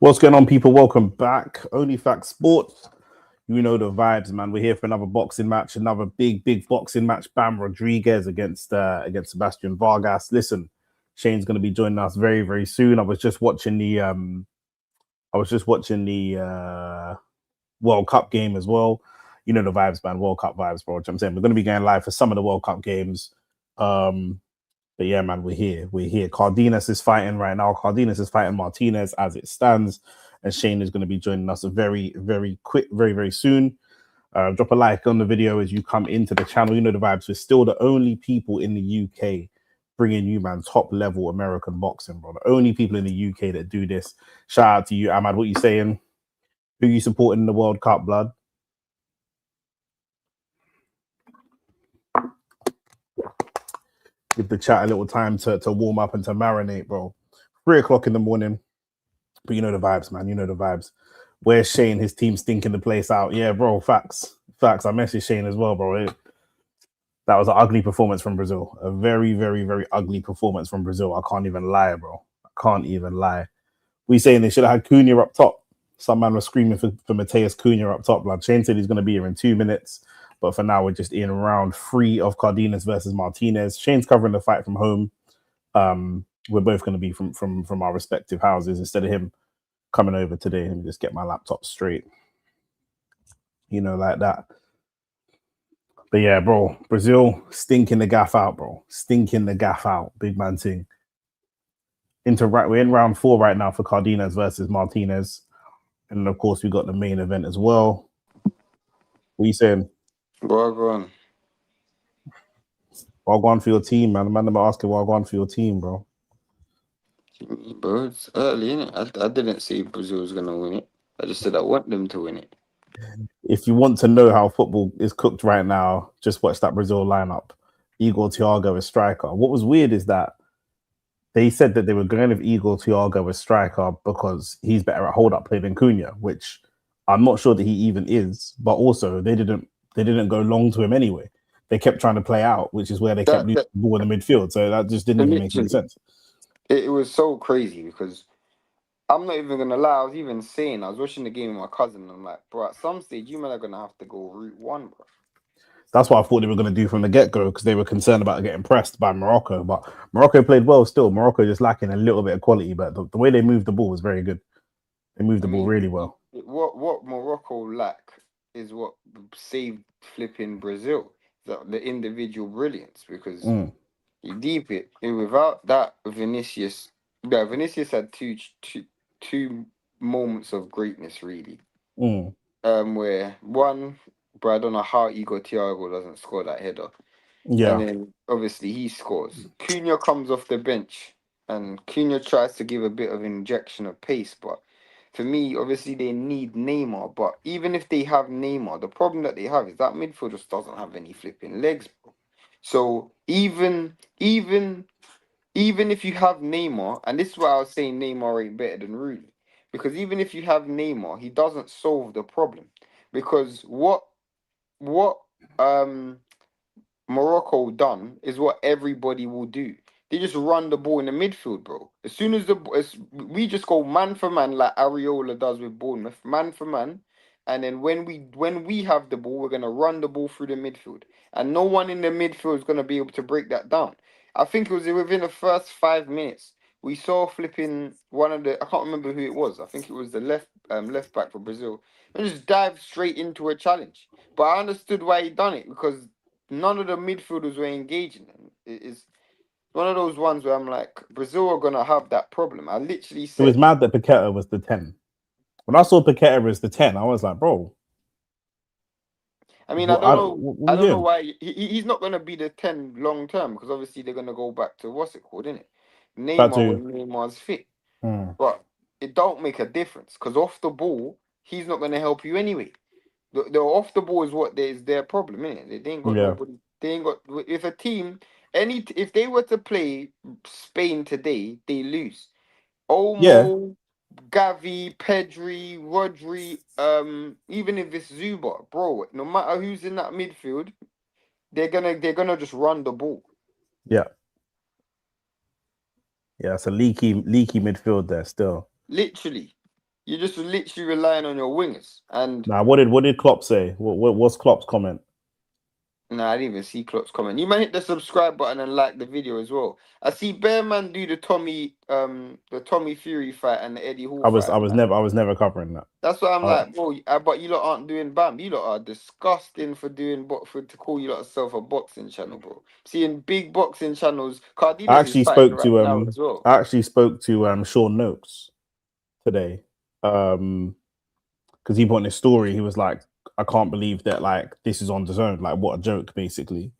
What's going on, people? Welcome back. OnlyFacts Sports. You know the vibes, man. We're here for another boxing match, another big boxing match. Bam Rodriguez against Sebastian Vargas. Listen, Shane's going to be joining us very soon. I was just watching the World Cup game as well. You know the vibes, man. World Cup vibes, bro. Which I'm saying we're going to be going live for some of the World Cup games. But yeah, man, we're here. Cardenas is fighting right now. Cardenas is fighting Martinez as it stands. And Shane is going to be joining us very quick, very soon. Drop a like on the video as you come into the channel. You know the vibes. We're still the only people in the UK bringing you, man, top level American boxing, bro. The only people in the UK that do this. Shout out to you, Ahmad. What you saying? Who you supporting in the World Cup, blood? Give the chat a little time to warm up and to marinate, bro. 3 o'clock in the morning. But you know the vibes, man. You know the vibes. Where's Shane? His team stinking the place out. Yeah, bro. Facts. I messaged Shane as well, bro. That was an ugly performance from Brazil. A very ugly performance from Brazil. I can't even lie, bro. I can't even lie. We saying they should have had Cunha up top. Some man was screaming for Mateus Cunha up top. Like Shane said he's going to be here in 2 minutes. But for now, we're just in round 3 of Cardenas versus Martinez. Shane's covering the fight from home. We're both going to be from our respective houses instead of him coming over today. Let me just get my laptop straight. You know, like that. But yeah, bro, Brazil stinking the gaff out, bro. Stinking the gaff out. Big man thing. We're in round 4 right now for Cardenas versus Martinez. And of course, we got the main event as well. What are you saying? Well gone for your team, man. The man about asking well gone for your team, bro. Bro, it's early, innit? I didn't say Brazil was going to win it. I just said I want them to win it. If you want to know how football is cooked right now, just watch that Brazil lineup. Igor Thiago as striker. What was weird is that they said that they were going with Igor Thiago as striker because he's better at hold-up play than Cunha, which I'm not sure that he even is. But also, they didn't go long to him anyway. They kept trying to play out, which is where they kept losing the ball in the midfield. So that just didn't even make any sense. It was so crazy because I'm not even going to lie. I was even saying, I was watching the game with my cousin, and I'm like, bro, at some stage, you men are going to have to go route 1, bro. That's what I thought they were going to do from the get-go because they were concerned about getting pressed by Morocco. But Morocco played well still. Morocco just lacking a little bit of quality, but the way they moved the ball was very good. They moved the ball really well. What Morocco lack is what saved flipping Brazil, the individual brilliance, because you deep it. And without that, Vinicius had two moments of greatness, really. Where one, but I don't know how Igor Thiago doesn't score that header. Yeah. And then obviously he scores. Cunha comes off the bench and Cunha tries to give a bit of injection of pace, but for me, obviously they need Neymar. But even if they have Neymar, the problem that they have is that midfield just doesn't have any flipping legs, bro. So even if you have Neymar, and this is why I was saying Neymar ain't better than Rooney, because even if you have Neymar, he doesn't solve the problem. Because what Morocco done is what everybody will do. They just run the ball in the midfield, bro. As soon as we just go man for man like Areola does with Bournemouth, man for man, and then when we have the ball, we're gonna run the ball through the midfield, and no one in the midfield is gonna be able to break that down. I think it was within the first 5 minutes we saw flipping one of the, I can't remember who it was. I think it was the left back for Brazil, and just dive straight into a challenge. But I understood why he done it because none of the midfielders were engaging. It's one of those ones where I'm like, Brazil are gonna have that problem. I literally said it was mad that Paqueta was the 10. When I saw Paqueta as the 10, I was like, bro. I mean, I don't know why he's not gonna be the 10 long term because obviously they're gonna go back to what's it called, isn't it? Neymar when Neymar's fit. But it don't make a difference because off the ball, he's not gonna help you anyway. The off the ball is what is their problem, innit? They ain't got nobody. They ain't got. If a team, if they were to play Spain today, they lose. Olmo, Gavi, Pedri, Rodri, even if it's Zuba, bro, no matter who's in that midfield, they're gonna just run the ball. Yeah. Yeah, it's a leaky midfield there still. Literally. You're just literally relying on your wingers. And Now, what did Klopp say? What's Klopp's comment? nah, I didn't even see Klopp's comment. You might hit the subscribe button and like the video as well. I see Bear Man do the Tommy Fury fight and the Eddie Hall I was fight. I was never I was never covering that. That's what I'm Uh, like, bro. But you lot aren't doing BAM. You lot are disgusting for doing to call you lot yourself a boxing channel, bro. Seeing big boxing channels. I Cardenas is actually fighting spoke right to now as well. Sean Noakes today. Because he put in his story, he was like, I can't believe that like this is on the zone. Like, what a joke, basically.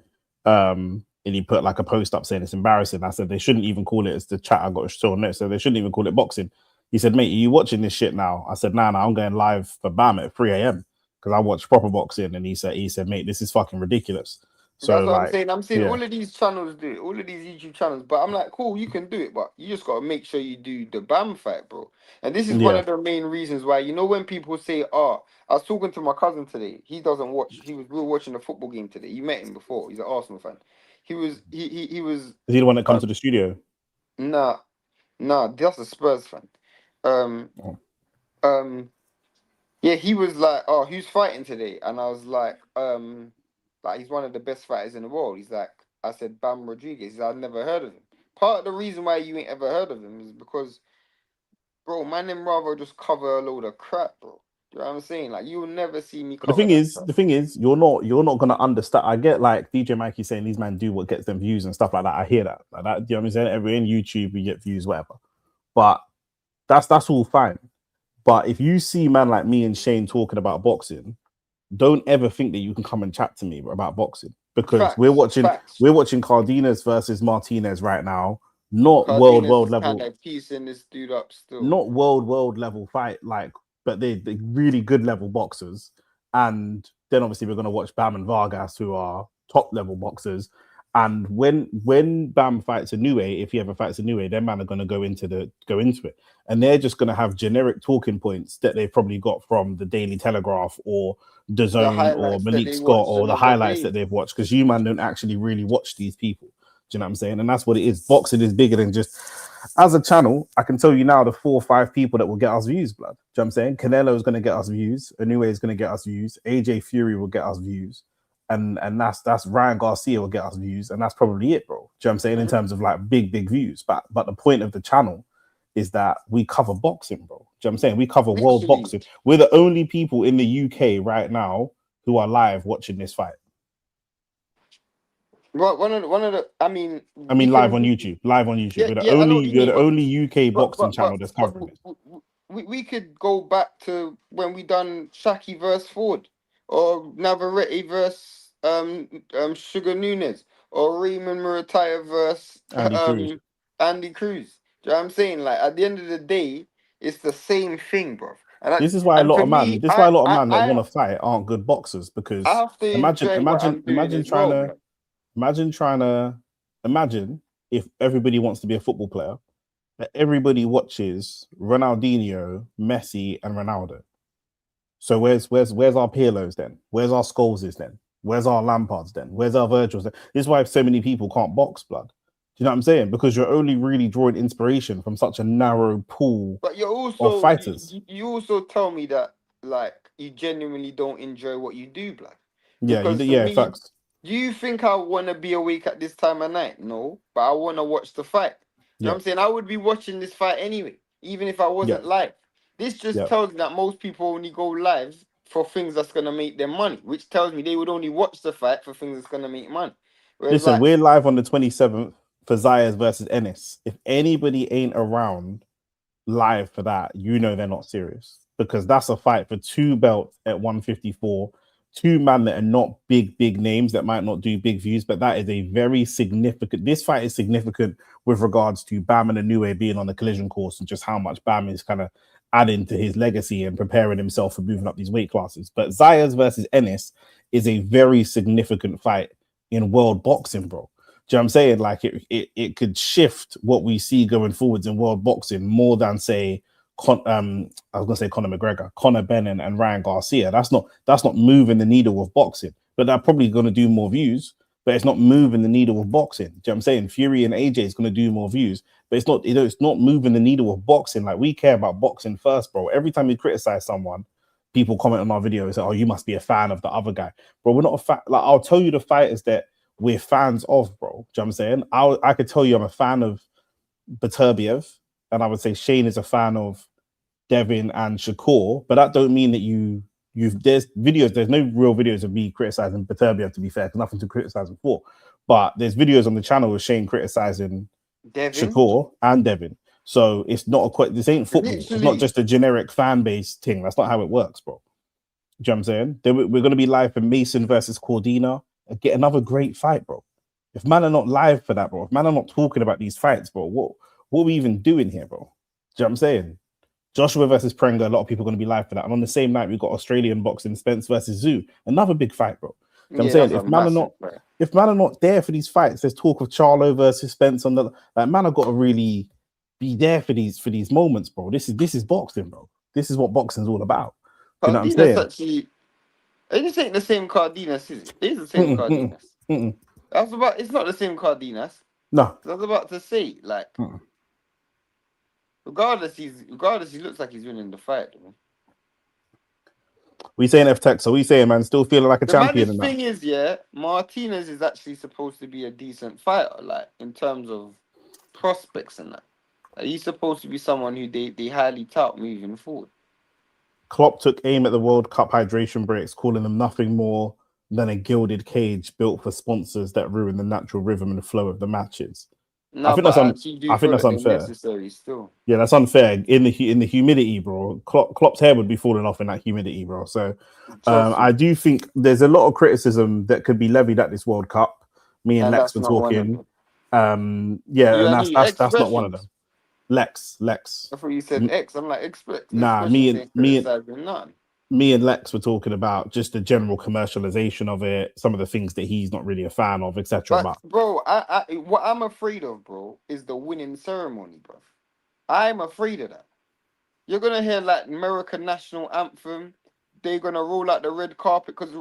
And he put like a post up saying it's embarrassing. I said they shouldn't even call it, as the chat I got Sean Noakes, so they shouldn't even call it boxing. He said, mate, are you watching this shit now? I said, nah, I'm going live for BAM at 3 a.m. because I watch proper boxing. And he said, mate, this is fucking ridiculous. So That's what I'm like, saying. I'm saying yeah, all of these channels do it, all of these YouTube channels. But I'm like, cool, you can do it, but you just gotta make sure you do the BAM fight, bro. And this is one yeah. of the main reasons why, when people say, "Oh, I was talking to my cousin today. He doesn't watch. We were watching a football game today. You met him before. He's an Arsenal fan. He was Is he the one that comes um, to the studio? nah, that's a Spurs fan. Um Oh. yeah, he was like, "Oh, who's fighting today?" And I was like he's one of the best fighters in the world. He's like, I said, Bam Rodriguez. He said, I've never heard of him. Part of the reason why you ain't ever heard of him is because, bro, man, them rather just cover a load of crap, bro. You know what I'm saying? Like, you'll never see me The cover thing that is, crap. the thing is, you're not gonna understand. I get like DJ Mikey saying these men do what gets them views and stuff like that. I hear that. Like that, you know what I'm saying? Every in YouTube we get views, whatever. But that's all fine. But if you see man like me and Shane talking about boxing, don't ever think that you can come and chat to me about boxing because we're Facts, watching facts. we're watching Cardenas versus Martinez right now, not Cardenas world is kind level, of piecing this dude up still. not world level fight, like, but they really good level boxers. And then obviously we're gonna watch Bam and Vargas, who are top level boxers. And when Bam fights a new A, if he ever fights a new A, then man are gonna go into it, and they're just gonna have generic talking points that they've probably got from the Daily Telegraph or the The Zone or highlights that Malik they Scott watched or the another highlights day. that they've watched, because you man don't actually really watch these people. Do you know what I'm saying? And that's what it is. Boxing is bigger than just, as a channel, I can tell you now the 4 or 5 people that will get us views, blood. Do you know what I'm saying? Canelo is going to get us views. Inoue is going to get us views. AJ Fury will get us views. And that's Ryan Garcia will get us views. And that's probably it, bro. Do you know what I'm saying? In terms of like big views. But the point of the channel is that we cover boxing, bro. Do you know what I'm saying? We cover world Literally. boxing. We're the only people in the UK right now who are live watching this fight. Well, one of the. I mean, I we mean, live can. on YouTube. Live on YouTube. Yeah, yeah, I know what you We're mean, the only UK boxing channel that's but covering it. we could go back to when we done Shaki versus Ford, or Navarrete versus Sugar Nunes, or Raymond Murataya versus Andy Cruz. Andy Cruz. Do you know what I'm saying? Like, at the end of the day, it's the same thing, bro. This is why a And lot for of man. me, This is why a lot of man that want to fight aren't good boxers, I because have to imagine, enjoy what imagine, I'm doing imagine as trying well, to, bro. imagine trying to, imagine if everybody wants to be a football player, that everybody watches Ronaldinho, Messi, and Ronaldo. So where's our Pirlos then? Where's our Scholeses then? Where's our Lampards then? Where's our Virgils then? This is why so many people can't box, blood. Do you know what I'm saying? Because you're only really drawing inspiration from such a narrow pool But you of also fighters. you also tell me that, like, you genuinely don't enjoy what you do, black. Yeah, Because for yeah, me, facts. do you think I want to be awake at this time of night? No, but I want to watch the fight. You know Yeah, what I'm saying? I would be watching this fight anyway, even if I yeah, wasn't live. This just yeah. tells me that most people only go live for things that's gonna make them money, which tells me they would only watch the fight for things that's gonna make money. Whereas, Listen, like, we're live on the 27th for Zayas versus Ennis. If anybody ain't around live for that, you know they're not serious, because that's a fight for 2 belts at 154. 2 men that are not big names that might not do big views, but that is a very significant. This fight is significant with regards to Bam and Inoue being on the collision course, and just how much Bam is kind of adding to his legacy and preparing himself for moving up these weight classes. But Zayas versus Ennis is a very significant fight in world boxing, bro. Do you know what I'm saying? Like, it could shift what we see going forwards in world boxing more than, say, I was gonna say Conor McGregor, Conor Benn, and Ryan Garcia. That's not moving the needle of boxing, but they're probably gonna do more views, but it's not moving the needle of boxing. Do you know what I'm saying? Fury and AJ is gonna do more views, but it's not, it's not moving the needle of boxing. Like, we care about boxing first, bro. Every time we criticize someone, people comment on our videos and say, "Oh, you must be a fan of the other guy." Bro, we're not a fan. Like, I'll tell you the fighters that we're fans of, bro. Do you know what I'm saying? I could tell you I'm a fan of Beterbiev, and I would say Shane is a fan of Devin and Shakur, but that don't mean that there's videos, there's no real videos of me criticizing Beterbiev, to be fair, because nothing to criticize him for. But there's videos on the channel of Shane criticizing Shakur and Devin. So it's not this ain't football. Literally. It's not just a generic fan base thing. That's not how it works, bro. Do you know what I'm saying? Then we're going to be live for Mason versus Cordina. Get another great fight, bro. If man are not live for that, bro, if man are not talking about these fights, bro, what are we even doing here, bro? Do you know what I'm saying? Joshua versus Prenga, a lot of people are going to be live for that. And on the same night, we've got Australian boxing, Spence versus Zoo. Another big fight, bro. You know what I'm saying? If man are not there for these fights, there's talk of Charlo versus Spence on the, like, man have got to really be there for these moments, bro. This is boxing, bro. This is what boxing's all about. You know what I'm saying? Actually, it ain't the same Cardenas, is it? It is the same Cardenas. It's not the same Cardenas. No. I was about to say, like, regardless, he looks like he's winning the fight. Man. We saying F-Tech, so we saying, man, still feeling like a champion. The thing is, yeah, Martinez is actually supposed to be a decent fighter, like, in terms of prospects and that. Like, he's supposed to be someone who they highly tout moving forward. Klopp took aim at the World Cup hydration breaks, calling them nothing more than a gilded cage built for sponsors that ruin the natural rhythm and flow of the matches. No, I think that's unfair. Necessary still. Yeah, that's unfair. In the humidity, bro. Klopp's hair would be falling off in that humidity, bro. So I do think there's a lot of criticism that could be levied at this World Cup. Me and Lex were talking. And that's not one of them. Lex. I thought you said X. I'm like, nah, me and Lex were talking about just the general commercialization of it, some of the things that he's not really a fan of, etc. But bro, what I'm afraid of, bro, is the winning ceremony, bro. I'm afraid of that. You're gonna hear like American national anthem. They're gonna roll out the red carpet because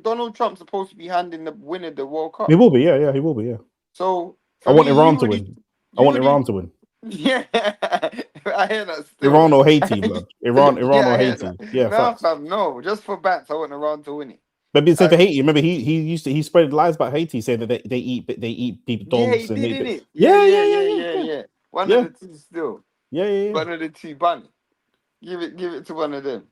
Donald Trump's supposed to be handing the winner the World Cup. He will be, yeah, he will be, yeah. So I want Iran to win. Iran to win. Yeah, I hear that. Still. Iran or Haiti, blood. Iran or Haiti. Yeah, no, just for bats, I want Iran to win it. But say for Haiti, remember he spread lies about Haiti, saying that they eat people dogs. Yeah, he did it. Yeah. One of the two still. Yeah. One of the two, bunny. Give it to one of them.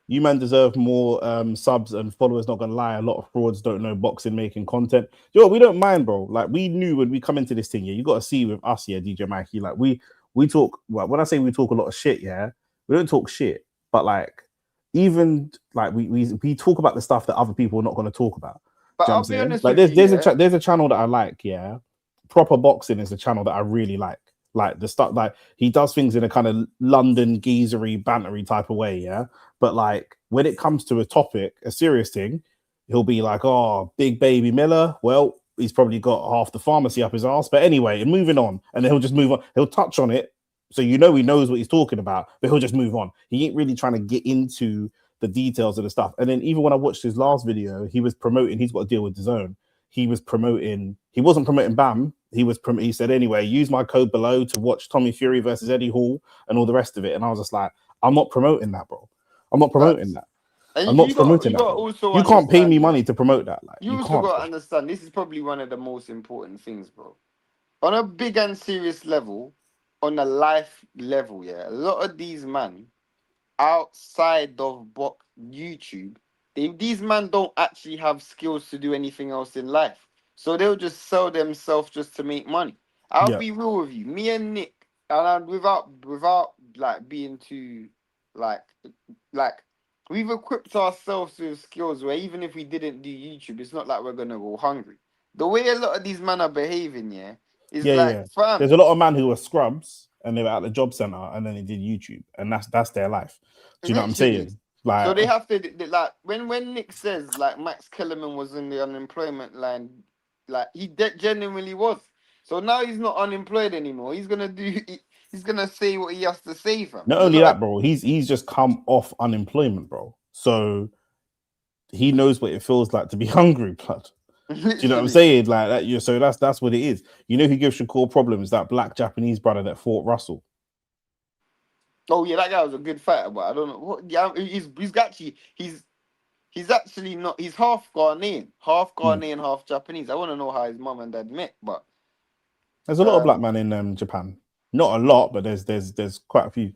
You man deserve more subs and followers. Not gonna lie, a lot of frauds don't know boxing making content. Yo, we don't mind, bro. Like, we knew when we come into this thing, yeah. You got to see with us, yeah, DJ Mikey. Like, we talk. Well, when I say we talk a lot of shit, yeah, we don't talk shit, but like, even like we talk about the stuff that other people are not going to talk about. But I'll be honest, like, there's a channel that I like, yeah. Proper Boxing is a channel that I really like. Like the stuff, like he does things in a kind of London geezery, bantery type of way, yeah. But like when it comes to a topic, a serious thing, he'll be like, "Oh, Big Baby Miller." Well, he's probably got half the pharmacy up his ass. But anyway, moving on, and then he'll just move on. He'll touch on it, so you know he knows what he's talking about, but he'll just move on. He ain't really trying to get into the details of the stuff. And then even when I watched his last video, he was promoting. He's got to deal with DAZN. He wasn't promoting BAM. He said, anyway, use my code below to watch Tommy Fury versus Eddie Hall and all the rest of it. And I was just like, I'm not promoting that, bro. I'm not promoting that. I'm not promoting that. You can't pay me money to promote that. Like, you also got to understand, this is probably one of the most important things, bro. On a big and serious level, on a life level, yeah, a lot of these men outside of YouTube, these men don't actually have skills to do anything else in life. So they'll just sell themselves just to make money. I'll be real with you. Me and Nick, and without like being too like we've equipped ourselves with skills where even if we didn't do YouTube, it's not like we're gonna go hungry. The way a lot of these men are behaving, is fam. There's a lot of men who are scrubs and they were at the job center and then they did YouTube, and that's their life. Do you know what I'm saying? Like, so they have to like when Nick says like Max Kellerman was in the unemployment line. Like he genuinely was. So now he's not unemployed anymore. He's gonna say what he has to say, fam. Not only that, bro. He's just come off unemployment, bro. So he knows what it feels like to be hungry, blood. Do you know what I'm Literally. saying? Like that. So that's what it is. You know who gives Shakur problems? That black Japanese brother that fought Russell. Oh yeah, that guy was a good fighter, but I don't know what. Yeah, he's actually not. He's half Hmm. Ghanaian, half Japanese. I want to know how his mom and dad met, but There's a lot of black um, men in Japan. Not a lot, but there's quite a few.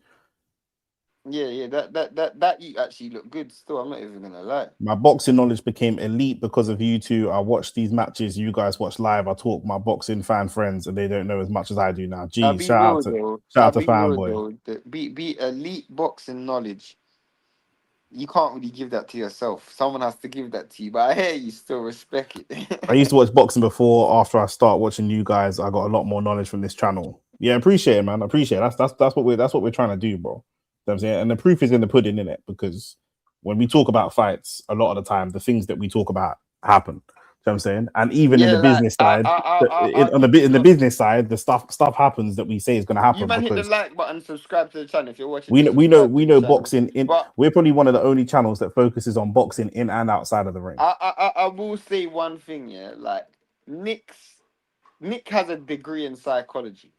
yeah, that you actually look good. Still, I'm not even gonna lie. My boxing knowledge became elite because of you two. I watch these matches you guys watch live. I talk my boxing fan friends, and they don't know as much as I do now. I'll Geez, be real though. I'll shout out to be real fanboy. though. Be elite boxing knowledge. You can't really give that to yourself. Someone has to give that to you. But I hear you still respect I used it. to watch boxing before. After I start watching you guys, I got a lot more knowledge from this channel. Yeah, appreciate it, man. Appreciate it. That's what we're trying to do, bro. You know what I'm saying, and the proof is in the pudding, in it, because when we talk about fights, a lot of the time the things that we talk about happen. You know what I'm saying, and even in Yeah, the like business side, I'll give in you the a. business side, the stuff happens that we say is going to You happen man hit the because like button, subscribe to the channel. If you're watching this, we subscribe to the know channel. boxing in. But We're probably one of the only channels that focuses on boxing in and outside of the ring. I will say one thing, yeah. Like Nick has a degree in psychology,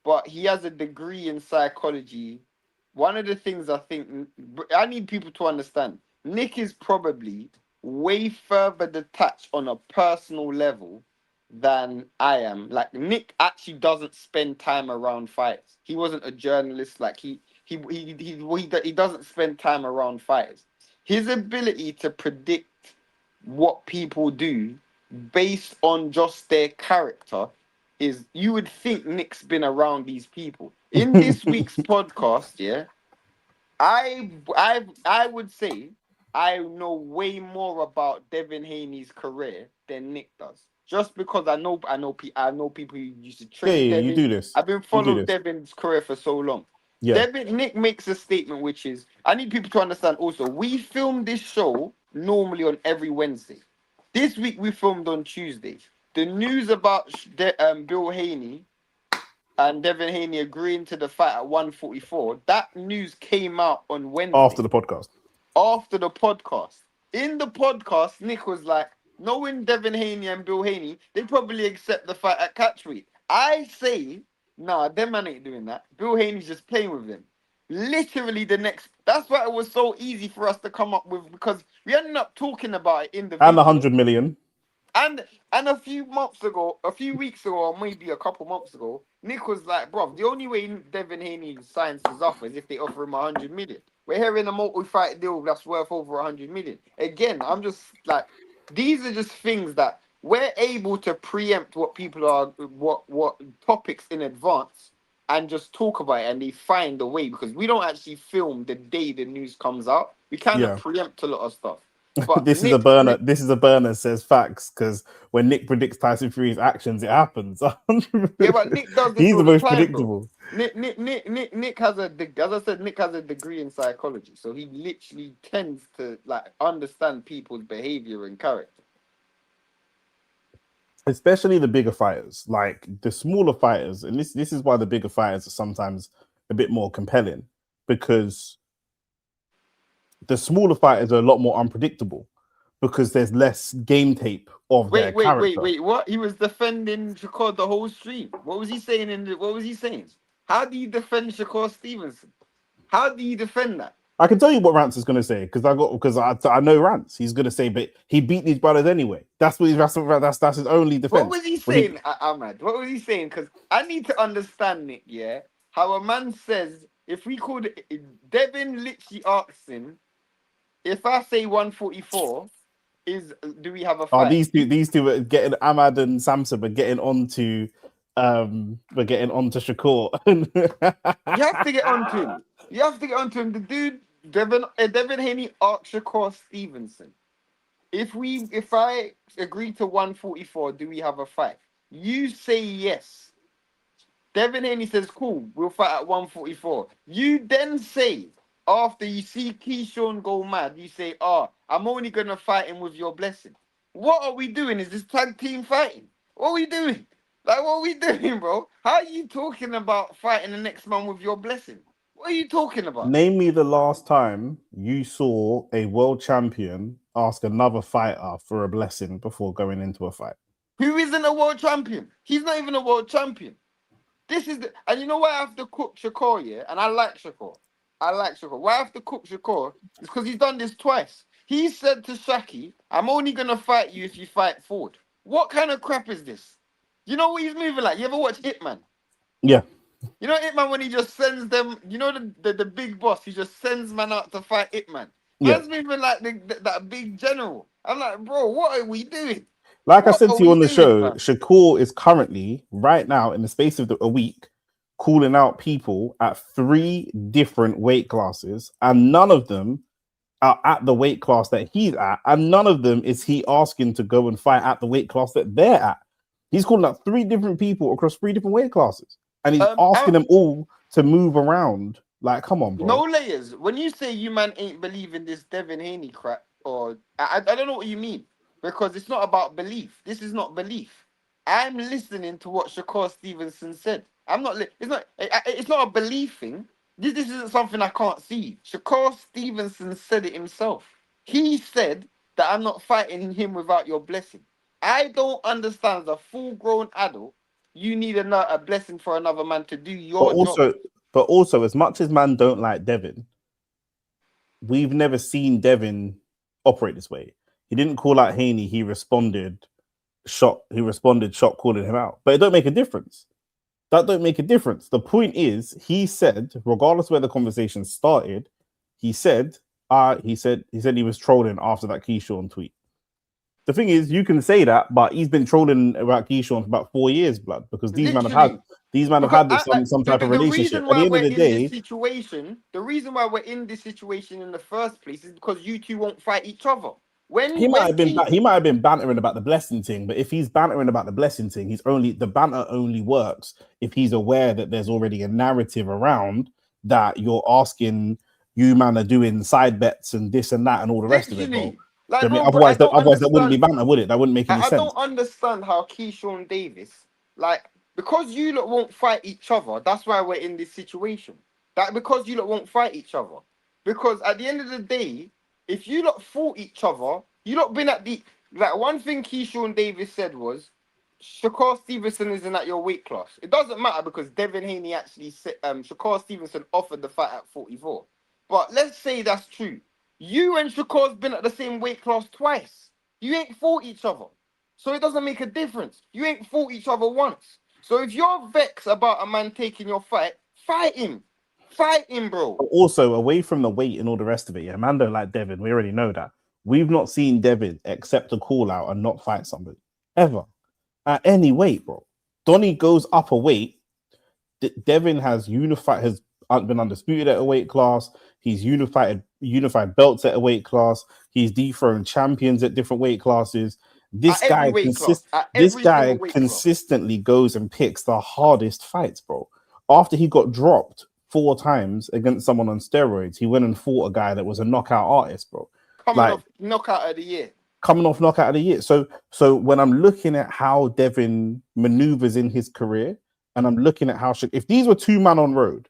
but he has a degree in psychology. One of the things I think I need people to understand, Nick is probably way further detached on a personal level than I am. Like Nick actually doesn't spend time around fights. He wasn't a journalist. Like he doesn't spend time around fighters. His ability to predict what people do based on just their character is, you would think Nick's been around these people. In this week's podcast, yeah, I would say I know way more about Devin Haney's career than Nick does. Just because I know people who used to Yeah, train yeah, you Devin. do this. I've been You do following this. Devin's career for so long. Yeah. Nick makes a statement which is, I need people to understand also, we film this show normally on every Wednesday. This week we filmed on Tuesday. The news about Bill Haney and Devin Haney agreeing to the fight at 144, that news came out on After Wednesday the podcast. after the podcast. In the podcast, Nick was like, knowing Devin Haney and Bill Haney, they probably accept the fight at catchweight. I say, nah, them man ain't doing that. Bill Haney's just playing with him. Literally the next. That's why it was so easy for us to come up with, because we ended up talking about it in the And video. 100 million. And a few months ago, a few weeks ago, or maybe a couple months ago, Nick was like, "Bro, the only way Devin Haney signs his offer is if they offer him 100 million. We're hearing a multi-fight deal that's worth over 100 million. Again, I'm just like, these are just things that we're able to preempt what people are, what topics in advance, and just talk about it, and they find a way, because we don't actually film the day the news comes out. We kind of Yeah. preempt a lot of stuff. But This is a Nick, burner. Nick This is a burner, says facts, because when Nick predicts Tyson Fury's actions, it happens. Yeah, but Nick does this He's the all the most time, bro. predictable. Nick has as I said, Nick has a degree in psychology, so he literally tends to like understand people's behavior and character. Especially the bigger fighters, like the smaller fighters, and this is why the bigger fighters are sometimes a bit more compelling, because the smaller fighters are a lot more unpredictable because there's less game tape of their character. Wait. What? He was defending Shakur the whole stream. What was he saying what was he saying? How do you defend Shakur Stevenson? How do you defend that? I can tell you what Rance is going to say, because I know Rance. He's going to say, but he beat these brothers anyway. That's his only What defense. was he When he saying, Ahmad? What was he saying? Because I need to understand it, yeah? How a man says, if we called Devin literally asks him, if I say 144, do we have a Oh, fight? these two are getting, Ahmad and Samson are getting onto we're getting onto Shakur. You have to get onto him. You have to get onto him. The dude, Devin Haney asked Shakur Stevenson, if I agree to 144, do we have a fight? You say yes. Devin Haney says, cool, we'll fight at 144. You then say, after you see Keyshawn go mad, you say, I'm only going to fight him with your blessing. What are we doing? Is this tag team fighting? What are we doing? Like, what are we doing, bro? How are you talking about fighting the next man with your blessing? What are you talking about? Name me the last time you saw a world champion ask another fighter for a blessing before going into a fight? Who isn't a world champion? He's not even a world champion. This is the, and you know why I have to cook Shakur, yeah? And I like Shakur. Why I have to cook Shakur is because he's done this twice. He said to Shaki, I'm only gonna fight you if you fight Ford. What kind of crap is this? You know what he's moving like? You ever watch Hitman? Yeah. You know Hitman when he just sends them, you know the big boss, he just sends man out to fight Hitman. Yeah. Man's moving like that big general. I'm like, bro, what are we doing? Like I What said are to you we on the doing, show, fam? Shakur is currently, right now, in the space of a week, calling out people at 3 different weight classes, and none of them are at the weight class that he's at, and none of them is he asking to go and fight at the weight class that they're at. He's calling out 3 different people across 3 different weight classes, and he's asking them all to move around. Like, come on, bro. No layers. When you say you man ain't believing this Devin Haney crap, or I don't know what you mean, because it's not about belief. This is not belief. I'm listening to what Shakur Stevenson said. I'm not. It's not a belief thing. This isn't something I can't see. Shakur Stevenson said it himself. He said that I'm not fighting him without your blessing. I don't understand. As a full-grown adult, you need a blessing for another man to do your job. But also, as much as man don't like Devin, we've never seen Devin operate this way. He didn't call out Haney. He responded shot calling him out. But it don't make a difference. That don't make a difference. The point is, he said, regardless where the conversation started, he said he was trolling after that Keyshawn tweet. The thing is, you can say that, but he's been trolling about Keyshawn for about 4 years, blood, because these men have had some type of relationship. At the end of the day, the reason why we're in this situation in the first place is because you two won't fight each other. He might have been bantering about the blessing thing, but if he's bantering about the blessing thing, the banter only works if he's aware that there's already a narrative around that you're asking you man are doing side bets and this and that and all the rest of it, bro. Like, I mean, otherwise that wouldn't be banter, would it? That wouldn't make any sense. I don't understand how Keyshawn Davis, like, because you lot won't fight each other, that's why we're in this situation. That because you lot won't fight each other. Because at the end of the day, if you lot fought each other, you lot been at the, like, one thing Keyshawn Davis said was, Shakur Stevenson isn't at your weight class. It doesn't matter because Devin Haney actually said, Shakur Stevenson offered the fight at 44. But let's say that's true. You and Shakur's been at the same weight class twice. You ain't fought each other. So it doesn't make a difference. You ain't fought each other once. So if you're vexed about a man taking your fight, fight him. Fight him, bro. Also, away from the weight and all the rest of it, yeah, man don't like Devin. We already know that. We've not seen Devin accept a call out and not fight somebody. Ever. At any weight, bro. Donnie goes up a weight. Devin has been undisputed at a weight class. He's unified belts at a weight class. He's dethroned champions at different weight classes. This guy consistently goes and picks the hardest fights, bro. After he got dropped 4 times against someone on steroids, he went and fought a guy that was a knockout artist, bro. Coming off knockout of the year. So when I'm looking at how Devin maneuvers in his career, and I'm looking at how if these were 2 men on road,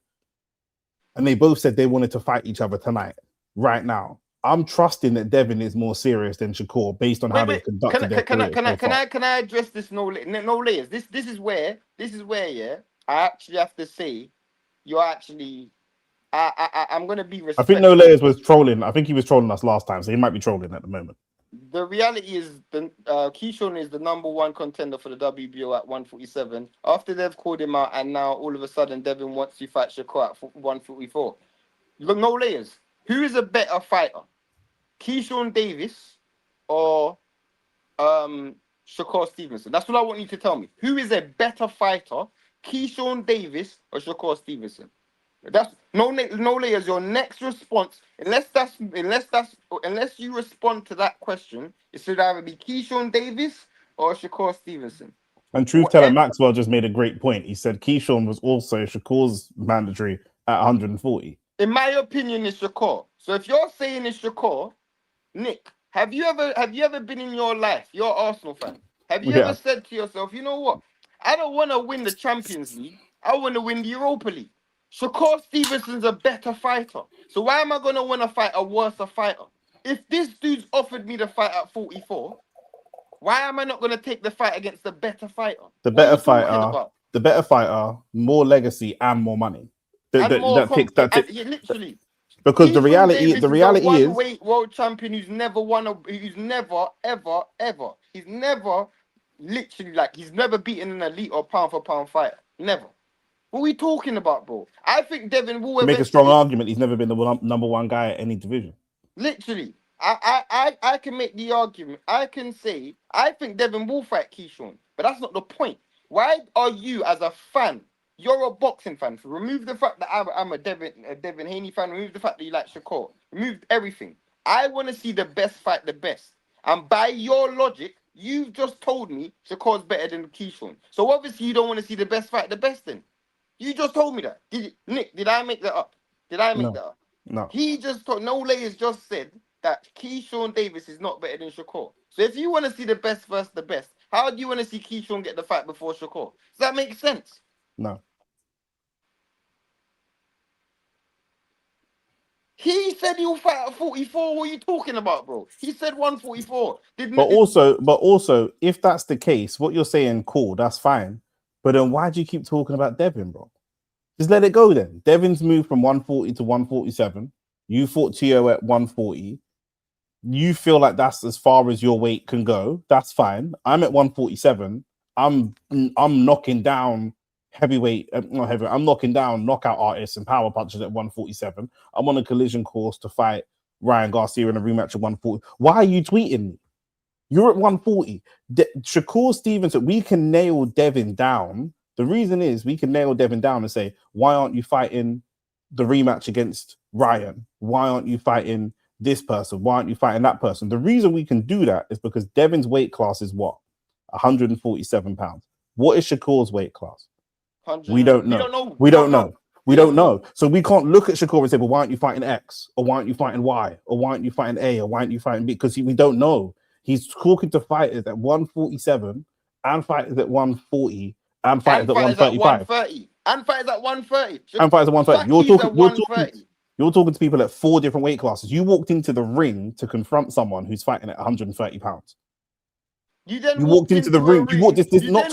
and they both said they wanted to fight each other tonight, right now, I'm trusting that Devin is more serious than Shakur based on how they conducted their career. Can I address this no layers? This is where yeah, I actually have to say you're actually I'm gonna be respectful. I think No Layers was trolling. I think he was trolling us last time, so he might be trolling at the moment. The reality is, Keyshawn is the #1 contender for the WBO at 147. After they've called him out, and now all of a sudden Devin wants to fight Shakur at 144. Look, No Layers. Who is a better fighter, Keyshawn Davis or Shakur Stevenson? That's what I want you to tell me. Who is a better fighter, Keyshawn Davis or Shakur Stevenson? That's no layers. Your next response, unless you respond to that question, it should either be Keyshawn Davis or Shakur Stevenson. And truth teller Maxwell just made a great point. He said Keyshawn was also Shakur's mandatory at 140. In my opinion, it's Shakur. So if you're saying it's Shakur, Nick, have you ever been in your life? You're an Arsenal fan. Have you ever said to yourself, you know what? I don't want to win the Champions League. I want to win the Europa League. Shakur Stevenson's a better fighter. So why am I going to want to fight a worse fighter? if this dude's offered me the fight at 44, why am I not going to take the fight against the better fighter? The What are better you talking fighter, about? the better fighter, more legacy and more money. And more That tick. yeah, literally. Because the Keyshawn reality, Davis the is a reality is, one-weight world champion who's never won who's never, ever, ever. He's never literally he's never beaten an elite or pound for pound fighter. Never. What are we talking about, bro? I think Devin will to make a strong eventually argument, he's never been the number one guy at any division. literally. I can make the argument. I can say I think Devin will fight Keyshawn, but that's not the point. Why are you as a fan? You're a boxing fan. So remove the fact that I'm a Devin Haney fan. Remove the fact that you like Shakur. Remove everything. I want to see the best fight the best. And by your logic, you've just told me Shakur's better than Keyshawn. So obviously you don't want to see the best fight the best then. You just told me that. Nick, did I make that up? Did I make that up? No. He just told, no layers just said that Keyshawn Davis is not better than Shakur. So if you want to see the best versus the best, how do you want to see Keyshawn get the fight before Shakur? Does that make sense? No. He said he'll fight at 44. What are you talking about, bro? He said 144. But also, if that's the case, what you're saying, cool, that's fine. But then why do you keep talking about Devin, bro? Just let it go then. Devin's moved from 140 to 147. You fought Tio at 140. You feel like that's as far as your weight can go. That's fine. I'm at 147. I'm knocking down heavyweight, not heavyweight. I'm knocking down knockout artists and power punchers at 147. I'm on a collision course to fight Ryan Garcia in a rematch at 140. Why are you tweeting me? You're at 140. Shakur Stevenson, we can nail Devin down. The reason is we can nail Devin down and say, why aren't you fighting the rematch against Ryan? Why aren't you fighting this person? Why aren't you fighting that person? The reason we can do that is because Devin's weight class is what? 147 pounds. What is Shakur's weight class? We don't know. We don't know. So we can't look at Shakur and say, well, why aren't you fighting X? Or why aren't you fighting Y? Or why aren't you fighting A? Or why aren't you fighting B? Because we don't know. He's talking to fighters at 147 and fighters at 140 and fighters at 135. And fighters at 130. And fighters at 130. You're talking to people at 4 different weight classes. You walked into the ring to confront someone who's fighting at 130 pounds. You walked into the ring. You walked this not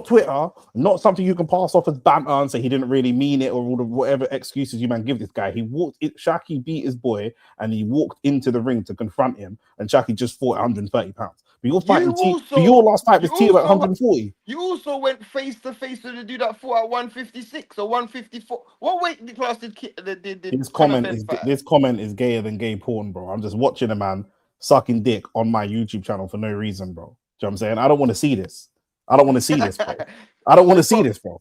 Twitter, not something you can pass off as banter and say he didn't really mean it or all the whatever excuses you man give this guy. He walked it. Shaki beat his boy and he walked into the ring to confront him. And Shaki just fought 130 pounds. But you're fighting but your last fight was T at 140. You also went face to face with the dude that fought at 156 or 154. What weight class did this comment is gayer than gay porn, bro. I'm just watching a man sucking dick on my YouTube channel for no reason, bro. Do you know what I'm saying? I don't want to see this. I don't want to see this, bro. I don't want to see this, bro.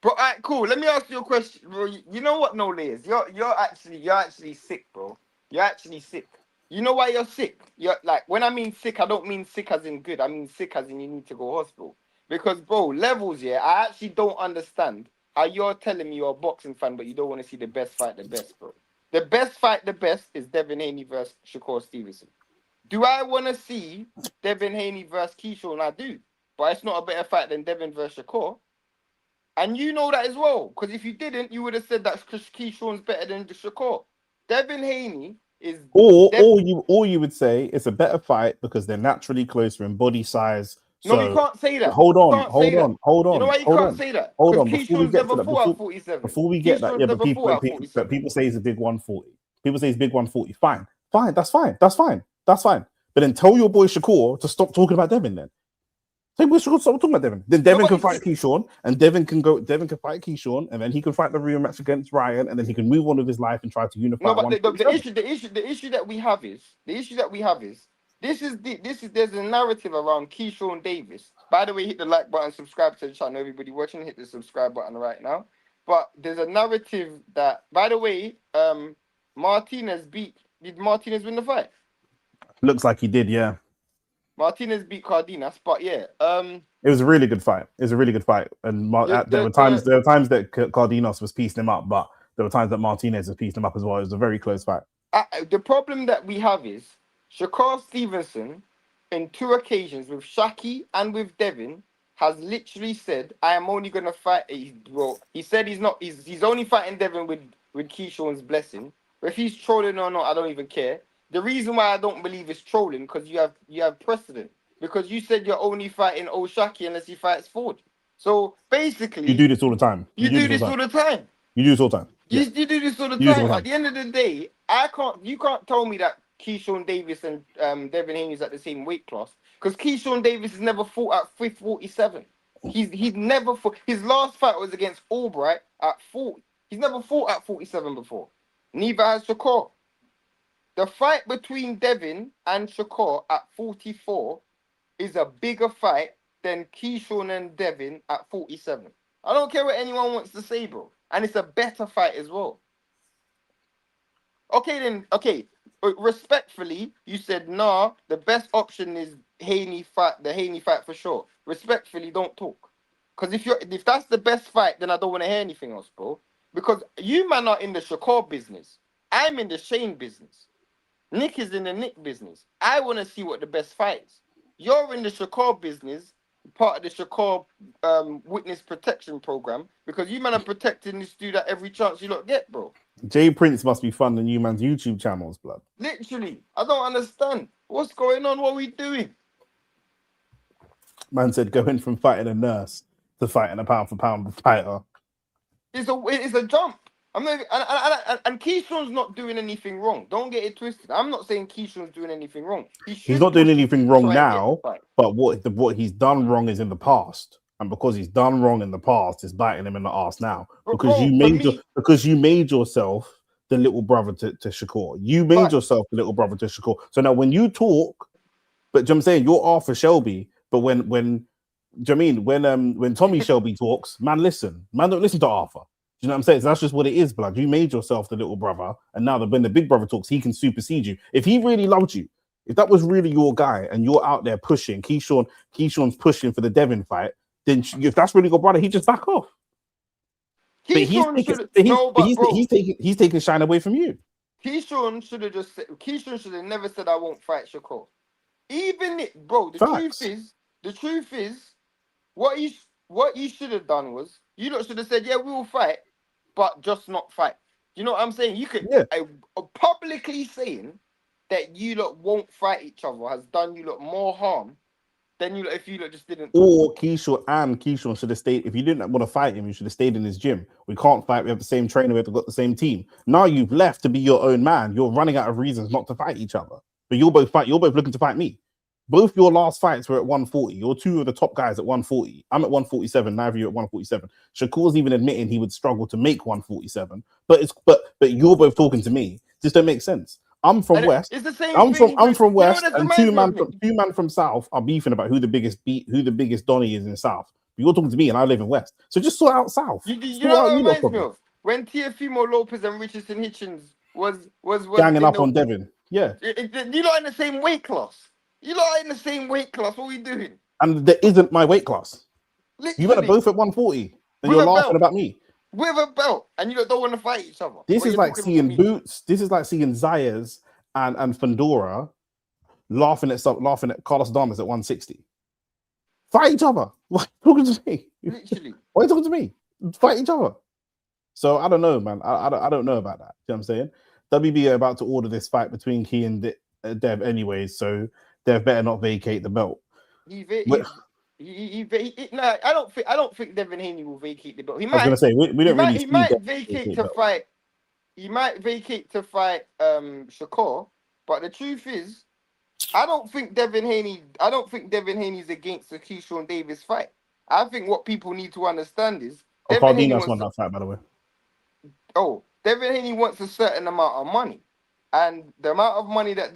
Bro, all right, cool. Let me ask you a question, bro. You know what, no layers? You're actually sick, bro. You're actually sick. You know why you're sick? You're like, when I mean sick, I don't mean sick as in good. I mean sick as in you need to go to hospital. Because, bro, levels, yeah, I actually don't understand how you're telling me you're a boxing fan, but you don't want to see the best fight the best, bro. The best fight the best is Devin Haney versus Shakur Stevenson. Do I want to see Devin Haney versus Keyshawn? I do. But it's not a better fight than Devin versus Shakur. And you know that as well. Because if you didn't, you would have said that Keyshawn's better than Shakur. Devin Haney is... Or you would say it's a better fight because they're naturally closer in body size. No, you can't say that. Hold on. You know why you can't say that? Hold on. Before we get to that, before we get that, yeah, but people say it's a big 140. People say it's big 140. Fine. That's fine. But then tell your boy Shakur to stop talking about Devin. Then tell your boy Shakur to stop talking about Devin. Then Devin can fight Keyshawn, and Devin can fight Keyshawn, and then he can fight the rematch against Ryan, and then he can move on with his life and try to unify. No, but the issue that we have is there's a narrative around Keyshawn Davis. By the way, hit the like button, subscribe to the channel. Everybody watching, hit the subscribe button right now. But there's a narrative that, by the way, did Martinez win the fight? Looks like he did, yeah. Martinez beat Cardenas, but yeah, it was a really good fight. And there were times that Cardenas was piecing him up, but there were times that Martinez was piecing him up as well. It was a very close fight. The problem that we have is Shakur Stevenson, in 2 occasions with Shaki and with Devin, has literally said, "I am only gonna fight." He said he's only fighting Devin with Keyshawn's blessing. If he's trolling or not, I don't even care. The reason why I don't believe it's trolling because you have precedent. Because you said you're only fighting Oshaki unless he fights Ford. So basically, You do this all the time. you do this all the time. You do this all the time. Yeah. You do this all the You do this time. all the At the end of the day, you can't tell me that Keyshawn Davis and Devin Haney's at the same weight class because Keyshawn Davis has never fought at 47. He's never fought. His last fight was against Albright at 40. He's never fought at 47 before. Neither has Shakur. The fight between Devin and Shakur at 44 is a bigger fight than Keyshawn and Devin at 47. I don't care what anyone wants to say, bro. And it's a better fight as well. Okay. Respectfully, you said, nah, the best option is the Haney fight for sure. Respectfully, don't talk. Because if that's the best fight, then I don't want to hear anything else, bro. Because you man are in the Shakur business. I'm in the Shane business. Nick is in the Nick business. I want to see what the best fight is. You're in the Shakur business, part of the Shakur witness protection program, because you man are protecting this dude at every chance you lot get, bro. Jay Prince must be funding you man's YouTube channels, blood. Literally, I don't understand. What's going on? What are we doing? Man said going from fighting a nurse to fighting a pound for pound fighter. It's a jump. I'm not, and Keyshawn's not doing anything wrong. Don't get it twisted. I'm not saying Keyshawn's doing anything wrong. He's not doing anything wrong now, but what he's done wrong is in the past. And because he's done wrong in the past, it's biting him in the ass now. Because you made yourself the little brother to Shakur. You made yourself the little brother to Shakur. So now when you talk, but you know what I'm saying, you're Arthur Shelby, but when do you know what I mean? When Tommy Shelby talks, man, don't listen to Arthur. Do you know what I'm saying? So that's just what it is, blood. You made yourself the little brother, and now when the big brother talks, he can supersede you. If he really loved you, if that was really your guy, and you're out there pushing, Keyshawn's pushing for the Devin fight, then if that's really your brother, he just back off. He's taking shine away from you. Keyshawn should have never said I won't fight Shakur. The truth is, what you should have done was you lot should have said, yeah, we will fight, but just not fight. You know what I'm saying? You could publicly saying that you lot won't fight each other has done you lot more harm than you lot if you lot just didn't. Or Keyshawn should have stayed. If you didn't want to fight him, you should have stayed in his gym. We can't fight. We have the same trainer. We have got the same team. Now you've left to be your own man. You're running out of reasons not to fight each other. But you're both looking to fight me. Both your last fights were at 140. You're two of the top guys at 140. I'm at 147. Neither of you at 147. Shakur's even admitting he would struggle to make 147. But you're both talking to me. This don't make sense. I'm from West. It's the same I'm from West, and two man from South are beefing about who the biggest Donny is in South. But you're talking to me, and I live in West. So just sort out South. You know what reminds me of? When Teofimo Lopez and Richardson Hitchens was ganging up on Devin. Yeah, you lot in the same weight class. You lot in the same weight class. What are we doing? And there isn't my weight class. Literally. You are both at 140, and you're laughing about me. With a belt, and you don't want to fight each other. This is like seeing Boots. This is like seeing Zayas and Fandora laughing at Carlos Damas at 160. Fight each other. Why are you talking to me? Literally. Why are you talking to me? Fight each other. So I don't know, man. I don't know about that. You know what I'm saying? WB are about to order this fight between Key and Dev anyway, so Dev better not vacate the belt. I don't think Devin Haney will vacate the belt. He might vacate to fight. He might vacate to fight Shakur, but the truth is, I don't think Devin Haney's against the Keyshawn Davis fight. I think what people need to understand is Cardenas won that fight, by the way. Devin Haney wants a certain amount of money, and the amount of money that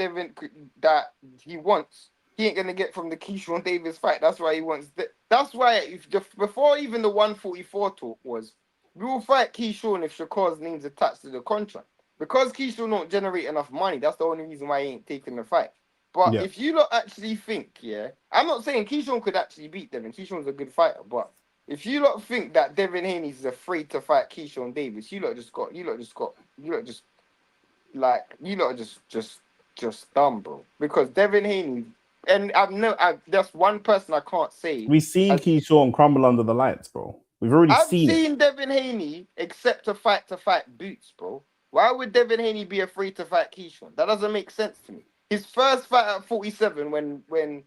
he wants, he ain't gonna get from the Keyshawn Davis fight. That's why he wants. That's why before even the 144 talk was, we will fight Keyshawn if Shakur's name's attached to the contract. Because Keyshawn don't generate enough money, that's the only reason why he ain't taking the fight. But if you lot actually think, I'm not saying Keyshawn could actually beat Devin. Keyshawn's a good fighter, but if you lot think that Devin Haney is afraid to fight Keyshawn Davis, you lot just dumb, bro. Because Devin Haney, and that's one person I can't say. We've seen Keyshawn crumble under the lights, bro. We've already seen Devin Haney accept a fight to fight Boots, bro. Why would Devin Haney be afraid to fight Keyshawn? That doesn't make sense to me. His first fight at 47, when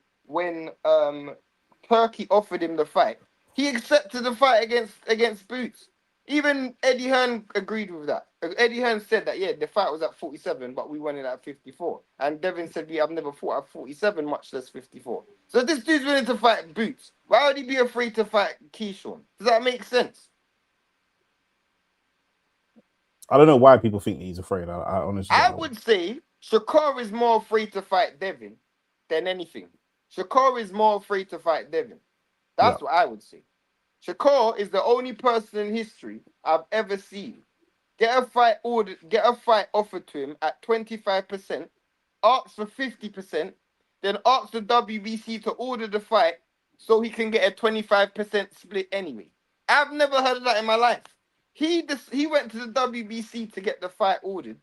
Turkey offered him the fight, he accepted the fight against Boots. Even Eddie Hearn agreed with that. Eddie Hearn said that, yeah, the fight was at 47, but we won it at 54. And Devin said, I've never fought at 47, much less 54. So this dude's willing to fight Boots. Why would he be afraid to fight Keyshawn? Does that make sense? I don't know why people think he's afraid. I honestly don't I know. would say Shakur is more afraid to fight Devin than anything. Shakur is more afraid to fight Devin. That's what I would say. Shakur is the only person in history I've ever seen get a fight offered to him at 25%, ask for 50%, then ask the WBC to order the fight so he can get a 25% split anyway. I've never heard of that in my life. He went to the WBC to get the fight ordered.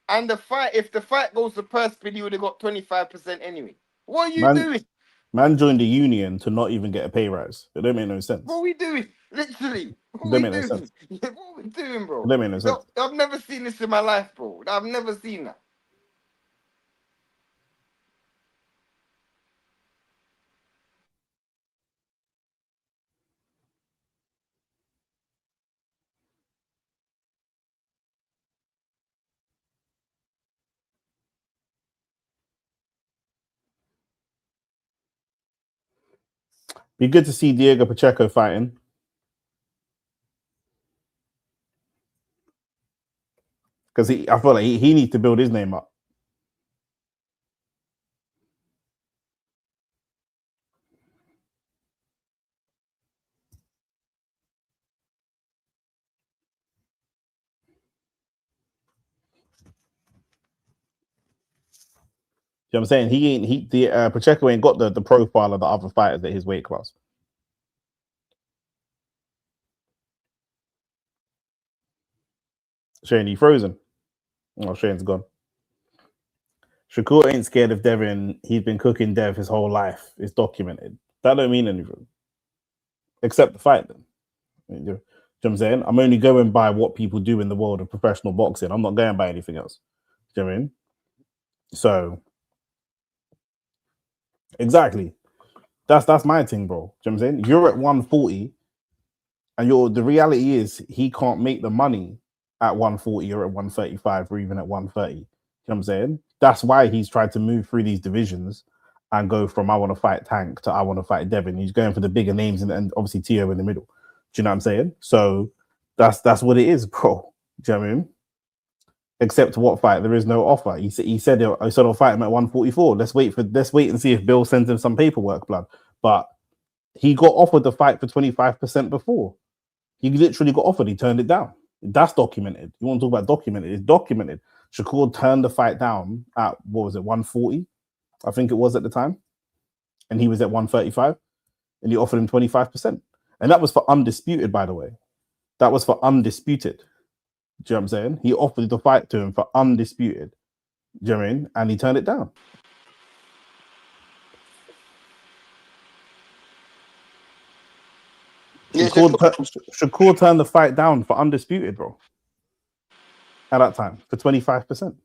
And if the fight goes to purse bid, he would have got 25% anyway. What are you doing? Man joined the union to not even get a pay rise. It don't make no sense. What are we doing? Literally. What Don't are we make no doing? sense. What are we doing, bro? It don't make no sense. I've never seen this in my life, bro. I've never seen that. Be good to see Diego Pacheco fighting. Because I feel like he needs to build his name up. You know what I'm saying? Pacheco ain't got the profile of the other fighters at his weight class. Shane, you frozen? Oh, Shane's gone. Shakur ain't scared of Devin. He's been cooking Dev his whole life. It's documented. That don't mean anything. Except the fight then. You know what I'm saying? I'm only going by what people do in the world of professional boxing. I'm not going by anything else. Do you know what I mean? So exactly. That's my thing, bro. Do you know what I'm saying? You're at 140, and the reality is he can't make the money at 140 or at 135 or even at 130. You know what I'm saying? That's why he's tried to move through these divisions and go from I want to fight Tank to I want to fight Devin. He's going for the bigger names and obviously Tio in the middle. Do you know what I'm saying? So that's what it is, bro. Do you know what I mean? Except what fight? There is no offer. He said I'll fight him at 144. Let's wait and see if Bill sends him some paperwork, blood. But he got offered the fight for 25% before. He literally got offered. He turned it down. That's documented. You want to talk about documented? It's documented. Shakur turned the fight down at, 140? I think it was at the time. And he was at 135. And he offered him 25%. And that was for undisputed, by the way. That was for undisputed. Do you know what I'm saying? He offered the fight to him for undisputed. Do you know what I mean? And he turned it down. Shakur turned the fight down for undisputed, bro. At that time, for 25%.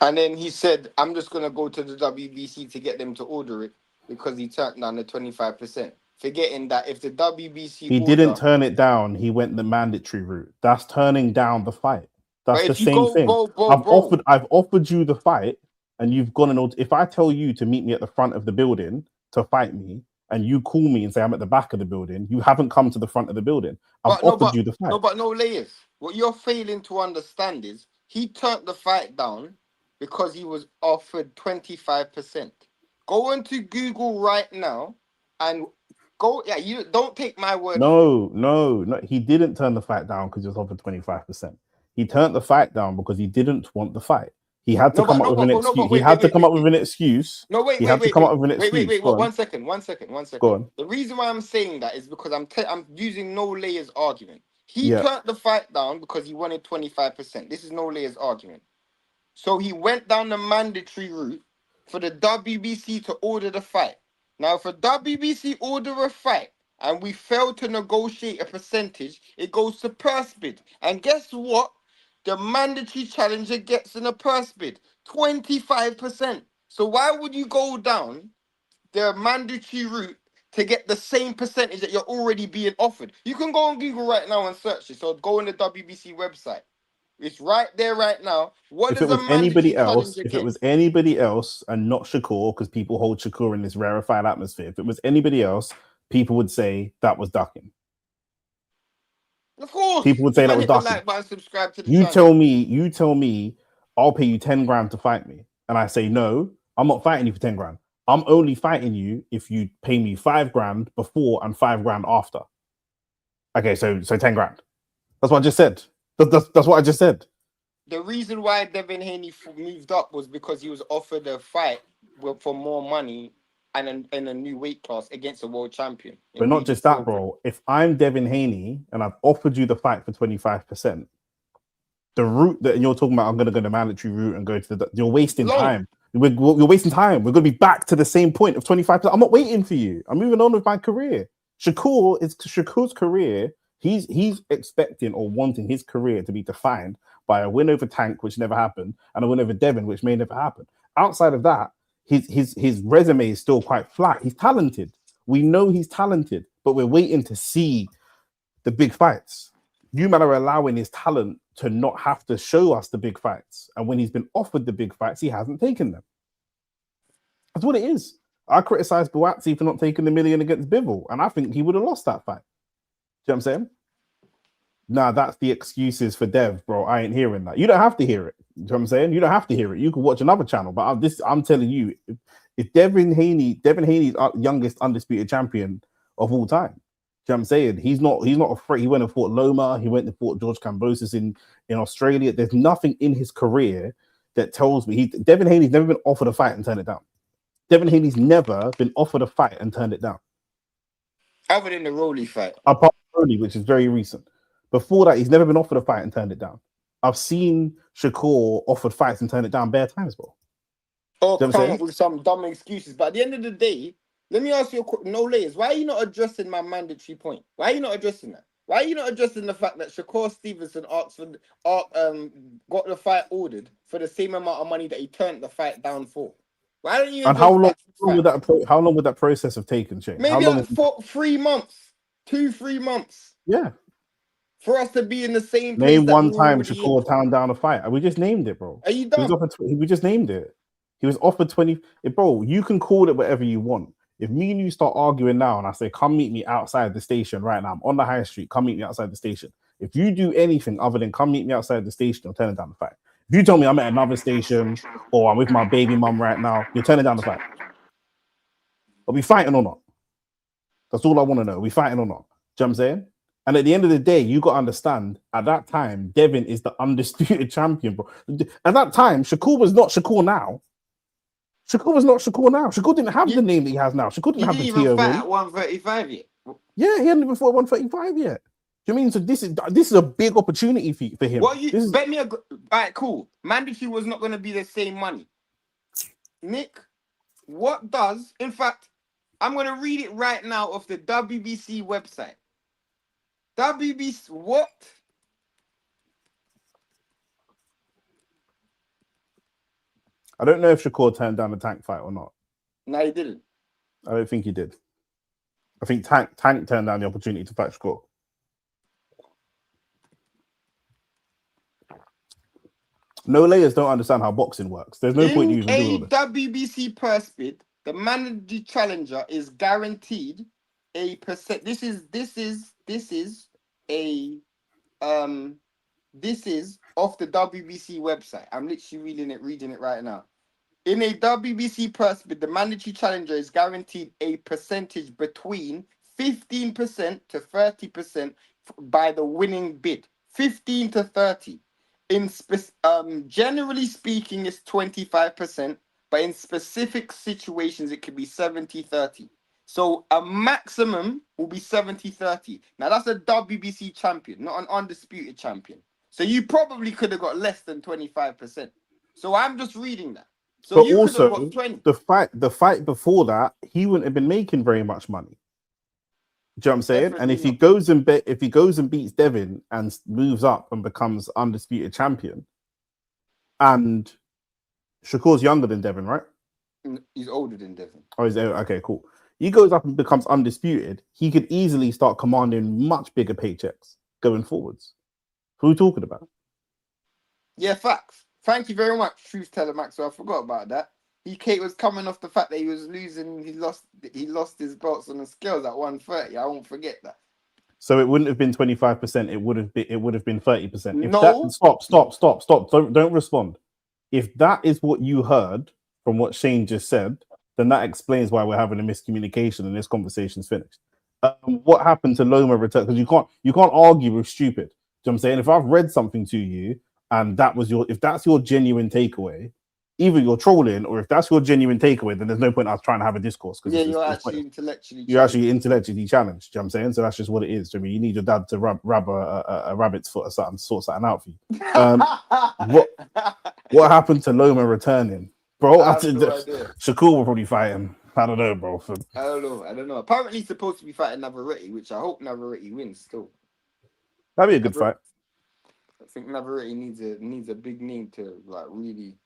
And then he said, I'm just going to go to the WBC to get them to order it because he turned down the 25%. Forgetting that if the WBC didn't turn it down, he went the mandatory route. That's turning down the fight. That's the same thing. I've offered you the fight, and you've gone and if I tell you to meet me at the front of the building to fight me, and you call me and say I'm at the back of the building, you haven't come to the front of the building. I've offered you the fight. No, but no layers. What you're failing to understand is he turned the fight down because he was offered 25%. Go into Google right now and go. Yeah, you don't take my word. No. He didn't turn the fight down because he was offered 25%. He turned the fight down because he didn't want the fight. He had to come up with an excuse. He had to come up with an excuse. No, wait, he had to come up with an excuse. Wait. One second. Go on. The reason why I'm saying that is because I'm using no layers argument. He turned the fight down because he wanted 25%. This is no layers argument. So he went down the mandatory route for the WBC to order the fight. Now, if a WBC order a fight and we fail to negotiate a percentage, it goes to purse bid. And guess what? the mandatory challenger gets in a purse bid. 25%. So why would you go down the mandatory route to get the same percentage that you're already being offered? You can go on Google right now and search it. So go on the WBC website. It's right there right now. What If does it a was mandatory anybody else, challenger if it get? was anybody else and not Shakur, because people hold Shakur in this rarefied atmosphere, if it was anybody else, people would say that was ducking. Of course. People would say You that man was hit the ducking. like button, subscribe to the You channel. tell me, I'll pay you 10 grand to fight me. And I say, no, I'm not fighting you for 10 grand. I'm only fighting you if you pay me 5 grand before and 5 grand after. Okay, so 10 grand. That's what I just said. That's what I just said. The reason why Devin Haney moved up was because he was offered a fight for more money and a new weight class against a world champion. But not just that, bro. If I'm Devin Haney and I've offered you the fight for 25%, the route that you're talking about, I'm going to go the mandatory route and go to you're wasting time. You're wasting time. We're going to be back to the same point of 25%. I'm not waiting for you. I'm moving on with my career. Shakur's career. He's expecting or wanting his career to be defined by a win over Tank, which never happened, and a win over Devin, which may never happen. Outside of that, his resume is still quite flat. He's talented. We know he's talented, but we're waiting to see the big fights. You man are allowing his talent to not have to show us the big fights. And when he's been offered the big fights, he hasn't taken them. That's what it is. I criticize Buatsi for not taking the million against Bivol, and I think he would have lost that fight. You know what I'm saying? Nah, that's the excuses for Dev, bro. I ain't hearing that. You don't have to hear it. You know what I'm saying? You don't have to hear it. You can watch another channel. But I'm telling you, if Devin Haney's youngest undisputed champion of all time. You know what I'm saying? He's not afraid. He went and fought Loma. He went and fought George Kambosos in Australia. There's nothing in his career that tells me Devin Haney's never been offered a fight and turned it down. Devin Haney's never been offered a fight and turned it down. Other than the Rolly fight. Apart from Rolly, which is very recent. Before that, he's never been offered a fight and turned it down. I've seen Shakur offered fights and turned it down bare times, bro. Or come up with some dumb excuses. But at the end of the day, let me ask you no layers. Why are you not addressing my mandatory point? Why are you not addressing that? Why are you not addressing the fact that Shakur Stevenson got the fight ordered for the same amount of money that he turned the fight down for? Why don't you? And how long would that process have taken, Shane? Maybe 3 months, 2-3 months. Yeah. For us to be in the same place. Name one time Shakur turned down a fight. We just named it, bro. Are you done? We just named it. He was offered 20. Bro, you can call it whatever you want. If me and you start arguing now and I say, come meet me outside the station right now, I'm on the high street, come meet me outside the station. If you do anything other than come meet me outside the station, I'm turning down the fight. If you tell me I'm at another station or I'm with my baby mum right now, you're turning down the fight. Are we fighting or not? That's all I want to know. Are we fighting or not? Do you know what I'm saying? And at the end of the day, you got to understand, at that time, Devin is the undisputed champion, bro. At that time, Shakur was not Shakur now. Shakur was not Shakur now. Shakur didn't have the name that he has now. Shakur didn't have the TO fight at 135 yet. Yeah, he hadn't even fought 135 yet. Do you mean? So this is a big opportunity for him. Bet me all right, cool. Mandatory was not going to be the same money. Nick, what does? In fact, I'm going to read it right now off the WBC website. WBC what? I don't know if Shakur turned down the Tank fight or not. No, he didn't. I don't think he did. I think Tank turned down the opportunity to fight Shakur. No layers don't understand how boxing works. There's no point you even doing this. WBC purse bid, the mandatory challenger is guaranteed a percent. This is off the WBC website. I'm literally reading it right now. In a WBC purse bid, the mandatory challenger is guaranteed a percentage between 15% to 30% by the winning bid. 15 to 30. Generally speaking, it's 25%, but in specific situations, it could be 70-30. So a maximum will be 70-30. Now that's a WBC champion, not an undisputed champion. So you probably could have got less than 25%. So I'm just reading that. So but you also, could have got 20. the fight before that, he wouldn't have been making very much money. Do you know what I'm saying? And if he goes and beats Devin and moves up and becomes undisputed champion, and Shakur's younger than Devin, right? He's older than Devin. Oh, is there? Okay, cool. He goes up and becomes undisputed. He could easily start commanding much bigger paychecks going forwards. Who are we talking about? Yeah, facts. Thank you very much, Truth Teller Maxwell. I forgot about that. Kate was coming off the fact that he was losing. He lost his belts on the scales at 130. I won't forget that. So it wouldn't have been 25%. It would have been 30%. If No. that stop. Don't respond. If that is what you heard from what Shane just said, then that explains why we're having a miscommunication and this conversation's finished. What happened to Loma return? Because you can't argue with stupid. Do you know what I'm saying? If I've read something to you and if that's your genuine takeaway, either you're trolling or if that's your genuine takeaway, then there's no point us trying to have a discourse. Yeah, you're actually intellectually challenged. Do you know what I'm saying? So that's just what it is. I mean, you need your dad to rub a rabbit's foot or something, sort something out for you. What happened to Loma returning? Bro, I have no idea. Shakur will probably fight him. I don't know, bro. I don't know. Apparently he's supposed to be fighting Navarrete, which I hope Navarrete wins still. That'd be a good fight. I think Navarrete needs a big name to like really,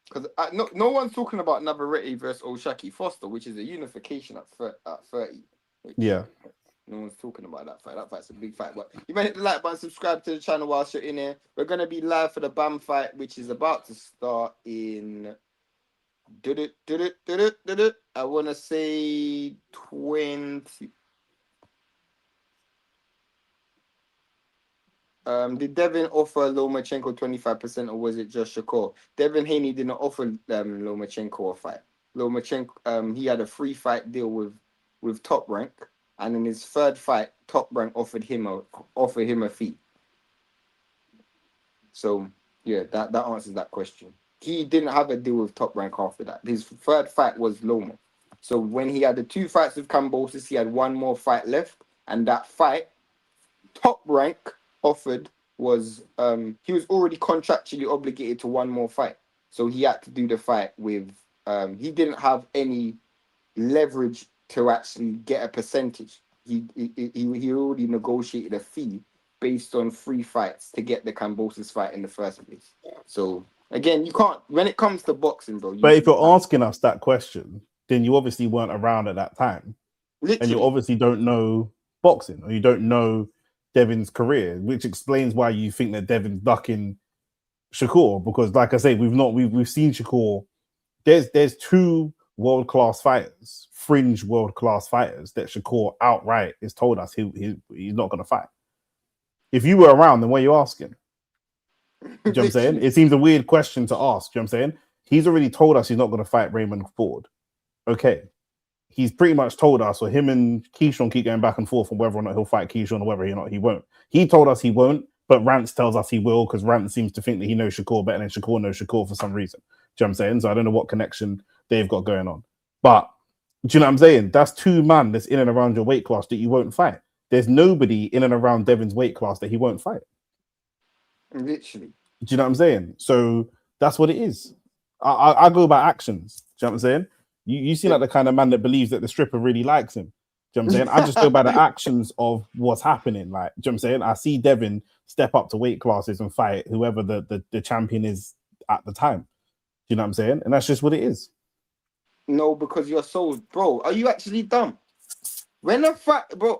because no one's talking about Navarrete versus Oshaki Foster, which is a unification at 30. Yeah. No one's talking about that fight. That fight's a big fight. But you might hit the like button, subscribe to the channel whilst you're in here. We're gonna be live for the BAM fight, which is about to start in. I want to say 20. Did Devin offer Lomachenko 25% or was it just Shakur? Devin Haney didn't offer Lomachenko a fight. Lomachenko, he had a free fight deal with Top Rank, and in his third fight, Top Rank offered him a fee. So yeah, that answers that question. He didn't have a deal with Top Rank after that. His third fight was Loma. So when he had the 2 fights with Kambosos, he had 1 more fight left, and that fight, Top Rank offered was he was already contractually obligated to 1 more fight, so he had to do the fight with he didn't have any leverage to actually get a percentage. He already negotiated a fee based on 3 fights to get the Kambosos fight in the first place. So again, you can't when it comes to boxing, bro. But if you're asking us that question, then you obviously weren't around at that time. Literally. And you obviously don't know boxing, or you don't know Devin's career, which explains why you think that Devin's ducking Shakur. Because, like I say, we've seen Shakur. There's 2 world-class fighters, fringe world-class fighters that Shakur outright has told us he's not going to fight. If you were around, then what are you asking? Do you know what I'm saying? It seems a weird question to ask. Do you know what I'm saying? He's already told us he's not going to fight Raymond Ford. Okay. He's pretty much told us, or him and Keyshawn keep going back and forth on whether or not he'll fight Keyshawn or whether or not he won't. He told us he won't, but Rance tells us he will because Rance seems to think that he knows Shakur better than Shakur knows Shakur for some reason. Do you know what I'm saying? So I don't know what connection they've got going on. But do you know what I'm saying? That's 2 men that's in and around your weight class that you won't fight. There's nobody in and around Devin's weight class that he won't fight. Literally. Do you know what I'm saying? So that's what it is. I go by actions. Do you know what I'm saying? You seem like the kind of man that believes that the stripper really likes him. Do you know what I'm saying? I just go by the actions of what's happening. Like, do you know what I'm saying? I see Devin step up to weight classes and fight whoever the champion is at the time. Do you know what I'm saying? And that's just what it is. No, because you're so, bro, are you actually dumb? When a fight, bro,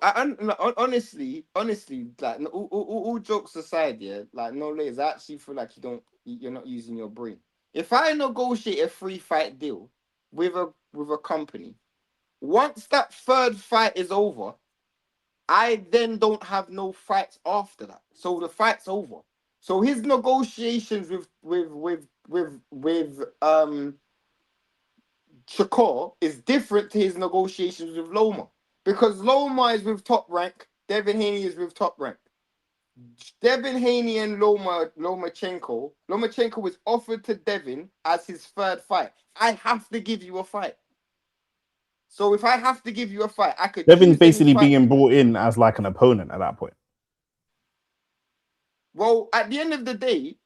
honestly, like, all jokes aside, yeah, like, no layers, I actually feel like you're not using your brain. If I negotiate a free fight deal with a company, once that 3rd fight is over, I then don't have no fights after that. So the fight's over. So his negotiations with Shakur is different to his negotiations with Loma. Because Loma is with Top Rank, Devin Haney is with Top Rank. Devin Haney and Lomachenko was offered to Devin as his 3rd fight. I have to give you a fight. So if I have to give you a fight, I could. Devin's basically being brought in as like an opponent at that point. Well, at the end of the day,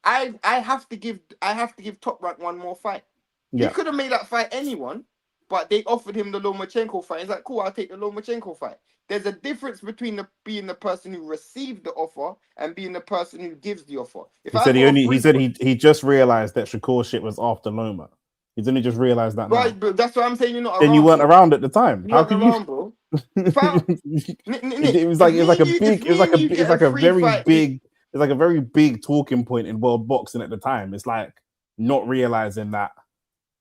I have to give Top Rank 1 more fight. Yeah. He could have made that fight anyone, but they offered him the Lomachenko fight. He's like, cool, I'll take the Lomachenko fight. There's a difference between being the person who received the offer and being the person who gives the offer. If He I said got he just realized that Shakur shit was after Loma. He's only just realized that right, now. but that's what I'm saying. You're not Then you around, weren't bro. around at the time. You How weren't can you? around, bro. If I, Nick, It was if like me and you, if it's me like and you it's get a like a free very fight, big it's like a very big talking point in world boxing at the time. It's like not realizing that.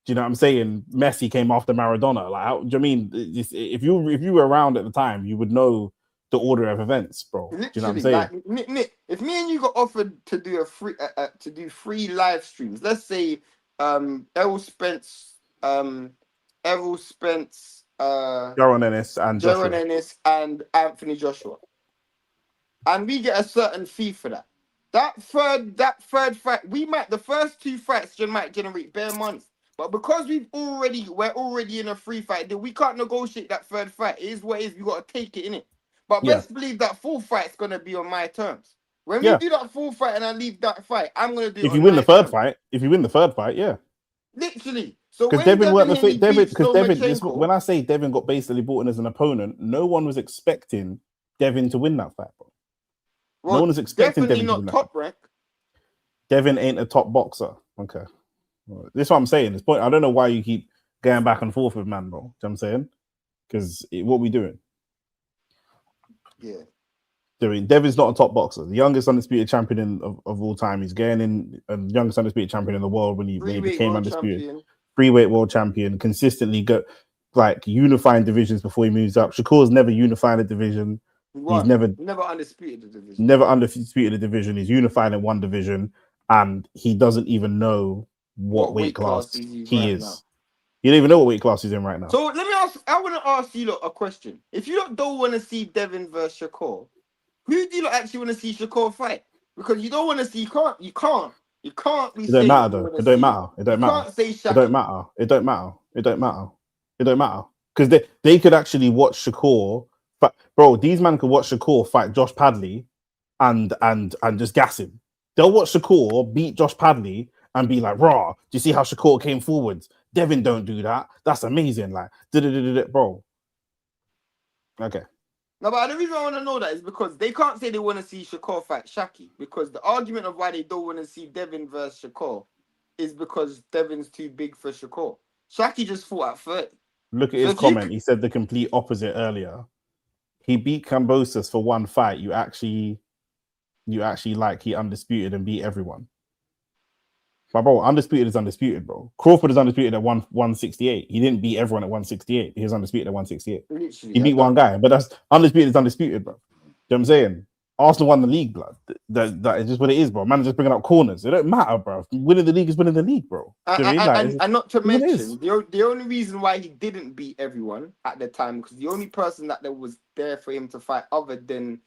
Do you know what I'm saying? Messi came after Maradona. Like, do you mean if you were around at the time, you would know the order of events, bro? Do you know what I'm literally, saying? like Nick, if me and you got offered to do free live streams, let's say Errol Spence, Jaron Ennis and Jaron Joshua. Ennis, and Anthony Joshua, and we get a certain fee for that. That third fight, the first two fights might generate bare money. But because we're already in a free fight deal, we can't negotiate that third fight. It is what it is. We gotta take it in it. But Yeah, best believe that full fight's gonna be on my terms. When we yeah. do that full fight and I leave that fight, I'm gonna do it If you on win the my third terms. fight, yeah. Literally. So Because when Devin weren't Devin the Haney Devin beats because Devin. This Lomachenko, when I say Devin got basically brought in as an opponent, no one was expecting Devin to win that fight, bro. No one well, was expecting definitely Devin to win not that fight. top rank. Devin ain't a top boxer. Okay, well, this is what I'm saying. This point, I don't know why you keep going back and forth with man, bro. You know what I'm saying? Because what we doing? Yeah. Devin's not a top boxer. The youngest undisputed champion of all time. He's getting in the youngest undisputed champion in the world when he Freeweight became world undisputed. champion. Freeweight world champion. Consistently go like unifying divisions before he moves up. Shakur's never unified a division. He's never undisputed the division. Never undisputed a division. He's unified in one division, and he doesn't even know what weight class he is. Now. He don't even know what weight class he's in right now. So let me ask. I want to ask you a question. If you don't want to see Devin versus Shakur, who do you actually want to see Shakur fight? Because you don't want to see. You can't. It don't matter though. It don't matter. It don't matter. Can't say Shaq. It don't matter. It don't matter. It don't matter. It don't matter. Because they could actually watch Shakur. But bro, these men could watch Shakur fight Josh Padley and just gas him. They'll watch Shakur beat Josh Padley and be like, "Raw, do you see how Shakur came forwards? Devin don't do that. That's amazing." Like, bro. Okay. No, but the reason I want to know that is because they can't say they want to see Shakur fight Shaki, because the argument of why they don't want to see Devin versus Shakur is because Devin's too big for Shakur. Shaki just fought at 30. Look at his comment. He said the complete opposite earlier. He beat Kambosos for one fight. You actually like he undisputed and beat everyone. But bro, undisputed is undisputed, bro. Crawford is undisputed at 168. He didn't beat everyone at 168. He was undisputed at 168. Literally, he beat one guy, but that's undisputed is undisputed, bro. You know what I'm saying? Arsenal won the league, blood. That is just what it is, bro. Man is just bringing up corners. It don't matter, bro. Winning the league is winning the league, bro. And not to mention, the only reason why he didn't beat everyone at the time, because the only person that was there for him to fight other than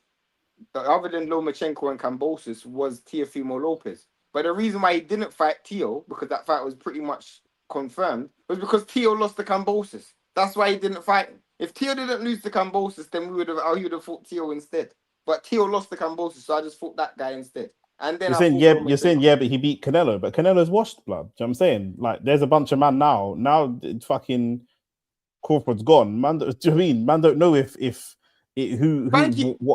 Lomachenko and Kambosos was Teofimo Lopez. But the reason why he didn't fight Teo, because that fight was pretty much confirmed, was because Teo lost to Kambosos. That's why he didn't fight him. If Teo didn't lose to Kambosos, then he would have fought Teo instead. But Teo lost to Kambosos, so I just fought that guy instead. And then you're saying but he beat Canelo, but Canelo's washed blood. Do you know what I'm saying? Like, there's a bunch of man now. Now fucking Crawford's gone. Man, do you know what I mean? Man don't know what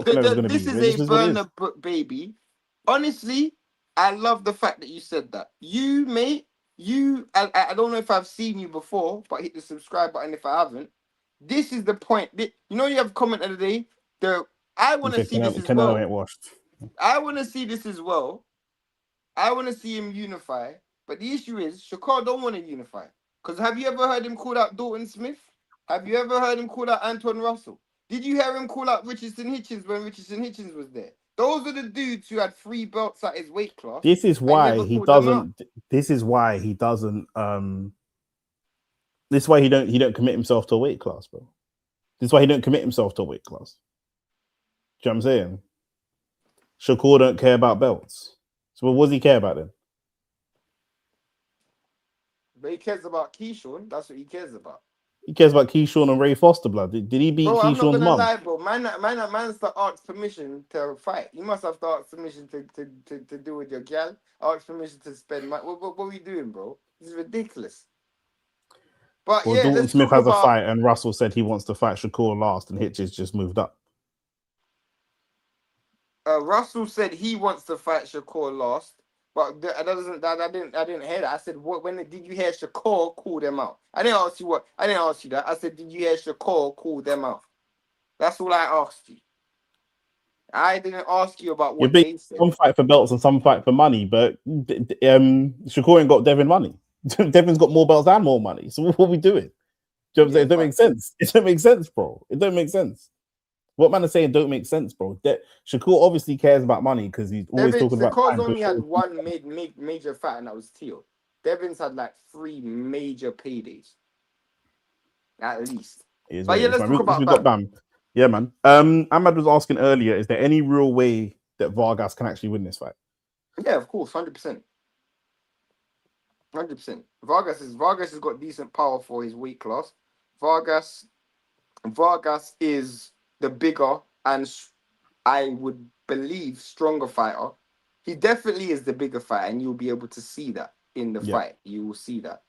Canelo's gonna be. This is a burner baby. Honestly, I love the fact that you said that. You, mate, I don't know if I've seen you before, but hit the subscribe button if I haven't. This is the point. You have comment of the day. I want to see this as well. Ain't washed. I want to see this as well. I want to see him unify. But the issue is, Shakur don't want to unify. Because have you ever heard him call out Dalton Smith? Have you ever heard him call out Anton Russell? Did you hear him call out Richardson Hitchens when Richardson Hitchens was there? Those are the dudes who had 3 belts at his weight class. This is why he doesn't. This is why he doesn't. This is why he don't commit himself to a weight class, bro. This is why he don't commit himself to a weight class. Do you know what I'm saying? Shakur don't care about belts. So what does he care about then? But he cares about Keyshawn. That's what he cares about. He cares about Keyshawn and Ray Foster, blood. Did he beat Keyshawn's mum? Lie, bro. Man has to ask permission to fight. You must have to ask permission to do with your gal. Ask permission to spend money. What are we doing, bro? This is ridiculous. But Well, yeah, Dalton let's Smith talk has a about. fight, and Russell said he wants to fight Shakur last, and Hitch's just moved up. Russell said he wants to fight Shakur last, but that doesn't. That I didn't hear that. I said, what? When did you hear Shakur call them out? I didn't ask you what. I didn't ask you that. I said, did you hear Shakur call them out? That's all I asked you. I didn't ask you about You're what big. they said. Some fight for belts and some fight for money, but Shakur ain't got Devin money. Devin's got more belts and more money. So what are we doing? Do you know what I'm saying? It don't make sense. It don't make sense, bro. It don't make sense. What man is saying don't make sense, bro. Shakur obviously cares about money because he's always talking about. Shakur's only had one major fight, and that was Teal. Devin's had like 3 major paydays, at least. But yeah, let's talk about We got Bam. Bam. Yeah, man. Ahmad was asking earlier, is there any real way that Vargas can actually win this fight? Yeah, of course, 100%. 100%. Vargas has got decent power for his weight class. Vargas is the bigger and I would believe stronger fighter. He definitely is the bigger fighter, and you'll be able to see that in the fight. You will see that.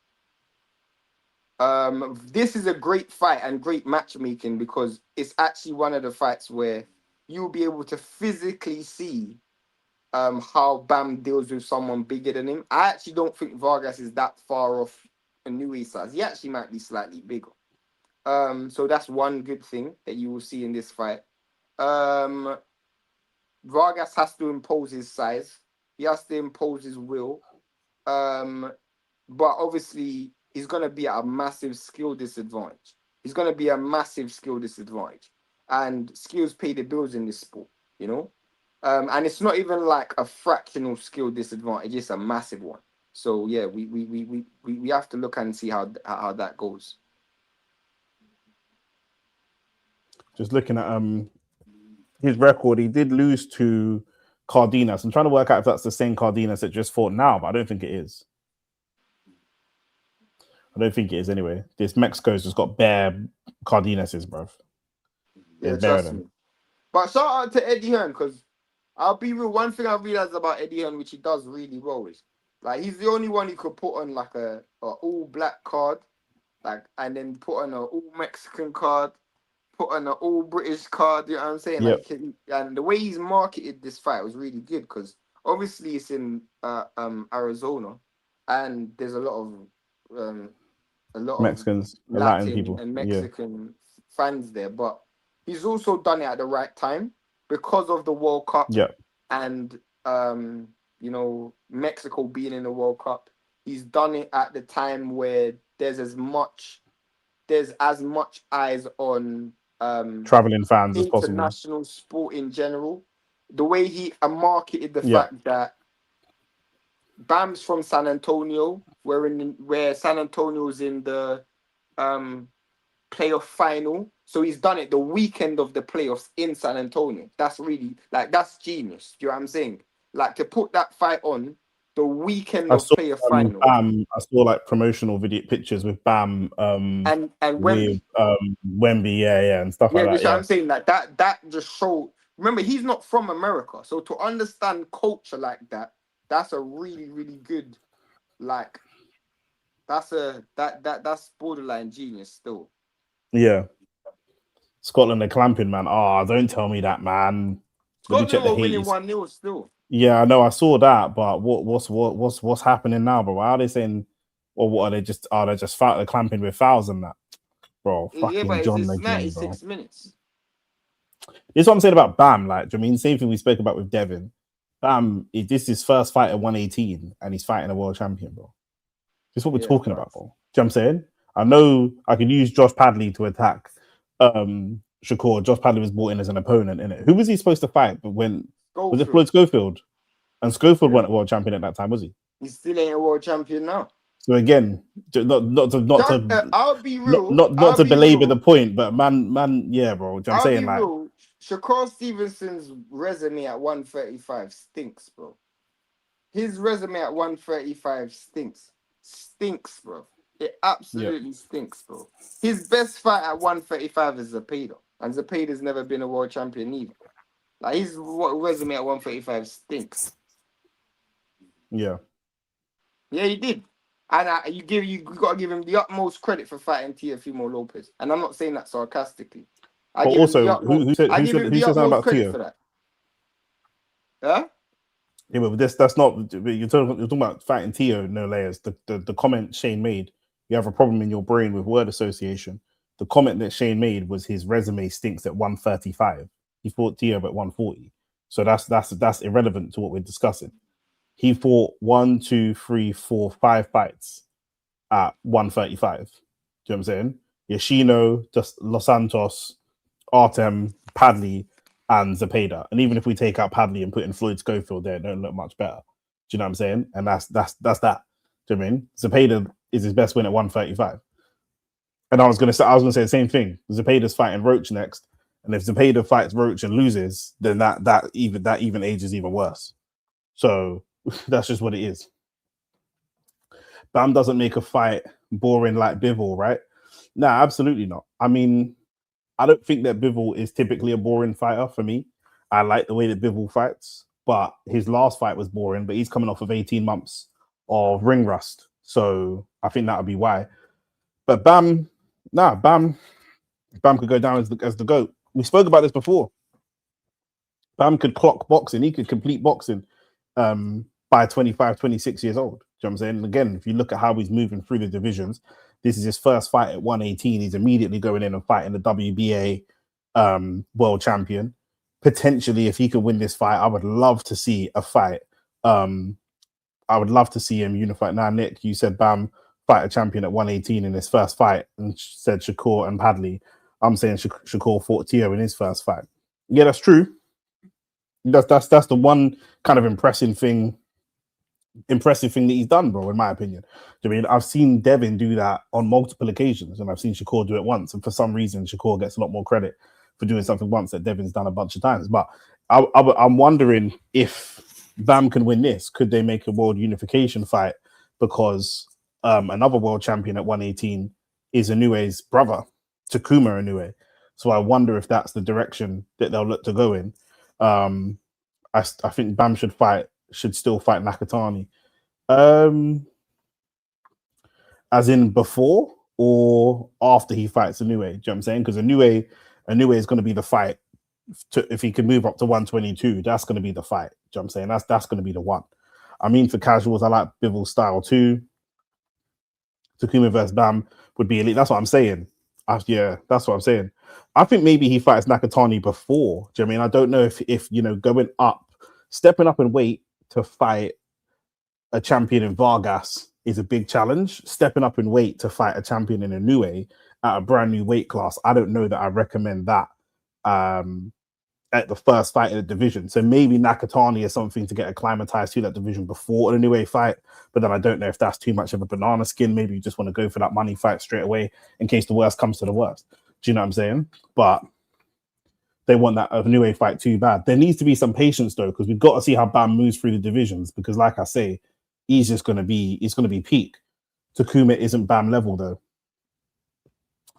This is a great fight and great matchmaking because it's actually one of the fights where you'll be able to physically see how Bam deals with someone bigger than him. I actually don't think Vargas is that far off a new size. He actually might be slightly bigger. So that's one good thing that you will see in this fight. Vargas has to impose his size. He has to impose his will. But obviously he's gonna be at a massive skill disadvantage. And skills pay the bills in this sport, you know. And it's not even like a fractional skill disadvantage; it's a massive one. So yeah, we have to look and see how that goes. Just looking at his record, he did lose to Cardenas. I'm trying to work out if that's the same Cardenas that just fought now, but I don't think it is. Anyway. This Mexico's just got bare Cardenases, bruv. Yeah, trust me. But shout out to Eddie Hearn, because I'll be real. One thing I realized about Eddie Hearn, which he does really well, is like he's the only one who could put on like a all black card, like, and then put on a all Mexican card, put on an all British card. You know what I'm saying? Yep. Like, and the way he's marketed this fight was really good because obviously it's in Arizona, and there's a lot of Mexicans, Latin people, and Mexican fans there, but he's also done it at the right time because of the World Cup. Yeah. And Mexico being in the World Cup, he's done it at the time where there's as much eyes on traveling fans as possible. International sport in general. The way he marketed the fact that Bam's from San Antonio, where San Antonio's in the playoff final. So he's done it the weekend of the playoffs in San Antonio. That's really that's genius. Do you know what I'm saying? Like, to put that fight on the weekend of playoff final. Bam, I saw like promotional video pictures with Bam and Wemby. Wemby, and stuff like that. Yeah, I'm saying that just showed. Remember, he's not from America, so to understand culture like that, that's a really, really good, like, that's borderline genius still. Yeah. Scotland are clamping, man. Oh, don't tell me that, man. Scotland were winning 1-0 still. Yeah, I know, I saw that, but what's happening now, bro? How are they saying, or what are they just clamping with fouls and that, bro? Fucking but John it's 96 bro. minutes. This is what I'm saying about Bam. Like, I mean, same thing we spoke about with Devin. Bam, this is his first fight at 118, and he's fighting a world champion, bro. This is what we're talking about, bro. Do you know what I'm saying? I know I could use Josh Padley to attack Shakur. Josh Padley was brought in as an opponent, innit? Who was he supposed to fight? But was it Floyd Schofield? And Schofield wasn't a world champion at that time, was he? He still ain't a world champion now. So again, I'll be real. Not to belabor the point, but man, yeah, bro. I'm saying, like, real. Shakur Stevenson's resume at 135 stinks, bro. His resume at 135 stinks, bro. It absolutely stinks, bro. His best fight at 135 is Zepeda, and Zepeda's never been a world champion either. Like, his resume at 135 stinks. Yeah, he did. And you gotta give him the utmost credit for fighting Teofimo Lopez. And I'm not saying that sarcastically. I But give him the also, utmost. I give him who the said something utmost about credit Tio? for that. Huh? Yeah, but that's not. You're talking about fighting Tio, no layers. The comment Shane made. You have a problem in your brain with word association. The comment that Shane made was his resume stinks at 135. He fought Tio at 140. So that's irrelevant to what we're discussing. He fought 1, 2, 3, 4, 5 fights at 135. Do you know what I'm saying? Yoshino, Los Santos, Artem, Padley, and Zepeda. And even if we take out Padley and put in Floyd Schofield there, it don't look much better. Do you know what I'm saying? And that's that. Do you know what I mean? Zepeda is his best win at 135. And I was gonna say the same thing. Zepeda's fighting Roach next. And if Zepeda fights Roach and loses, then that even ages even worse. So that's just what it is. Bam doesn't make a fight boring like Bivol, right? Nah, absolutely not. I mean, I don't think that Bivol is typically a boring fighter for me. I like the way that Bivol fights, but his last fight was boring, but he's coming off of 18 months of ring rust. So I think that would be why. But Bam could go down as the GOAT. We spoke about this before. Bam could clock boxing. He could complete boxing by 25, 26 years old. Do you know what I'm saying? And again, if you look at how he's moving through the divisions, this is his first fight at 118. He's immediately going in and fighting the WBA world champion. Potentially, if he could win this fight, I would love to see a fight. I would love to see him unify. Now, Nick, you said Bam fight a champion at 118 in his first fight, and said Shakur and Padley. I'm saying Shakur fought Tio in his first fight. Yeah, that's true. That's the one kind of impressive thing that he's done, bro, in my opinion. I mean, I've seen Devin do that on multiple occasions, and I've seen Shakur do it once. And for some reason, Shakur gets a lot more credit for doing something once that Devin's done a bunch of times. But I'm wondering if Bam can win this. Could they make a world unification fight? Because another world champion at 118 is Inoue's brother, Takuma Inoue. So I wonder if that's the direction that they'll look to go in. I think Bam should still fight Nakatani. As in before or after he fights Inoue. Do you know what I'm saying? Because Inoue is going to be the fight. If he can move up to 122, that's going to be the fight. Do you know what I'm saying? That's going to be the one. I mean, for casuals, I like Bivol's style too. Takuma versus Bam would be elite. That's what I'm saying. Yeah, that's what I'm saying. I think maybe he fights Nakatani before. Do you know what I mean? I don't know if going up, stepping up in weight to fight a champion in Vargas is a big challenge. Stepping up in weight to fight a champion in Inoue at a brand new weight class, I don't know that I recommend that at the first fight in the division. So maybe Nakatani is something to get acclimatized to that division before an Inoue fight. But then I don't know if that's too much of a banana skin. Maybe you just want to go for that money fight straight away in case the worst comes to the worst. Do you know what I'm saying? But they want that Inoue fight too bad. There needs to be some patience though, because we've got to see how Bam moves through the divisions. Because like I say, he's going to be peak. Takuma isn't Bam level though.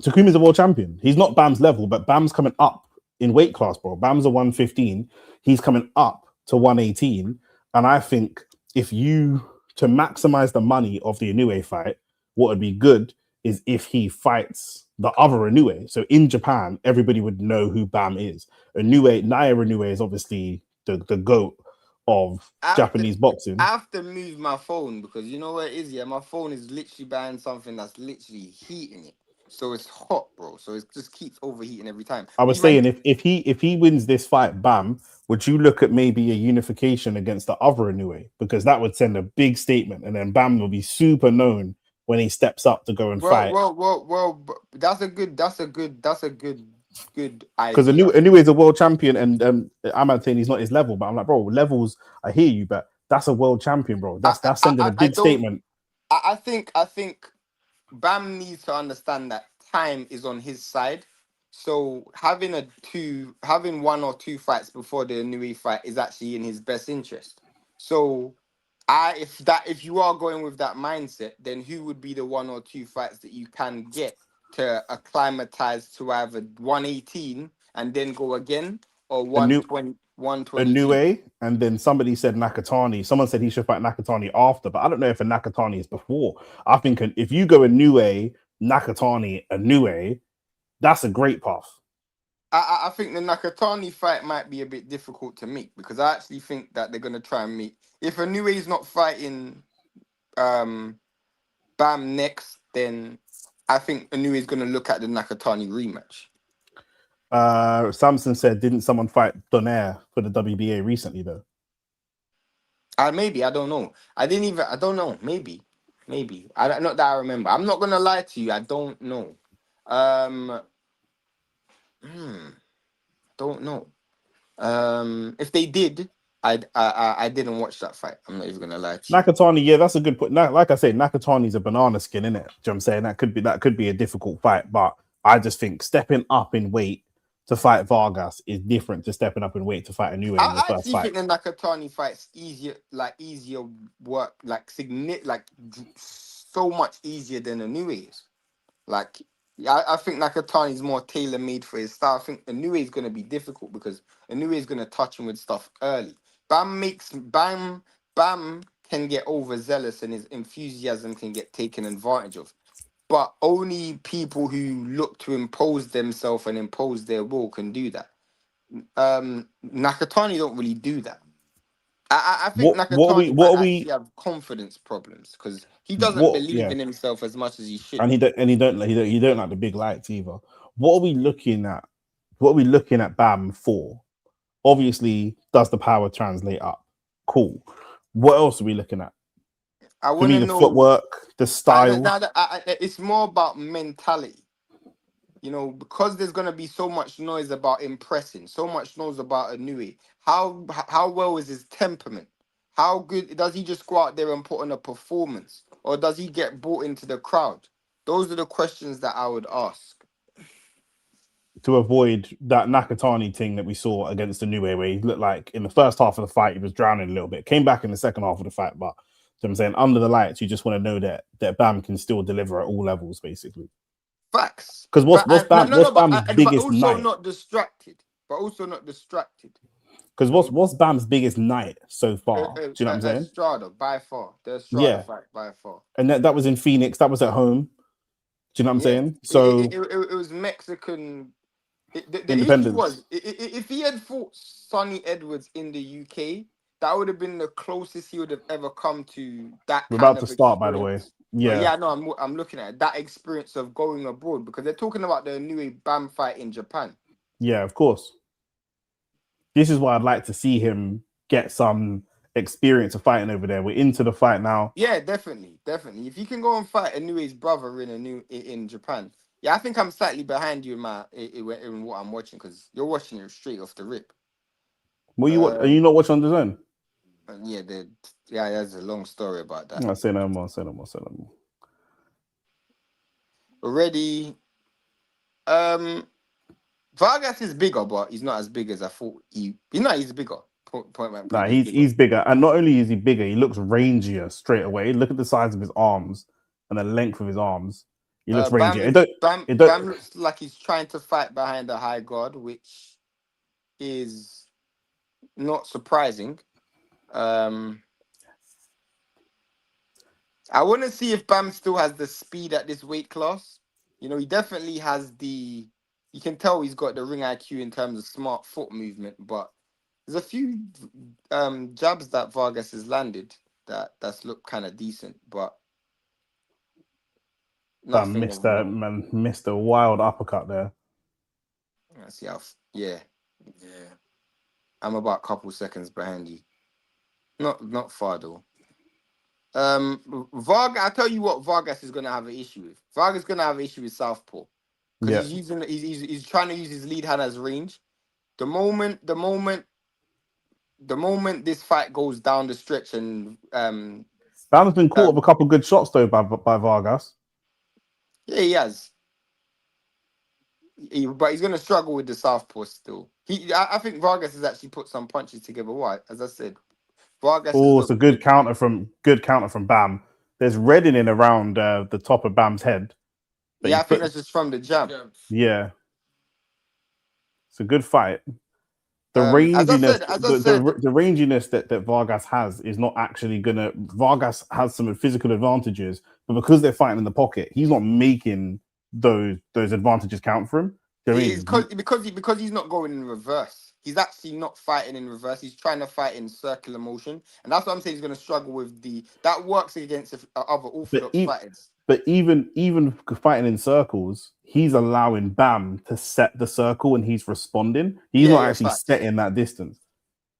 Takuma's a world champion. He's not Bam's level, but Bam's coming up in weight class, bro. Bam's a 115. He's coming up to 118. And I think if you, to maximize the money of the Inoue fight, what would be good is if he fights the other Inoue. So in Japan, everybody would know who Bam is. Naoya Inoue is obviously the GOAT of Japanese boxing. I have to move my phone because you know where it is, yeah? My phone is literally buying something that's literally heating it. So it's hot, bro. So it just keeps overheating every time. I was saying if he wins this fight, Bam, would you look at maybe a unification against the other Inoue? Because that would send a big statement, and then Bam will be super known when he steps up to go and fight. Well, that's a good idea. Because Inoue is a world champion, and I'm not saying he's not his level, but I'm like, bro, levels. I hear you, but that's a world champion, bro. That's sending a big statement. I think Bam needs to understand that time is on his side. So having one or two fights before the Inoue fight is actually in his best interest. So if you are going with that mindset, then who would be the one or two fights that you can get to acclimatize to either 118 and then go again, or 120? 122. Inoue, and then somebody said Nakatani. Someone said he should fight Nakatani after, but I don't know if a Nakatani is before. I think if you go Inoue, Nakatani, Inoue, that's a great path. I think the Nakatani fight might be a bit difficult to make because I actually think that they're gonna try and make. If Inoue is not fighting Bam next, then I think Inoue is gonna look at the Nakatani rematch. Samson said, didn't someone fight Donaire for the WBA recently though? Maybe I don't know. I don't know. Maybe. Not that I remember. I'm not gonna lie to you. I don't know. Don't know. If they did, I didn't watch that fight. I'm not even gonna lie to you. Nakatani, yeah, that's a good point. Like I say, Nakatani's a banana skin, isn't it? Do you know what I'm saying? That could be a difficult fight, but I just think stepping up in weight to fight Vargas is different to stepping up in weight to fight Inoue in the first fight. I actually think the Nakatani fight's easier work, so much easier than Inoue is. Like, I think Nakatani is more tailor made for his style. I think Inoue is going to be difficult because Inoue is going to touch him with stuff early. Bam can get overzealous and his enthusiasm can get taken advantage of. But only people who look to impose themselves and impose their will can do that. Nakatani don't really do that. I think Nakatani might have confidence problems because he doesn't believe in himself as much as he should. And he don't like the big lights either. What are we looking at? What are we looking at Bam for? Obviously, does the power translate up? Cool. What else are we looking at? I want to know the footwork, the style. It's more about mentality. You know, because there's going to be so much noise about impressing, so much noise about Inoue. How well is his temperament? How good does he just go out there and put on a performance, or does he get brought into the crowd? Those are the questions that I would ask. To avoid that Nakatani thing that we saw against Inoue, where he looked like in the first half of the fight he was drowning a little bit. Came back in the second half of the fight, but I'm saying under the lights, you just want to know that Bam can still deliver at all levels, basically. Facts. Because what's Bam's biggest night? But also not distracted. Because what's Bam's biggest night so far? Do you know what I'm saying? Estrada, by far. The Estrada fight, by far. And that was in Phoenix. That was at home. Do you know what I'm saying? So it was Mexican. The independence. issue was if he had fought Sonny Edwards in the UK, that would have been the closest he would have ever come to that. We're about to start, by the way. Yeah, no, I'm looking at it. That experience of going abroad because they're talking about the new Bam fight in Japan. Yeah, of course. This is why I'd like to see him get some experience of fighting over there. We're into the fight now. Yeah, definitely. If he can go and fight Inoue's brother in Japan, yeah, I think I'm slightly behind you in what I'm watching because you're watching it straight off the rip. What are you not watching on the zone? Yeah, there's a long story about that. I say no more. Already, Vargas is bigger, but he's not as big as I thought. He's bigger. He's bigger, and not only is he bigger, he looks rangier straight away. Look at the size of his arms and the length of his arms. He looks rangier. Bam looks like he's trying to fight behind a high guard, which is not surprising. I want to see if Bam still has the speed at this weight class. You know, he definitely has you can tell he's got the ring IQ in terms of smart foot movement, but there's a few jabs that Vargas has landed that's looked kind of decent, but nothing. Missed a wild uppercut there. Let's see how. Yeah. I'm about a couple seconds behind you. Not far though. Vargas. I tell you what, Vargas is gonna have an issue with. Vargas is gonna have an issue with southpaw because he's trying to use his lead hand as range. The moment this fight goes down the stretch and Bam's been caught with a couple good shots though by Vargas. Yeah, he has. But he's gonna struggle with the southpaw still. I think Vargas has actually put some punches together. Why? As I said, Vargas. Oh, it's a good counter from Bam. There's reddening around the top of Bam's head. Yeah, I think that's just from the jab. Yeah, it's a good fight. The As I ranginess, said, the ranginess that Vargas has is not actually gonna. Vargas has some physical advantages, but because they're fighting in the pocket, he's not making those advantages count for him. Do you know what I it's mean? because he's not going in reverse. He's actually not fighting in reverse. He's trying to fight in circular motion, and that's what I'm saying. He's going to struggle with that works against other But orthodox fighters. but even fighting in circles, he's allowing Bam to set the circle and he's responding. He's Yeah, not yeah, actually facts. setting that distance.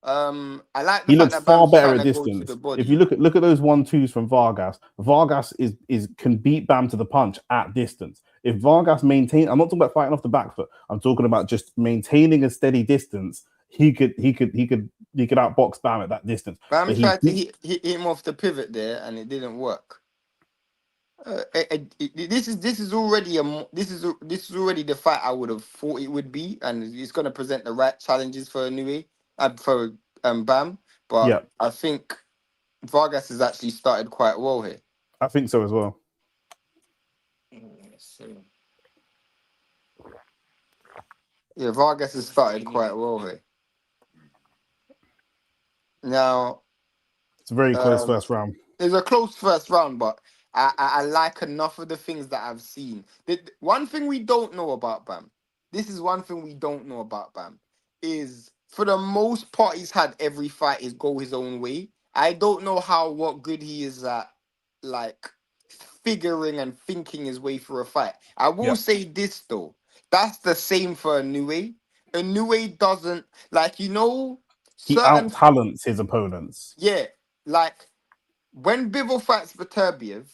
I like the He fact looks that far Bam's better trying at to go to the distance. If body. you look at those 1-2s from Vargas, Vargas is can beat Bam to the punch at distance. If Vargas maintain, I'm not talking about fighting off the back foot. I'm talking about just maintaining a steady distance. He could outbox Bam at that distance. Bam But he tried to hit him off the pivot there, and it didn't work. This is already this is already the fight I would have thought it would be, and it's going to present the right challenges for Nui, for Bam. But yeah, I think Vargas has actually started quite well here. I think so as well. Yeah, Vargas has started quite well here. Now, It's a very close first round. it's a close first round, but I like enough of the things that I've seen. One thing we don't know about Bam, this is one thing we don't know about Bam, is for the most part he's had every fight go his own way. I don't know what good he is at, like, figuring and thinking his way through a fight. I will say this though, that's the same for Inoue. Inoue doesn't, like, He certain, out talents his opponents. yeah, like when Bivol fights Beterbiev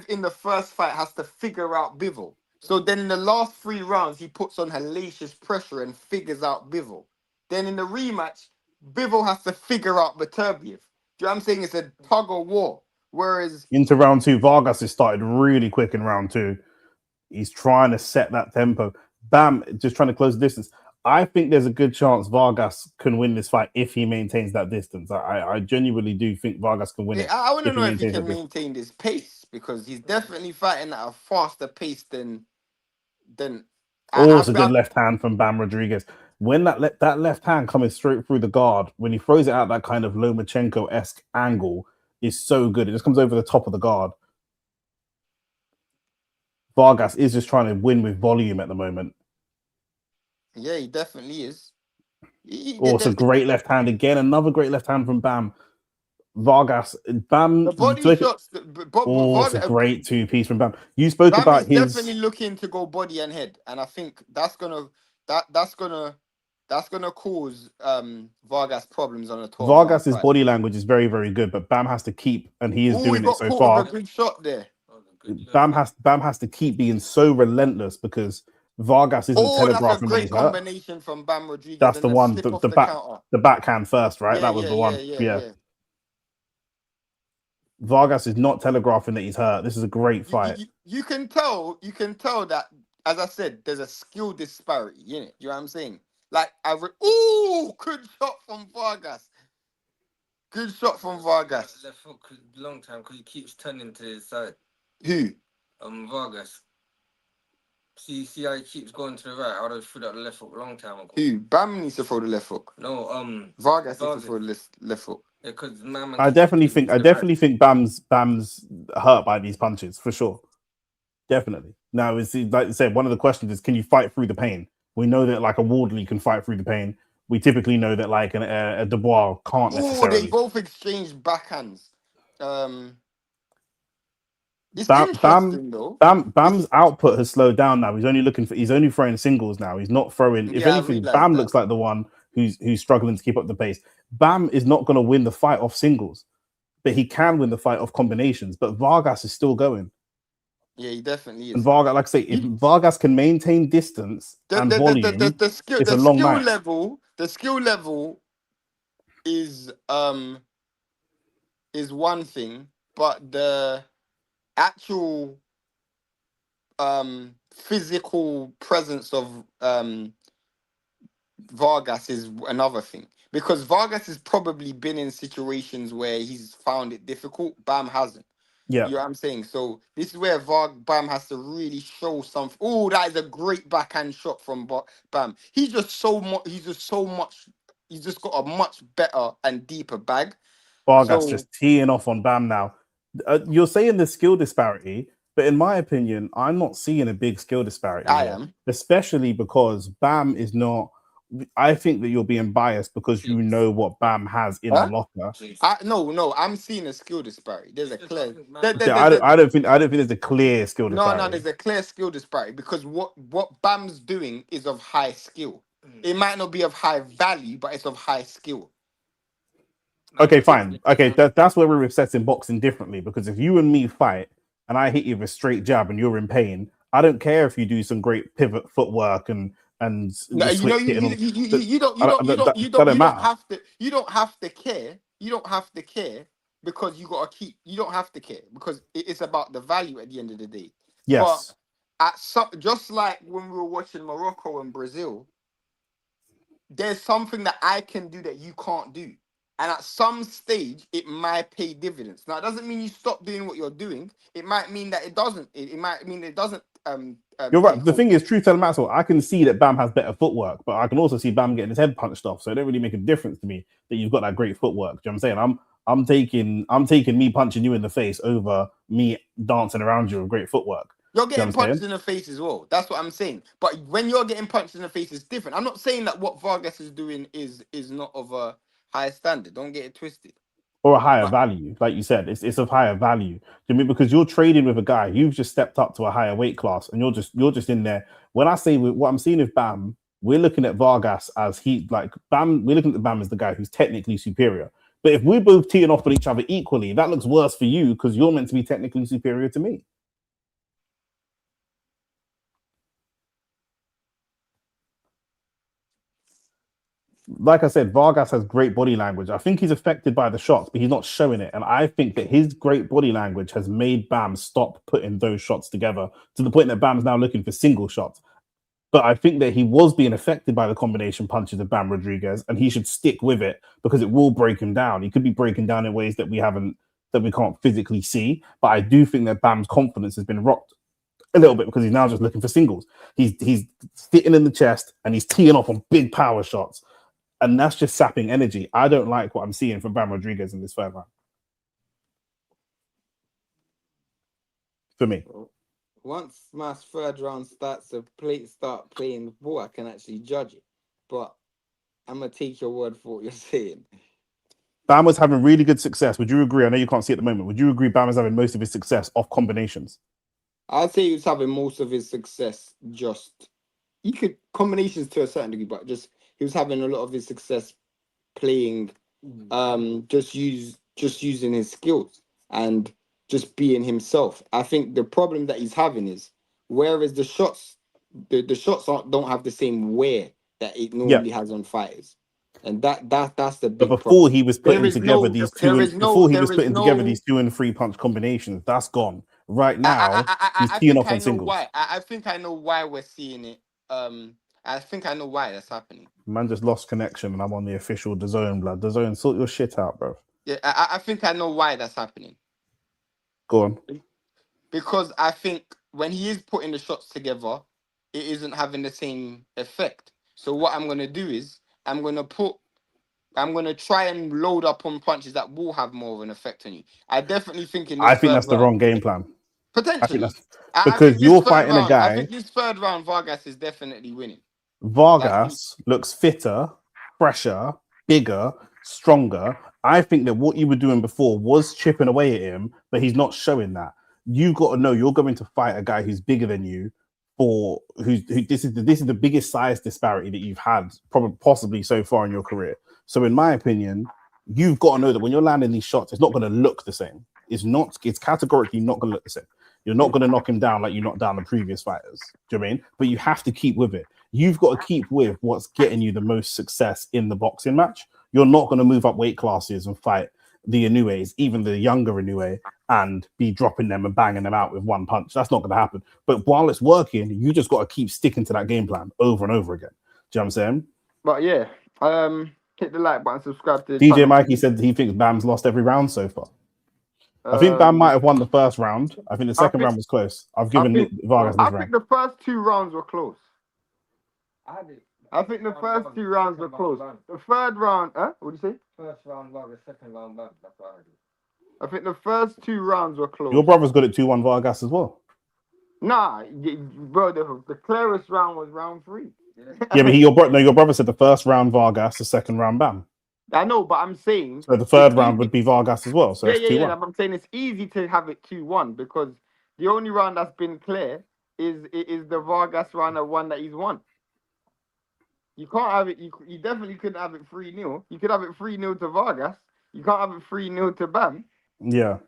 in the first fight has to figure out Bivol. So then in the last 3 rounds, he puts on hellacious pressure and figures out Bivol. Then in the rematch, Bivol has to figure out Beterbiev. Do you know what I'm saying? It's a tug of war. Whereas Into round 2, Vargas has started really quick in round 2. He's trying to set that tempo. Bam, just trying to close the distance. I think there's a good chance Vargas can win this fight if he maintains that distance. I genuinely do think Vargas can win it. I want to if he know if he maintains can that distance. maintain this pace, because he's definitely fighting at a faster pace than. Oh, it's a good left hand from Bam Rodriguez. When that left hand coming straight through the guard, when he throws it out that kind of Lomachenko-esque angle, is so good. It just comes over the top of the guard. Vargas is just trying to win with volume at the moment. Yeah, he definitely is. It's a great left hand again. Another great left hand from Bam. Vargas, Bam. The body shots. It's a great 2-piece from Bam. You spoke Bam about is his definitely looking to go body and head, and I think that's gonna cause Vargas problems on a 12 round Vargas's fight. body language is very, very good, but Bam has to keep, and he is He doing it got so caught far. with a good shot there. Bam has to keep being so relentless because Vargas isn't telegraphing. That's a great combination from Bam Rodriguez. That's the one. The backhand first, right? That was the one. Yeah. Vargas is not telegraphing that he's hurt. This is a great fight. You can tell that, as I said, there's a skill disparity in it. You know what I'm saying? Like, good shot from Vargas. Good shot from Vargas. Left hook long time because he keeps turning to his side. Who? Vargas. See how he keeps going to the right. I would have threw that left hook long time ago. Who? Bam needs to throw the left hook. No, Vargas needs to throw the left hook. Yeah, because I definitely think Bam's hurt by these punches for sure. Definitely. Now, it's like I said, one of the questions is, can you fight through the pain? We know that like a Wardley can fight through the pain. We typically know that like a Dubois can't necessarily. They both exchanged backhands. It's interesting though. Bam's output has slowed down now. He's only throwing singles now. He's not throwing. If anything, Bam looks like the one who's struggling to keep up the pace. Bam is not going to win the fight off singles, but he can win the fight off combinations. But Vargas is still going. Yeah, he definitely is. And Vargas, like I say, if Vargas can maintain distance and volume, the skill level is one thing, but the actual physical presence of Vargas is another thing, because Vargas has probably been in situations where he's found it difficult. Bam hasn't. Yeah. You know what I'm saying? So this is where Bam has to really show something. Oh, that is a great backhand shot from Bam. He's just so much. He's just got a much better and deeper bag. Vargas So just teeing off on Bam now. You're saying the skill disparity, but in my opinion, I'm not seeing a big skill disparity I here, am. especially because Bam is not. I think that you're being biased because you know what Bam has in the Huh? locker. No. I'm seeing a skill disparity. There's a clear. Okay, I don't think there's a clear skill No, disparity. there's a clear skill disparity because what Bam's doing is of high skill. It might not be of high value, but it's of high skill. Okay, fine. Okay, that's where we're assessing boxing differently because if you and me fight and I hit you with a straight jab and you're in pain, I don't care if you do some great pivot footwork and No, the you know, switch hitting. you That don't don't matter. have to. You don't have to care. You don't have to care because you gotta keep. You don't have to care because it's about the value at the end of the day. But Yes. just like when we were watching Morocco and Brazil, there's something that I can do that you can't do. And at some stage, it might pay dividends. Now, it doesn't mean you stop doing what you're doing. It might mean that it doesn't. It might mean it doesn't. You're right. Take The hold. thing is, truth telling Maxwell, I can see that Bam has better footwork, but I can also see Bam getting his head punched off. So it don't really make a difference to me that you've got that great footwork. Do you know what I'm saying? I'm taking me punching you in the face over me dancing around you with great footwork. You're Do you know getting what I'm punched saying? in the face as well. That's what I'm saying. But when you're getting punched in the face, it's different. I'm not saying that what Vargas is doing is not of a high standard. Don't get it twisted. Or a higher But value, like you said, it's of higher value. Do you mean because you're trading with a guy, you've just stepped up to a higher weight class, and you're just in there. When I say what I'm seeing with Bam, we're looking at Vargas as Bam. We're looking at Bam as the guy who's technically superior. But if we're both teeing off on each other equally, that looks worse for you because you're meant to be technically superior to me. Like I said, Vargas has great body language. I think he's affected by the shots, but he's not showing it. And I think that his great body language has made Bam stop putting those shots together to the point that Bam's now looking for single shots. But I think that he was being affected by the combination punches of Bam Rodriguez, and he should stick with it because it will break him down. He could be breaking down in ways that we can't physically see. But I do think that Bam's confidence has been rocked a little bit because he's now just looking for singles. He's sitting in the chest and he's teeing off on big power shots. And that's just sapping energy. I don't like what I'm seeing from Bam Rodriguez in this third round. For me. once my third round start playing the ball, I can actually judge it. But I'm gonna take your word for what you're saying. Bam was having really good success. Would you agree? I know you can't see at the moment. Would you agree Bam was having most of his success off combinations? I'd say he was having most of his success he could combinations to a certain degree, but he was having a lot of his success playing just using his skills and just being himself. I think the problem that he's having is whereas the shots don't have the same wear that it normally has on fighters. And that's the But big before problem. he was putting together these two and 3 punch combinations, that's gone. Right now, he's I teeing think off I on know singles. why. I think I know why we're seeing it. I think I know why that's happening. Man just lost connection, and I'm on the official DAZN blood. DAZN, sort your shit out, bro. Yeah, I think I know why that's happening. Go on. Because I think when he is putting the shots together, it isn't having the same effect. So what I'm gonna do is I'm gonna try and load up on punches that will have more of an effect on you. I definitely think in I this think third that's the round, wrong game plan. potentially. I Because think this you're third fighting a round, I guy. think this third round, Vargas is definitely winning. Vargas looks fitter, fresher, bigger, stronger. I think that what you were doing before was chipping away at him, but he's not showing that. You've got to know you're going to fight a guy who's bigger than you. This is the biggest size disparity that you've had probably possibly so far in your career. So in my opinion, you've got to know that when you're landing these shots, it's not going to look the same. It's categorically not going to look the same. You're not going to knock him down like you knocked down the previous fighters. Do you know what I mean? But you have to keep with it. You've got to keep with what's getting you the most success in the boxing match. You're not going to move up weight classes and fight the Inoues, even the younger Inoue, and be dropping them and banging them out with one punch. That's not going to happen. But while it's working, you just got to keep sticking to that game plan over and over again. Do you know what I'm saying? But yeah, hit the like button, subscribe to the DJ channel. Mikey said he thinks Bam's lost every round so far. I think Bam might have won the first round. I think the second think- round was close. I've given think- Vargas this I round. think the first 2 rounds were close. I think the Round first one, 2 rounds were second close. round, The third round, what do you say? First round, Vargas, second round, Bam. That's what I did. I think the first 2 rounds were close. Your brother's got it 2-1 Vargas as well. Nah, bro, the clearest round was round 3. Yeah, but your brother said the first round Vargas, the second round Bam. I know, but I'm saying So the third it's round easy- would be Vargas as well. So yeah, it's yeah, 2-1. yeah. I'm saying it's easy to have it 2-1 because the only round that's been clear is the Vargas round of one that he's won. You can't have it. You definitely couldn't have it 3-0. You could have it 3-0 to Vargas. You can't have it 3-0 to Bam. Yeah.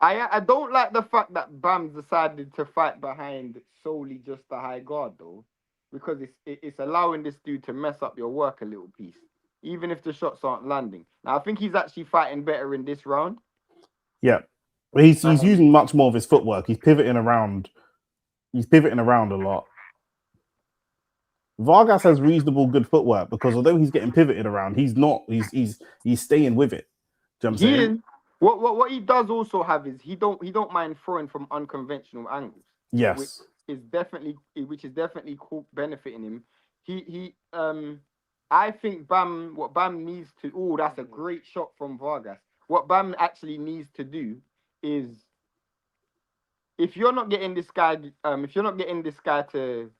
I don't like the fact that Bam decided to fight behind solely just the high guard though, because it's allowing this dude to mess up your work a little piece, even if the shots aren't landing. Now I think he's actually fighting better in this round. Yeah. But he's using much more of his footwork. He's pivoting around. He's pivoting around a lot. Vargas has reasonable good footwork because although he's getting pivoted around, he's not. He's staying with it. Do you know what I'm He saying? is. What he does also have is he don't mind throwing from unconventional angles. Yes. Which is definitely cool, benefiting him. I think what Bam needs to. Oh, that's a great shot from Vargas. What Bam actually needs to do is, if you're not getting this guy to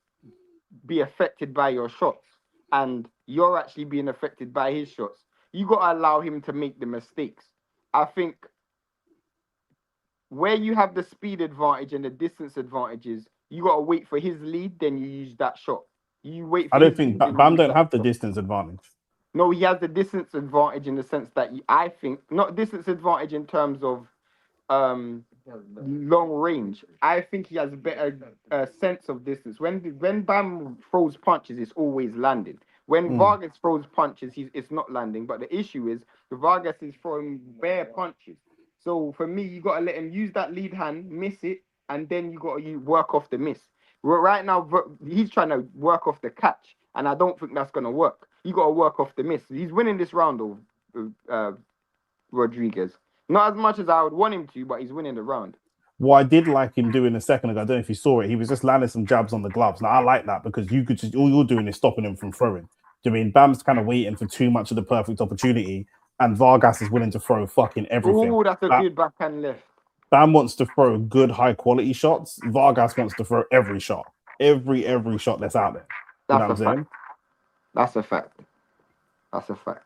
be affected by your shots, and you're actually being affected by his shots, you got to allow him to make the mistakes. I think where you have the speed advantage and the distance advantages, you got to wait for his lead, then you use that shot. You wait for I don't his think lead, then you Bam use don't that have the shot. distance advantage. No, he has the distance advantage in the sense that I think not distance advantage in terms of long range. I think he has a better sense of distance. When Bam throws punches, it's always landing. When Vargas throws punches, it's not landing. But the issue is the Vargas is throwing bare punches. So for me, you got to let him use that lead hand, miss it, and then you got to work off the miss. Right now, he's trying to work off the catch, and I don't think that's going to work. You got to work off the miss. He's winning this round, though, Rodriguez. Not as much as I would want him to, but he's winning the round. What I did like him doing a second ago, I don't know if you saw it, he was just landing some jabs on the gloves. Now, I like that because you could just, all you're doing is stopping him from throwing. Do you mean Bam's kind of waiting for too much of the perfect opportunity, and Vargas is willing to throw fucking everything. Oh, that's a good backhand left. Bam wants to throw good, high quality shots. Vargas wants to throw every shot, every shot that's out there. You know what I'm saying? That's a fact. That's a fact.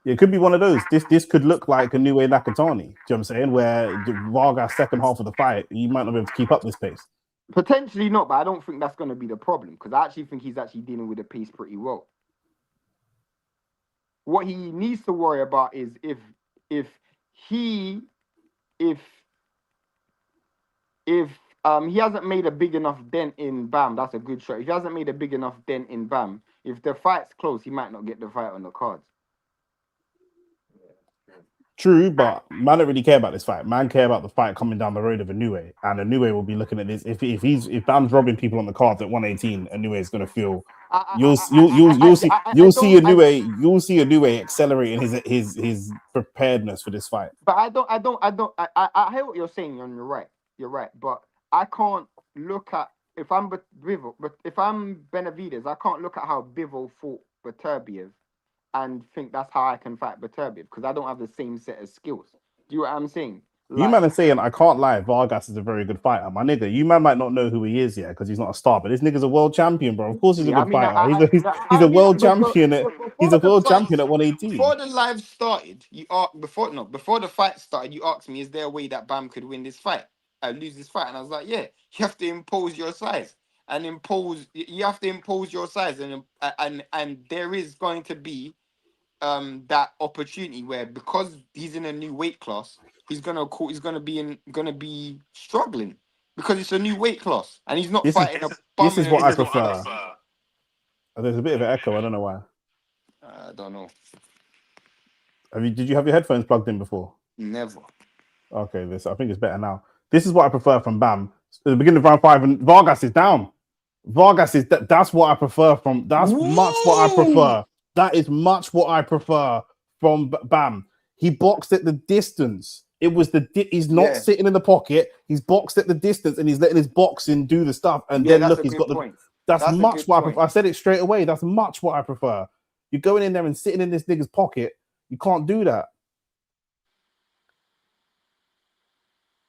It could be one of those. This could look like a new way Nakatani. Do you know what I'm saying? Where Vargas second half of the fight, he might not be able to keep up this pace. Potentially not, but I don't think that's going to be the problem because I actually think he's actually dealing with the pace pretty well. What he needs to worry about is if he hasn't made a big enough dent in Bam, that's a good shot. If he hasn't made a big enough dent in Bam, if the fight's close, he might not get the fight on the cards. True, but man don't really care about this fight. Man care about the fight coming down the road of Inoue, and Inoue will be looking at this. If Bam's robbing people on the cards at 118, Inoue is going to feel. You'll see Inoue accelerating his preparedness for this fight. But I hear what you're saying, and you're right. But I can't look at if I'm Benavidez, I can't look at how Bivol fought Beterbiev and think that's how I can fight Beterbiev because I don't have the same set of skills. Do you know what I'm saying? You man are saying, I can't lie, Vargas is a very good fighter. My nigga, you man might not know who he is yet because he's not a star, but this nigga's a world champion, bro. Of course he's a good fighter. He's a world champion at 118. Before the live started, before the fight started, you asked me, is there a way that Bam could win this fight? Lose this fight? And I was like, yeah, you have to impose your size. You have to impose your size and there is going to be that opportunity where because he's in a new weight class, he's gonna be struggling because it's a new weight class and he's not fighting a bum. This is what I prefer. There's a bit of an echo. I don't know why. I don't know. Did you have your headphones plugged in before? Never. Okay, I think it's better now. This is what I prefer from Bam. At the beginning of round 5, and Vargas is down. That's what I prefer from. That's much what I prefer. That is much what I prefer from Bam. He boxed at the distance. It was he's not sitting in the pocket. He's boxed at the distance, and he's letting his boxing do the stuff. And then that's look, a he's good got the. point. That's much what I point. prefer. I said it straight away. That's much what I prefer. You're going in there and sitting in this nigga's pocket. You can't do that.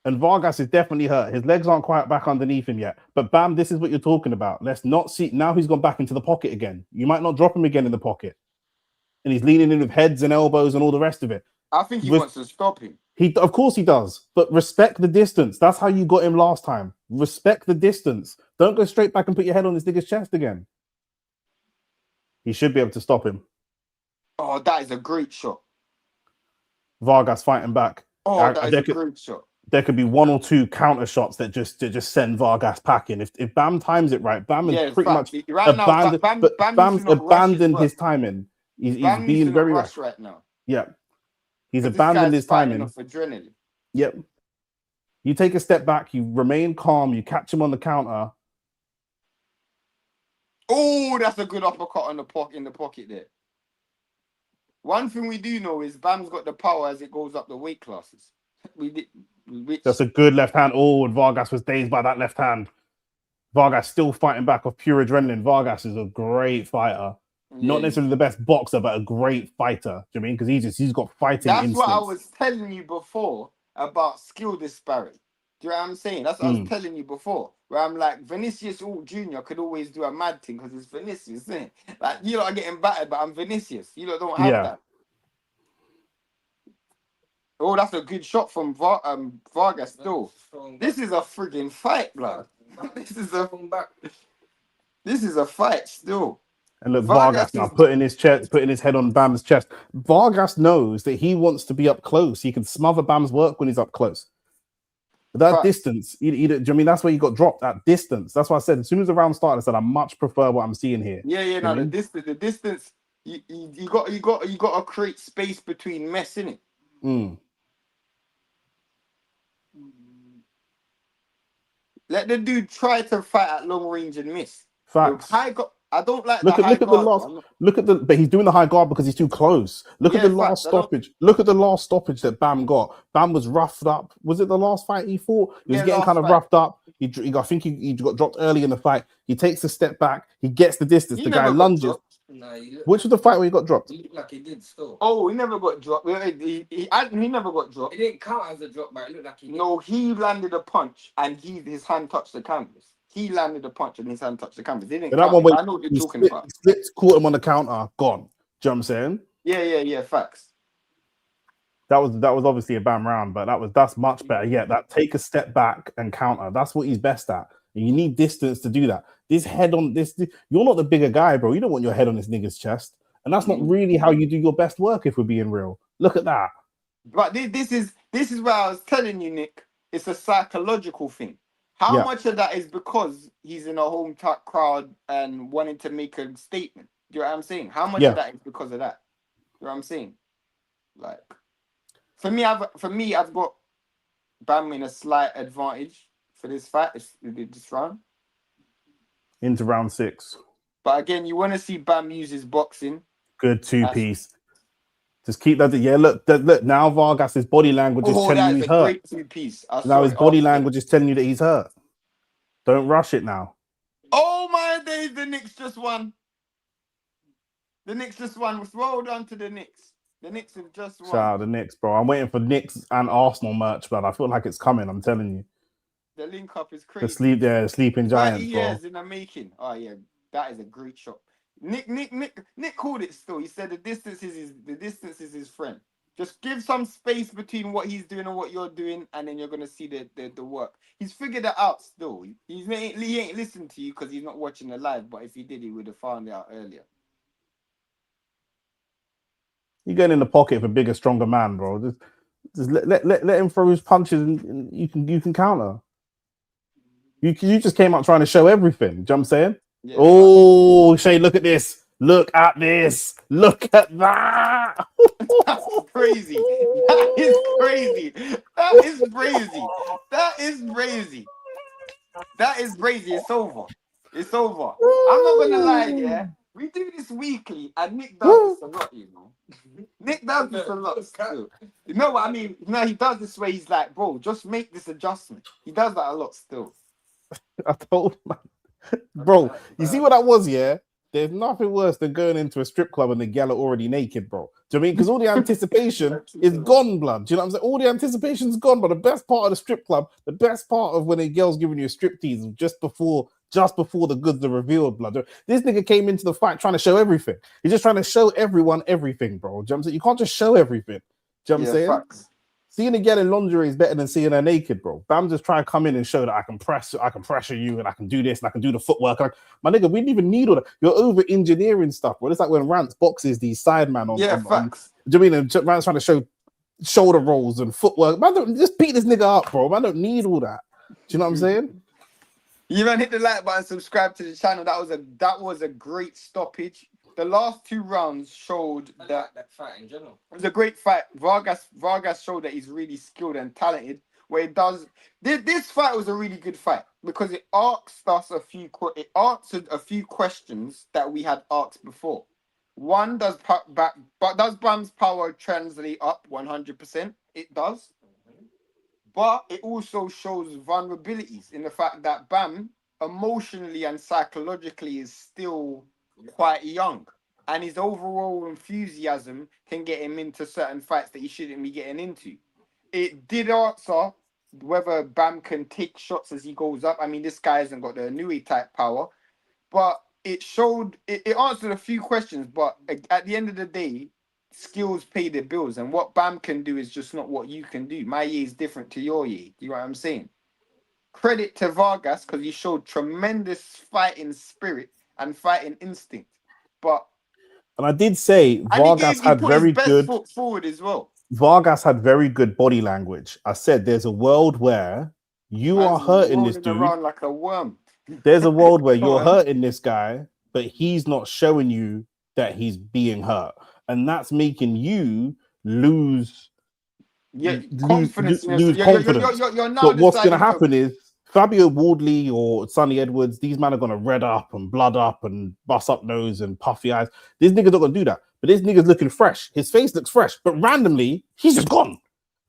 And Vargas is definitely hurt. His legs aren't quite back underneath him yet. But Bam, this is what you're talking about. Let's not see. Now he's gone back into the pocket again. You might not drop him again in the pocket. And he's leaning in with heads and elbows and all the rest of it. I think he wants to stop him. Of course he does. But respect the distance. That's how you got him last time. Respect the distance. Don't go straight back and put your head on this nigga's chest again. He should be able to stop him. Oh, that is a great shot. Vargas fighting back. Oh, that is a great shot. There could be one or two counter shots that just send Vargas packing. If Bam times it right, Bam is pretty much abandoned. Bam's abandoned his timing. He's being very rush right now. Yeah, he's abandoned his timing. Adrenaline. Yep. You take a step back. You remain calm. You catch him on the counter. Oh, that's a good uppercut in the pocket there. One thing we do know is Bam's got the power as it goes up the weight classes. That's a good left hand. Oh, and Vargas was dazed by that left hand. Vargas still fighting back off pure adrenaline. Vargas is a great fighter. Not necessarily the best boxer, but a great fighter. Do you mean? Because he's got fighting instincts. That's what I was telling you before about skill disparity. Do you know what I'm saying? That's what I was telling you before. Where I'm like, Vinicius Jr. could always do a mad thing because it's Vinicius, isn't it? Like, you lot are getting battered, but I'm Vinicius. You lot don't have that. Oh, that's a good shot from Vargas still. This is a friggin' fight, blood. This is a fight still. And look, Vargas now putting his head on Bam's chest. Vargas knows that he wants to be up close. He can smother Bam's work when he's up close. But that distance, do you mean that's where you got dropped? That distance. That's why I said as soon as the round started, I said I much prefer what I'm seeing here. No, the distance. You got to create space between mess, innit? Let the dude try to fight at long range and miss. Facts. I don't like look at the but he's doing the high guard because he's too close. Look at the last stoppage. Look at the last stoppage that Bam got. Bam was roughed up. Was it the last fight he fought? He was getting kind of roughed up. I think he got dropped early in the fight. He takes a step back. He gets the distance. The guy lunges. Which was the fight where he got dropped? He looked like he did still. Oh, he never got dropped. He never got dropped. It didn't count as a drop, but it looked like he did. No, he landed a punch and his hand touched the canvas. He landed a punch and his hand touched the canvas. It didn't count. I know what you're talking about. Slipped, caught him on the counter, gone. Do you know what I'm saying? Yeah, facts. That was obviously a Bam round, but that's much better. Yeah, that take a step back and counter. That's what he's best at. And you need distance to do that. This head on this, you're not the bigger guy, bro. You don't want your head on this nigga's chest. And that's not really how you do your best work, if we're being real. Look at that. But this is where I was telling you, Nick. It's a psychological thing. How much of that is because he's in a home crowd and wanting to make a statement? Do you know what I'm saying? How much of that is because of that? You know what I'm saying? Like, for me, I've got Bam in a slight advantage for this fight, this round. Into round 6. But again, you want to see Bam use his boxing. Good two-piece. Just keep that. Yeah, look. Now Vargas' body language is telling you he's hurt. Great two-piece. Now his body language is telling you that he's hurt. Don't rush it now. Oh my days! The Knicks just won. Well done to the Knicks. The Knicks have just won. Shout out the Knicks, bro. I'm waiting for Knicks and Arsenal merch, but I feel like it's coming. I'm telling you. The link up is crazy. The sleeping giants, bro. Years in the making. Oh yeah, that is a great shot. Nick called it still. He said the distance is his friend. Just give some space between what he's doing and what you're doing, and then you're gonna see the work. He's figured it out still. He ain't listened to you because he's not watching the live. But if he did, he would have found it out earlier. You're getting in the pocket of a bigger, stronger man, bro. Just let him throw his punches, and you can counter. You just came out trying to show everything. Do you know what I'm saying? Yeah, oh, Shay, look at this. Look at this. Look at that. That's crazy. That is crazy. That is crazy. That is crazy. That is crazy. It's over. It's over. I'm not going to lie, yeah. We do this weekly, and Nick does this a lot, you know. Nick does this a lot still. You know what I mean? No, he does this where he's like, bro, just make this adjustment. He does that a lot still. I told man, bro, you see what that was, yeah? There's nothing worse than going into a strip club and the gal are already naked, bro. Do you know what I mean? Because all the anticipation is gone, blood. Do you know what I'm saying? All the anticipation's gone, but the best part of the strip club, the best part of when a girl's giving you a strip tease just before the goods are revealed, blood. This nigga came into the fight trying to show everything. He's just trying to show everyone everything, bro. Do you know what I'm saying? You can't just show everything. Do you know what I'm saying? Facts. Seeing a girl in lingerie is better than seeing her naked, bro. Bam just try to come in and show that I can pressure you and I can do this and I can do the footwork. My nigga, we didn't even need all that. You're over engineering stuff, bro. It's like when Rance boxes these side man on. Facts. Do you mean Rance trying to show shoulder rolls and footwork? Man, don't just beat this nigga up, bro. Man, don't need all that. Do you know what I'm saying? You man, hit the like button, subscribe to the channel. That was a great stoppage. The last 2 rounds showed that fight in general. It was a great fight. Vargas showed that he's really skilled and talented. Where it does this fight was a really good fight because it answered a few questions that we had asked before. One, does Bam's power translate up 100%? It does. But it also shows vulnerabilities in the fact that Bam emotionally and psychologically is still quite young, and his overall enthusiasm can get him into certain fights that he shouldn't be getting into. It did answer whether Bam can take shots as he goes up. I mean, this guy hasn't got the Nui type power, but it answered a few questions. But at the end of the day, skills pay the bills, and what Bam can do is just not what you can do. My year is different to your year. You know what I'm saying? Credit to Vargas because he showed tremendous fighting spirit and fighting instinct, and I did say Vargas had very good foot forward as well. Vargas had very good body language. I said there's a world where you are hurting this dude around like a worm. There's a world where you're hurting this guy, but he's not showing you that he's being hurt, and that's making you lose confidence. Lose confidence. But what's going to happen is Fabio Wardley or Sonny Edwards, these men are going to red up and blood up and bust up nose and puffy eyes. This nigga's not going to do that. But this nigga's looking fresh. His face looks fresh, but randomly he's just gone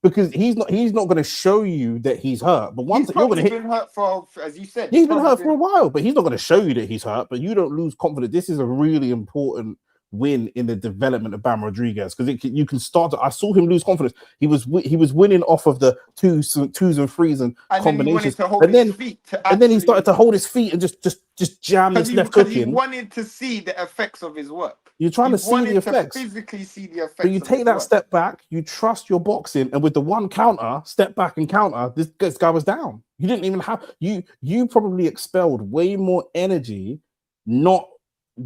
because he's not going to show you that he's hurt. But once you're going to hit, been hurt for, as you said, he's been hurt for a while. But he's not going to show you that he's hurt. But you don't lose confidence. This is a really important win in the development of Bam Rodriguez because you can start to. I saw him lose confidence. He was winning off of the twos and threes and combinations, and then he started to hold his feet and just jam his left hook in. He wanted to see the effects of his work. You're trying to see the effects, physically see the effects. But you take that step back, you trust your boxing, and with the one counter, step back and counter, this guy was down. You didn't even have you probably expelled way more energy not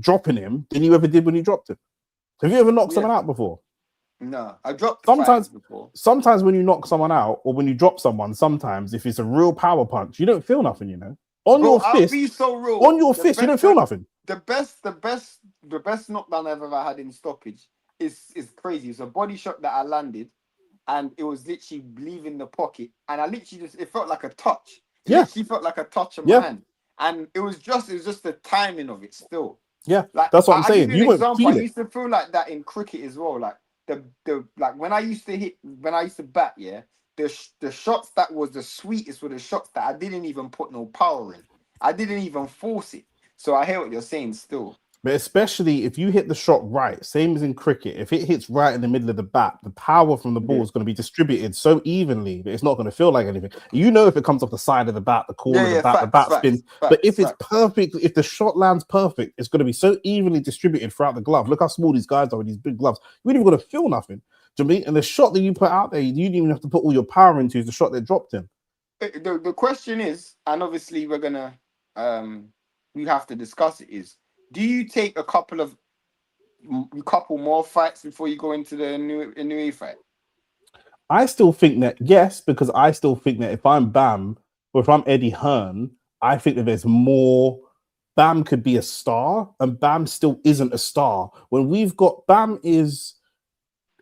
dropping him than you ever did when you dropped him. Have you ever knocked someone out before? No, I dropped sometimes before. Sometimes when you knock someone out or when you drop someone, sometimes if it's a real power punch, you don't feel nothing, you know. Your fist, be so real. On your fist, you don't feel nothing. The best knockdown I've ever had in stoppage is crazy. It's a body shot that I landed, and it was literally leaving the pocket, and I literally it felt like a touch. It literally felt like a touch of my hand, and it was just the timing of it still. Yeah, like, that's what I'm saying. You example, I used to feel like that in cricket as well. Like the when I used to bat, the shots that was the sweetest were the shots that I didn't even put no power in. I didn't even force it. So I hear what you're saying still. But especially if you hit the shot right, same as in cricket, if it hits right in the middle of the bat, the power from the ball is going to be distributed so evenly that it's not going to feel like anything. You know, if it comes off the side of the bat, the corner of the bat, the bat spins. But if it's perfect, if the shot lands perfect, it's going to be so evenly distributed throughout the glove. Look how small these guys are with these big gloves. You ain't even going to feel nothing. Do you know what I mean? And the shot that you put out there, you didn't even have to put all your power into is the shot that dropped him. The question is, and obviously we're going to, we have to discuss it, is, do you take a couple more fights before you go into the new fight? I still think that yes, because I still think that if I'm Bam or if I'm Eddie Hearn, I think that there's more. Bam could be a star, and Bam still isn't a star. When we've got Bam is,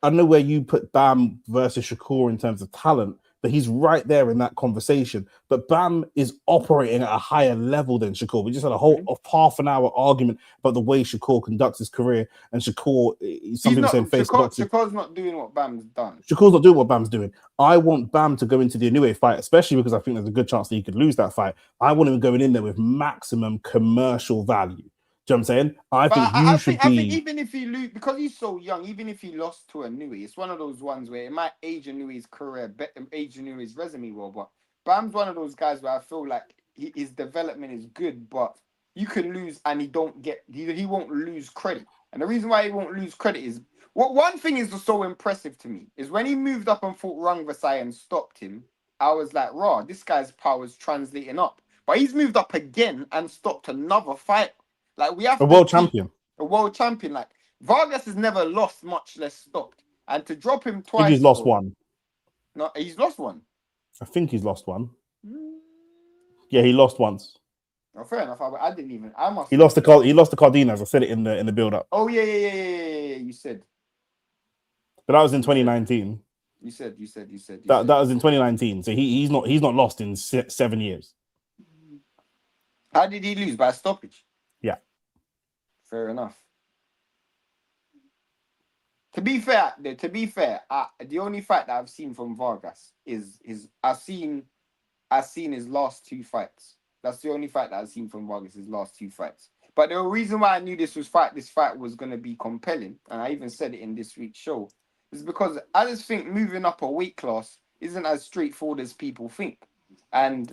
I don't know where you put Bam versus Shakur in terms of talent, but he's right there in that conversation. But Bam is operating at a higher level than Shakur. We just had a whole half an hour argument about the way Shakur conducts his career, and Shakur, some people saying face boxing. Shakur's not doing what Bam's done. Shakur's not doing what Bam's doing. I want Bam to go into the Inoue fight, especially because I think there's a good chance that he could lose that fight. I want him going in there with maximum commercial value. Do you know what I'm saying? I think even if he lose, because he's so young, even if he lost to Inoue, it's one of those ones where it might age Inoue's career, age Inoue's resume well. But Bam's one of those guys where I feel like his development is good, but you can lose and he won't lose credit. And the reason why he won't lose credit is one thing is so impressive to me is when he moved up and fought Rung Vasai and stopped him. I was like, raw, this guy's power is translating up. But he's moved up again and stopped another fight. Like we have a world champion. Like Vargas has never lost, much less stopped. And to drop him twice, I think he's lost one. No, he's lost one. I think he's lost one. Yeah, he lost once. Oh, fair enough. I didn't even. He lost to Cardenas. I said it in the build up. Oh yeah. You said. But that was in 2019. You said. That was in 2019. So he's not lost in 7 years. How did he lose? By a stoppage? Yeah. Fair enough. To be fair, the only fight that I've seen from Vargas is I've seen his last two fights. That's the only fight that I've seen from Vargas, his last two fights. But the reason why I knew this fight was going to be compelling, and I even said it in this week's show, is because I just think moving up a weight class isn't as straightforward as people think. And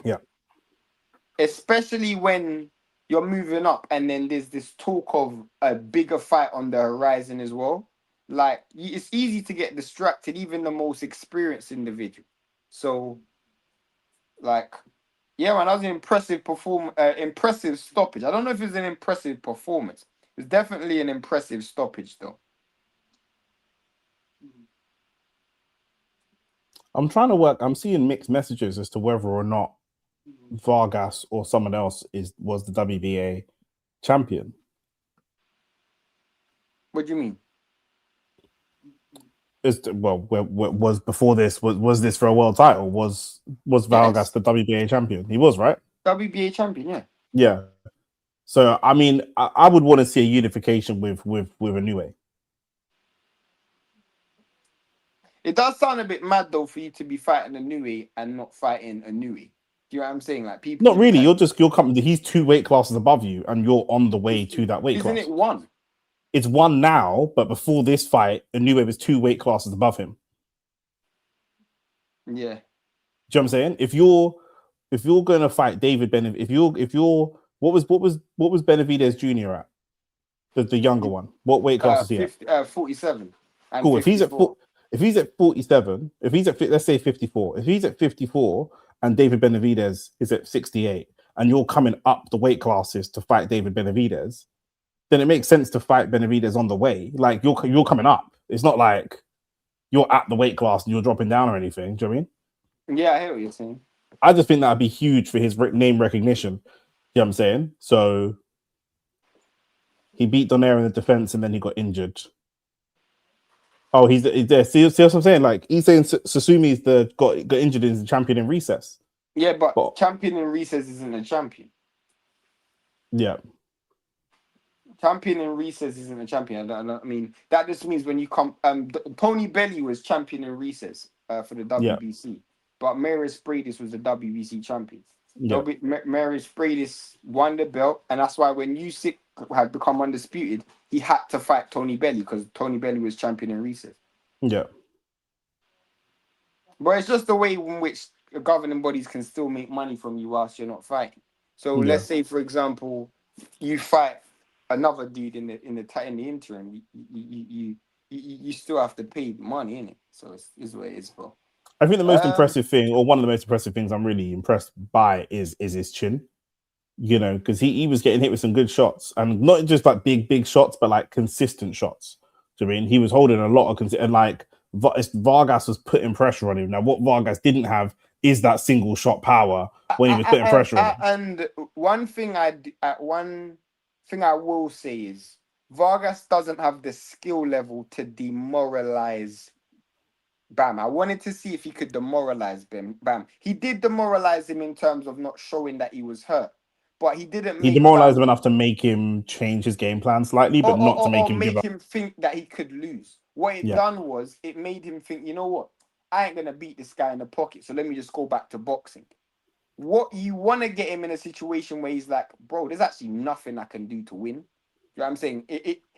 especially when you're moving up and then there's this talk of a bigger fight on the horizon as well. Like, it's easy to get distracted, even the most experienced individual. So, like, yeah, man, that was an impressive stoppage. I don't know if it was an impressive performance. It's definitely an impressive stoppage, though. I'm trying to work. I'm seeing mixed messages as to whether or not Vargas or someone else was the WBA champion. What do you mean? Was before this? Was this for a world title? Was Vargas the WBA champion? He was, right? WBA champion, yeah. Yeah. So I mean, I would want to see a unification with Inoue. It does sound a bit mad though for you to be fighting Inoue and not fighting Inoue. Do you know what I'm saying? Like people. Not really. You're coming. He's 2 weight classes above you, and you're on the way to that weight class. Isn't it one? It's one now, but before this fight, Inoue was 2 weight classes above him. Yeah. Do you know what I'm saying? If you're going to fight David Benavidez, if you're what was Benavidez Jr. at? The younger one. What weight class is he at? 47. Cool. If he's at 47, let's say 54. If he's at 54 and David Benavidez is at 68, and you're coming up the weight classes to fight David Benavidez, then it makes sense to fight Benavidez on the way. Like you're coming up. It's not like you're at the weight class and you're dropping down or anything. Do you know what I mean? Yeah, I hear what you're saying. I just think that'd be huge for his name recognition. You know what I'm saying? So he beat Donaire in the defense and then he got injured. Oh, he's there. See what I'm saying? Like he's saying Susumi's got injured in the champion in recess. Yeah, but champion in recess isn't a champion. Yeah. Champion in recess isn't a champion. I mean, that just means when you come... Tony Belly was champion in recess for the WBC. But Marius Bradis was the WBC champion. Yeah. Marius Bradis won the belt, and that's why when Usyk had become undisputed, he had to fight Tony Belly because Tony Belly was champion in recess. Yeah. But it's just the way in which governing bodies can still make money from you whilst you're not fighting. So let's say, for example, you fight another dude in the interim, you still have to pay money, innit? So it's what it is, bro. I think the most impressive thing, or one of the most impressive things I'm really impressed by is his chin. You know, because he was getting hit with some good shots, and not just like big shots, but like consistent shots. Do you know what I mean? He was holding a lot of and like Vargas was putting pressure on him. Now, what Vargas didn't have is that single shot power when he was putting pressure on him. And one thing I will say is Vargas doesn't have the skill level to demoralize Bam. I wanted to see if he could demoralize Bam. Bam. He did demoralize him in terms of not showing that he was hurt, but he didn't He make demoralized him Bam enough to make him change his game plan slightly, but not to make or him give make up. him think that he could lose. What it Yeah. done was it made him think, you know what? I ain't gonna beat this guy in the pocket, so let me just go back to boxing. What you want to get him in a situation where he's like, bro, there's actually nothing I can do to win. You know what I'm saying?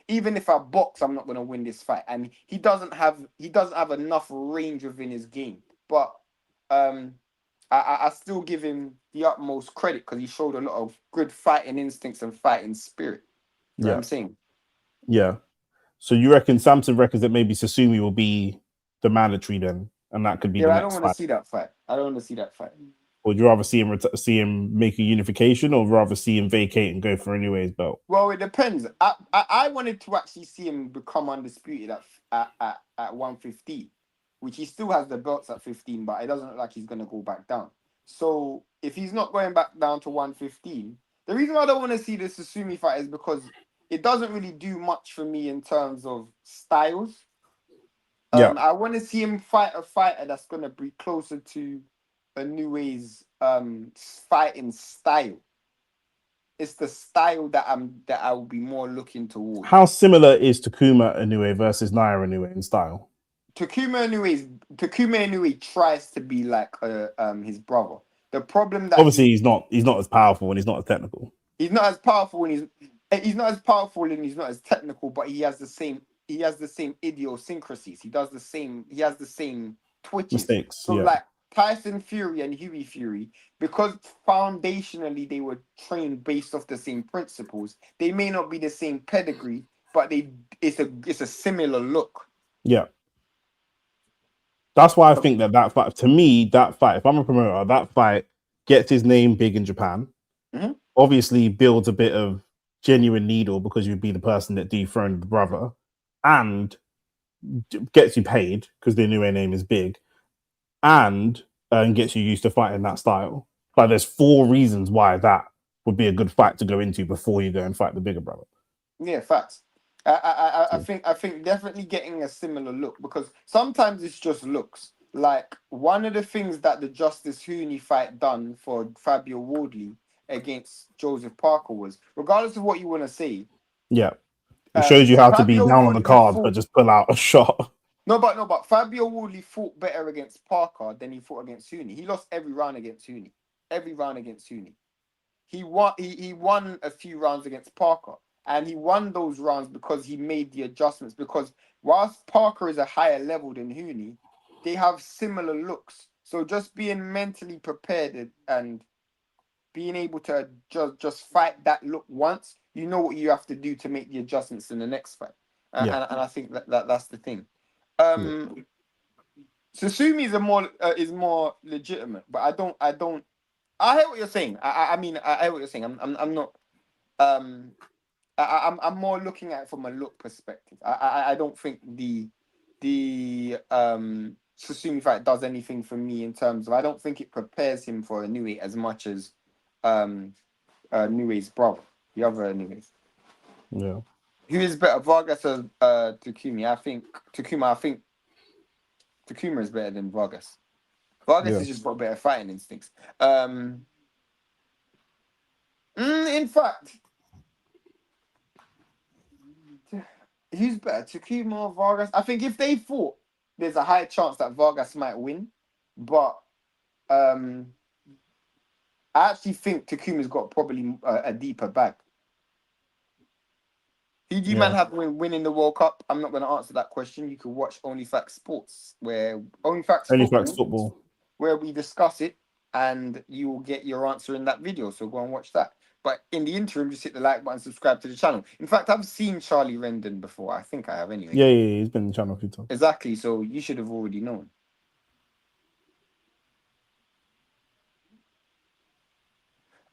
Even if I box, I'm not gonna win this fight. And he doesn't have enough range within his game. But I still give him the utmost credit because he showed a lot of good fighting instincts and fighting spirit. You know what I'm saying? Yeah. So you reckon Samson reckons that maybe Sasumi will be the mandatory then, and that could be the I don't next want to fight? see that fight. I don't want to see that fight. Would you rather see him make a unification, or rather see him vacate and go for a new A's belt? Well, it depends. I wanted to actually see him become undisputed at 115, which he still has the belts at 15, but it doesn't look like he's going to go back down. So if he's not going back down to 115, the reason I don't want to see the Sasumi fight is because it doesn't really do much for me in terms of styles. Yeah. I want to see him fight a fighter that's going to be closer to a new A's fighting style. It's the style that I will be more looking towards. How similar is Takuma Inoue versus Naira Inoue in style? Takuma Inoue tries to be like his brother. The problem that Obviously he's not as powerful and he's not as technical. he's not as powerful and he's not as powerful and he's not as technical, but he has the same idiosyncrasies. He has the same twitches. Mistakes. So like Tyson Fury and Huey Fury, because foundationally they were trained based off the same principles, they may not be the same pedigree, but it's a similar look. Yeah. That's why I think that fight, to me, if I'm a promoter, that fight gets his name big in Japan. Mm-hmm. Obviously builds a bit of genuine needle because you'd be the person that dethroned the brother, and gets you paid because the new name is big, and gets you used to fighting that style. Like there's 4 reasons why that would be a good fight to go into before you go and fight the bigger brother. Yeah, facts. I think definitely getting a similar look, because sometimes it's just looks. Like one of the things that the Justice Hooney fight done for Fabio Wardley against Joseph Parker was, regardless of what you want to say, it shows you how to be Fabio down on the Wardley cards, but just pull out a shot. But Fabio Wardley fought better against Parker than he fought against Hooney. He lost every round against Hooney. He won a few rounds against Parker. And he won those rounds because he made the adjustments. Because whilst Parker is a higher level than Hooney, they have similar looks. So just being mentally prepared and being able to just fight that look once, you know what you have to do to make the adjustments in the next fight. And I think that's the thing. Sasumi is more legitimate, but I hear what you're saying. I mean I hear what you're saying. I'm not I'm more looking at it from a look perspective. I don't think the Sasumi fight does anything for me in terms of, I don't think it prepares him for Inoue as much as Inoue's brother, the other Inoue's. Yeah. Who is better, Vargas or Takumi? I think Takuma is better than Vargas. Vargas has just got better fighting instincts. In fact, who's better, Takuma or Vargas? I think if they fought, there's a high chance that Vargas might win. But I actually think Takuma's got probably a deeper bag. Who do you man have winning the World Cup? I'm not going to answer that question. You can watch OnlyFacts Sports, OnlyFacts Football, where we discuss it, and you will get your answer in that video. So go and watch that. But in the interim, just hit the like button, subscribe to the channel. In fact, I've seen Charlie Rendon before. I think I have anyway. Yeah, he's been in the channel a few times. Exactly. So you should have already known.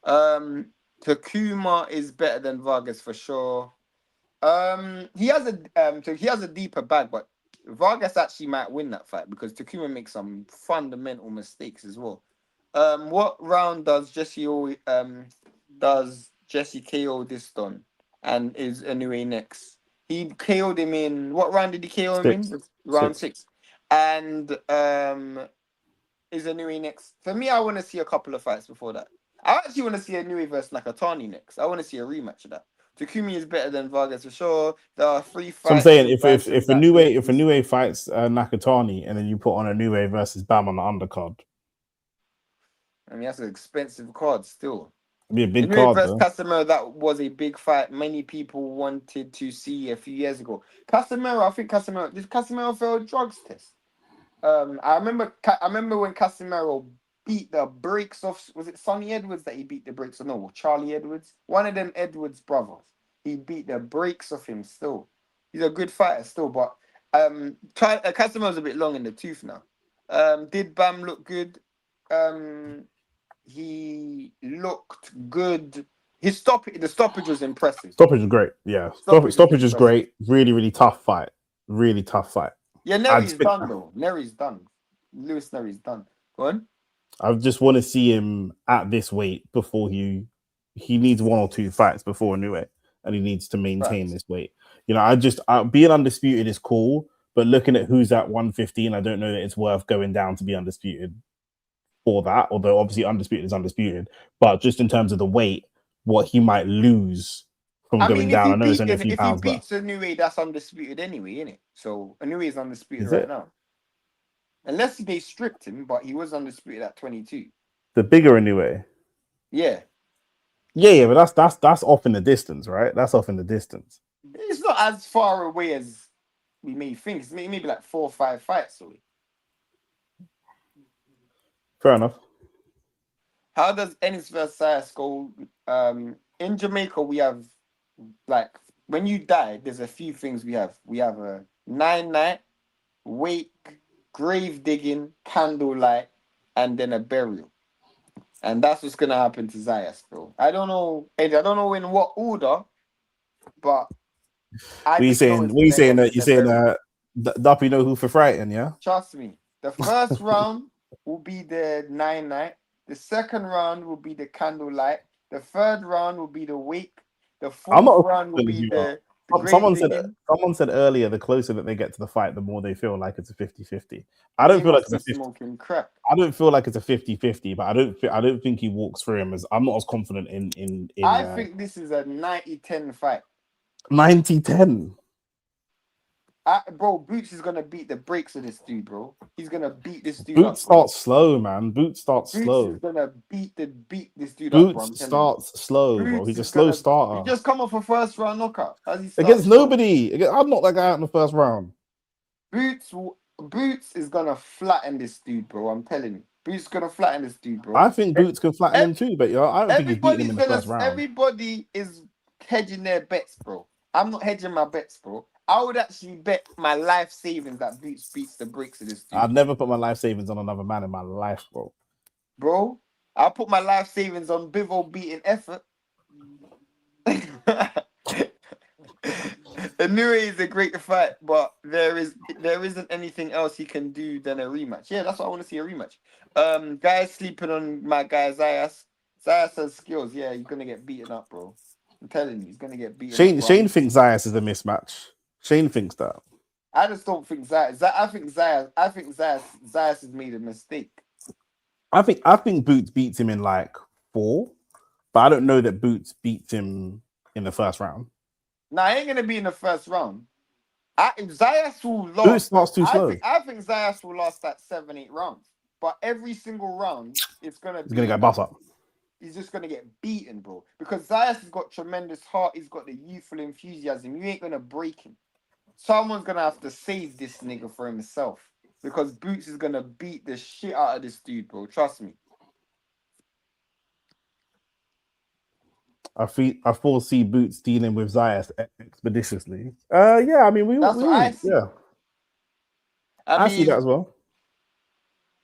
Takuma is better than Vargas for sure. He has a deeper bag, but Vargas actually might win that fight because Takuma makes some fundamental mistakes as well. What round does Jesse KO this done? And is Inoue next? He KO'd him in, what round did he KO him in? Round 6. And is Inoue next? For me, I want to see a couple of fights before that. I actually want to see Inoue versus Nakatani next. I want to see a rematch of that. Takumi is better than Vargas for sure. There are 3 fights. So I'm saying if Inoue fights Nakatani and then you put on Inoue versus Bam on the undercard, I mean, that's an expensive card still. it'd be a big Inoue card versus though. Casemiro, that was a big fight. Many people wanted to see a few years ago. I think did Casemiro fail a drugs test? I remember when Casemiro beat the brakes off. Was it Sonny Edwards that he beat the brakes? Or no, Charlie Edwards. One of them Edwards brothers. He beat the brakes off him. Still, he's a good fighter still, but Casemiro's a bit long in the tooth now. Did Bam look good? He looked good. The stoppage was impressive. Stoppage is great. Yeah, stoppage is great. Really, really tough fight. Really tough fight. Yeah, Neri's done though. Neri's done. Lewis Neri's done. Go on. I just want to see him at this weight before he needs 1 or 2 fights before Inoue, and he needs to maintain this weight. You know, being undisputed is cool, but looking at who's at 115, I don't know that it's worth going down to be undisputed for that. Although obviously undisputed is undisputed, but just in terms of the weight, what he might lose from going down. I know it's only a few pounds. If he beats Inoue, that's undisputed anyway, isn't it? So Inoue is undisputed now. Unless they stripped him, but he was undisputed at 22. The bigger Inoue. Yeah. Yeah, but that's off in the distance, right? That's off in the distance. It's not as far away as we may think. It's maybe like 4 or 5 fights away. Fair enough. How does Ennis versus Sayas go? In Jamaica, we have, like, when you die, there's a few things we have. We have a 9-night, wake, grave digging, candlelight, and then a burial. And that's what's gonna happen to Zayas, bro. I don't know in what order, but You're saying Duppy know who for frightened, yeah? Trust me. The first round will be the 9-night. The second round will be the candlelight. The third round will be the wake. The fourth round will be the someone said earlier, the closer that they get to the fight, the more they feel like it's a 50-50. I don't feel like it's a 50. Smoking crack. I don't feel like it's a 50-50, but I don't think he walks through him as I'm not as confident in I think this is a 90-10 fight. 90-10. Bro, Boots is gonna beat the brakes of this dude, bro. He's gonna beat this dude. Boots starts slow, man. Boots starts slow. Boots is gonna beat this dude Boots up, bro. starts slow, bro. He's a slow starter. He just come off a first round knockout. Against nobody. I'd knock that guy out in the first round. Boots is gonna flatten this dude, bro. I'm telling you. Boots is gonna flatten this dude, bro. I think Boots can flatten him too, but I don't think he's beating him in the first round. Everybody is hedging their bets, bro. I'm not hedging my bets, bro. I would actually bet my life savings that Boots beats the bricks of this dude. I'd never put my life savings on another man in my life, bro. Bro, I'll put my life savings on Bivo beating effort. Inoue is a great fight, but there isn't anything else he can do than a rematch. Yeah, that's what I want to see, a rematch. Guys sleeping on my guy Zayas. Zayas has skills. Yeah, he's gonna get beaten up, bro. I'm telling you, he's gonna get beaten up. Shane thinks Zayas is a mismatch. Shane thinks that. I just don't think Zayas. I think Zayas has made a mistake. I think Boots beats him in like 4, but I don't know that Boots beats him in the first round. Nah, I ain't gonna be in the first round. Zayas will last. Boots starts too slow. I think Zayas will last that 7-8 rounds. But every single round, he's gonna get bust up. He's just gonna get beaten, bro. Because Zayas has got tremendous heart. He's got the youthful enthusiasm. You ain't gonna break him. Someone's gonna have to save this nigga for himself. Because Boots is gonna beat the shit out of this dude, bro. Trust me. I foresee Boots dealing with Zayas expeditiously. Yeah, I mean That's what I see. Yeah. I see that as well.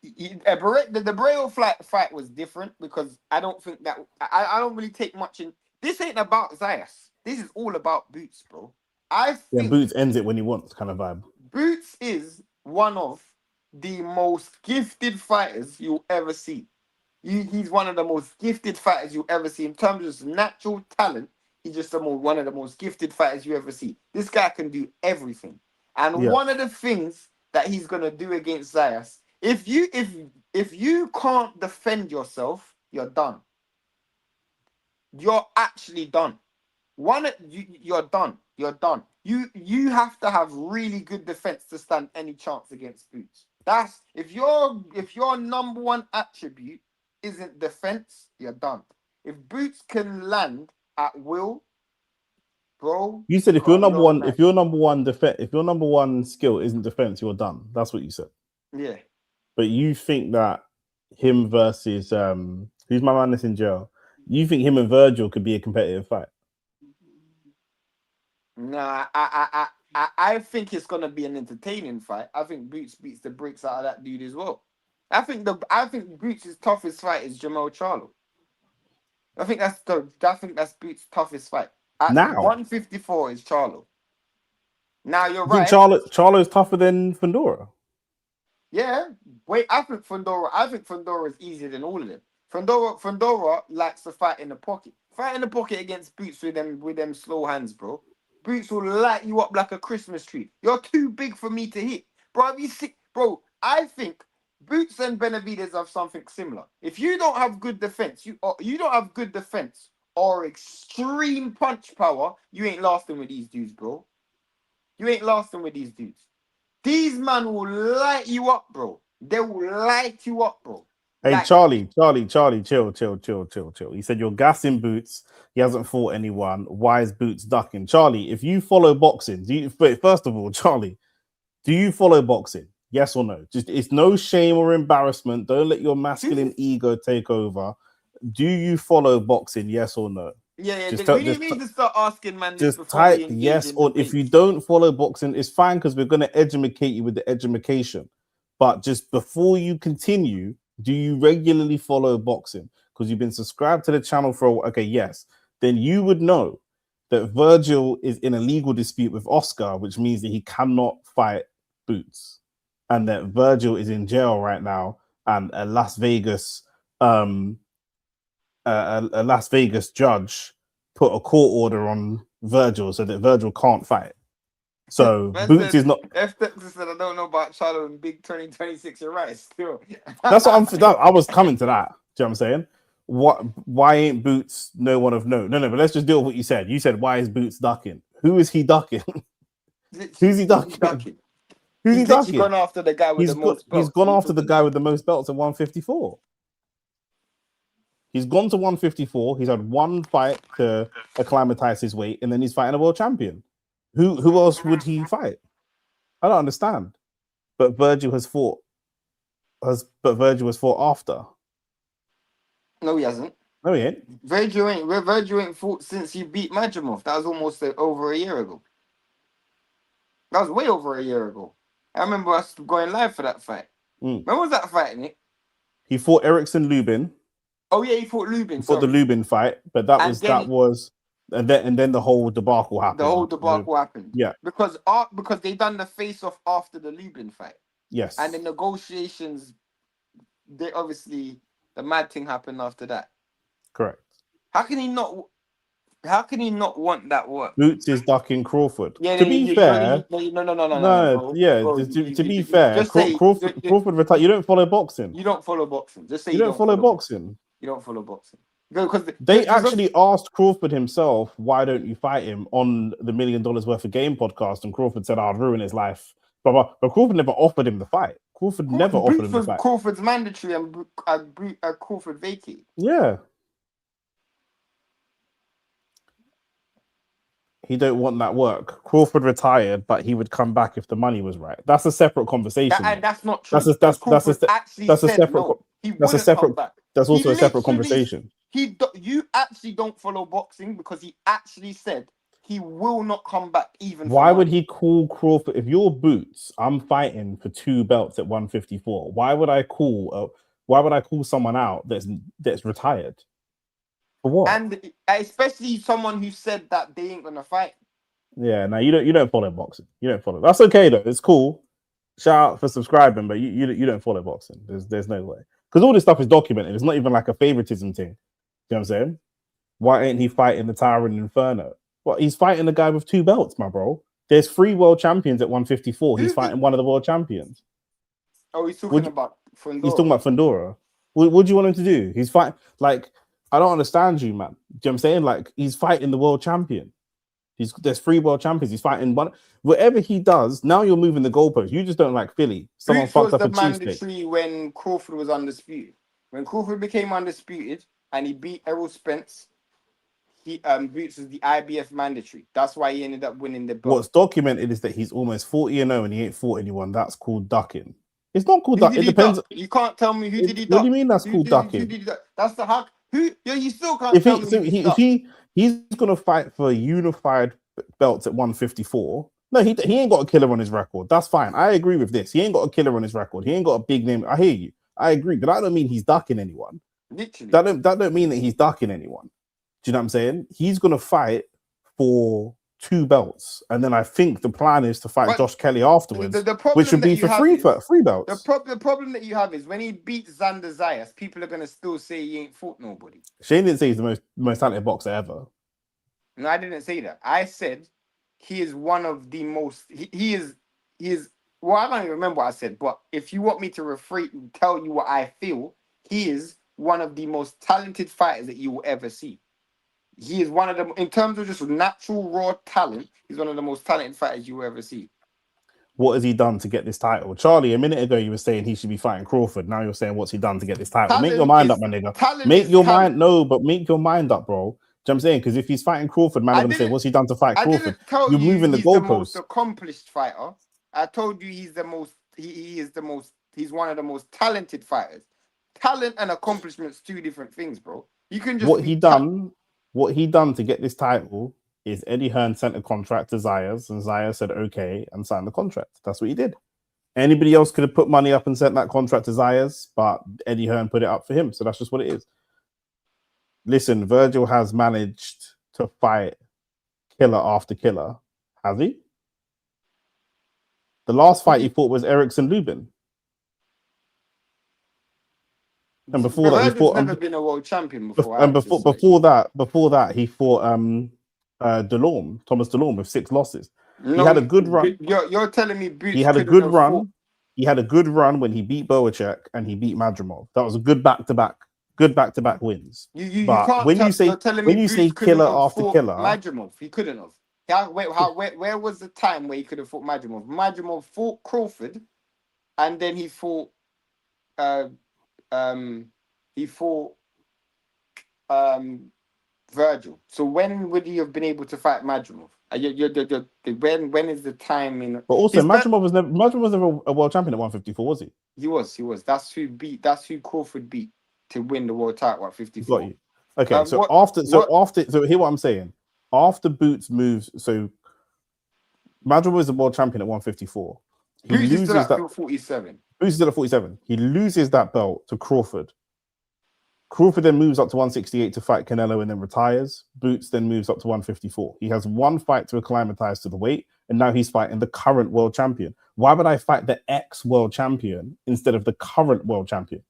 The Braille fight was different because I don't think that I don't really take much in. This ain't about Zayas. This is all about Boots, bro. I think Boots ends it when he wants, kind of vibe. Boots is one of the most gifted fighters you'll ever see. He's one of the most gifted fighters you ever see in terms of just natural talent. He's just one of the most gifted fighters you ever see. This guy can do everything, and one of the things that he's gonna do against Zayas. If you can't defend yourself, you're done. You're actually done. You're done. You're done. You have to have really good defense to stand any chance against Boots. That's if your number one attribute isn't defense, you're done. If Boots can land at will, bro. You said if your number one, match. if your number one defense, if your number one skill isn't defense, you're done. That's what you said. Yeah. But you think that him versus who's my man that's in jail? You think him and Virgil could be a competitive fight? Nah, I think it's gonna be an entertaining fight. I think Boots beats the bricks out of that dude as well. I think Boots' toughest fight is Jamal Charlo. I think that's Boots' toughest fight. At Now 154 is Charlo. Now you're I think right. Charlo's tougher than Fundora. Yeah. Wait, I think Fundora is easier than all of them. Fundora likes to fight in the pocket. Fight in the pocket against Boots with them slow hands, bro. Boots will light you up like a Christmas tree. You're too big for me to hit. Bro, bro, I think Boots and Benavidez have something similar. If you don't have good defense, you don't have good defense or extreme punch power, you ain't lasting with these dudes, bro. You ain't lasting with these dudes. These man will light you up, bro. They will light you up, bro. Hey, Like, Charlie, chill. He said you're gassing Boots. He hasn't fought anyone. Why is Boots ducking? Charlie, if you follow boxing, first of all, Charlie, do you follow boxing? Yes or no? Just it's no shame or embarrassment. Don't let your masculine ego take over. Do you follow boxing? Yes or no? Yeah. We need to start asking, man. This just before we type engage yes in or debates. if you don't follow boxing, it's fine because we're going to educate you with the education. But just before you continue, do you regularly follow boxing? Because you've been subscribed to the channel for okay, yes. Then you would know that Virgil is in a legal dispute with Oscar, which means that he cannot fight Boots, and that Virgil is in jail right now, and a Las Vegas judge put a court order on Virgil so that Virgil can't fight. So Boots is not. F said, I don't know about Charlo in big 2026. You're right, still. That's what I was coming to that. Do you know what I'm saying? Why ain't Boots no one of note? No, but let's just deal with what you said. You said, why is Boots ducking? Who is he ducking? Who's he ducking? Who's he ducking? He's gone after the guy with the most belts. He's gone after the guy with the most belts at 154. He's gone to 154. He's had one fight to acclimatize his weight, and then he's fighting a world champion. Who else would he fight? I don't understand. But Virgil has fought after. No, he hasn't. No, he ain't. Virgil ain't fought since he beat Majimov. That was almost over a year ago. That was way over a year ago. I remember us going live for that fight. When was that fight, Nick? He fought Erickson Lubin. Oh yeah, he fought Lubin. He fought the Lubin fight, but and then the whole debacle happened. The whole debacle happened. Yeah. Because they done the face-off after the Lubin fight. Yes. And the negotiations, the mad thing happened after that. Correct. How can he not want that work? Boots is ducking Crawford. Yeah, to be fair, to be fair, Crawford retired. You don't follow boxing. You don't follow boxing. Just say you don't follow boxing. You don't follow boxing. Because they actually asked Crawford himself, why don't you fight him on the $1 Million Worth of Game podcast? And Crawford said, I'd ruin his life. But Crawford never offered him the fight. Crawford never offered him the fight. Crawford's mandatory and Crawford vacated. Yeah. He don't want that work. Crawford retired, but he would come back if the money was right. That's a separate conversation. That's not true. That's also a separate conversation. You actually don't follow boxing because he actually said he will not come back even. Why would he call Crawford? If you're Boots, I'm fighting for 2 belts at 154. Why would I call someone out that's retired? For what? And especially someone who said that they ain't gonna fight. Yeah, no, you don't follow boxing. You don't follow. That's okay though. It's cool. Shout out for subscribing, but you don't follow boxing. There's no way, because all this stuff is documented. It's not even like a favoritism thing. You know what I'm saying? Why ain't he fighting the Tyrant Inferno? Well, he's fighting the guy with 2 belts, my bro. There's 3 world champions at 154. He's Who's fighting one of the world champions. Oh, he's Would talking you- about Fundora. He's talking about Fundora. What do you want him to do? He's fighting, like, I don't understand you, man. Do you know what I'm saying? Like, he's fighting the world champion. There's 3 world champions. He's fighting one. Whatever he does, now you're moving the goalpost. You just don't like Philly. Someone Boots fucked was up the a cheesesteak. mandatory when Crawford was undisputed. When Crawford became undisputed and he beat Errol Spence, Boots was the IBF mandatory. That's why he ended up winning the belt. What's documented is that he's almost 40-0 and he ain't fought anyone. That's called ducking. It's not called ducking. It depends. Duck? You can't tell me who did he duck. What do you mean that's called ducking? Who did he duck? That's the hack. Who? Yeah, you still can't tell me. If he's gonna fight for unified belts at 154. No, he ain't got a killer on his record. That's fine. I agree with this. He ain't got a killer on his record. He ain't got a big name. I hear you. I agree, but that don't mean he's ducking anyone. Literally. That don't mean that he's ducking anyone. Do you know what I'm saying? He's gonna fight for 2 belts, and then I think the plan is to fight Josh Kelly afterwards, which would be for 3 belts. The problem that you have is when he beats Xander Zayas, people are gonna still say he ain't fought nobody. Shane didn't say he's the most talented boxer ever. No, I didn't say that. I said he is one of the most. He is. Well, I don't even remember what I said, but if you want me to tell you what I feel, he is one of the most talented fighters that you will ever see. He is one of them, in terms of just natural raw talent, he's one of the most talented fighters you will ever see. What has he done to get this title? Charlie, a minute ago you were saying he should be fighting Crawford. Now you're saying what's he done to get this title? Make your mind up, my nigga. Make your mind up, bro. Do you know what I'm saying? Because if he's fighting Crawford, man, I'm going to say, what's he done to fight Crawford? You're moving the goalposts. The most accomplished fighter. I told you he's the most, he's one of the most talented fighters. Talent and accomplishments, 2 different things, bro. You can just What he done to get this title is Eddie Hearn sent a contract to Zayas, and Zayas said okay and signed the contract. That's what he did. Anybody else could have put money up and sent that contract to Zayas, but Eddie Hearn put it up for him. So that's just what it is. Listen, Virgil has managed to fight killer after killer. Has he? The last fight he fought was Erickson Lubin. And before that, he fought. Never been a world champion before. And before that, he fought Delorme, Thomas Delorme, with 6 losses. He had a good run. You're telling me Boots he had a good run. He had a good run when he beat Boacek and he beat Madrimov. That was a good back-to-back wins. But when you say killer after killer, Madrimov, he couldn't have. Where was the time where he could have fought Madrimov? Madrimov fought Crawford, and then he fought. Virgil. So when would he have been able to fight Madrimov? When is the time in? But also, Madrimov was never a world champion at 154, was he? He was. That's who Crawford beat to win the world title at 54. Got you. Okay, so hear what I'm saying. After Boots moves, so Madrimov was the world champion at 154. He loses that 47. Boots is at 47. He loses that belt to Crawford. Crawford then moves up to 168 to fight Canelo and then retires. Boots then moves up to 154. He has 1 fight to acclimatize to the weight, and now he's fighting the current world champion. Why would I fight the ex-world champion instead of the current world champion?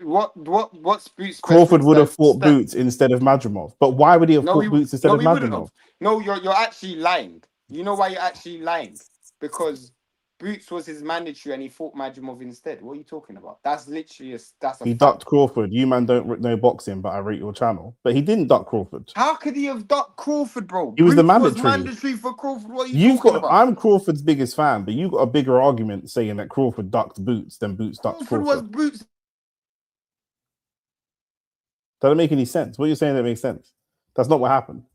What's Boots? Crawford would have fought Boots instead of Madrimov. But why would he have fought Boots instead of Madrimov? No, you're actually lying. You know why you're actually lying? Because Boots was his mandatory and he fought Madrimov instead. What are you talking about? That's literally he ducked Crawford. You man don't know boxing, but I rate your channel. But he didn't duck Crawford. How could he have ducked Crawford, bro? He was the mandatory. Was mandatory for Crawford. What are you talking about? I'm Crawford's biggest fan, but you got a bigger argument saying that Crawford ducked Boots than Boots ducked Crawford. Was Boots. Doesn't make any sense. What you're saying that makes sense. That's not what happened.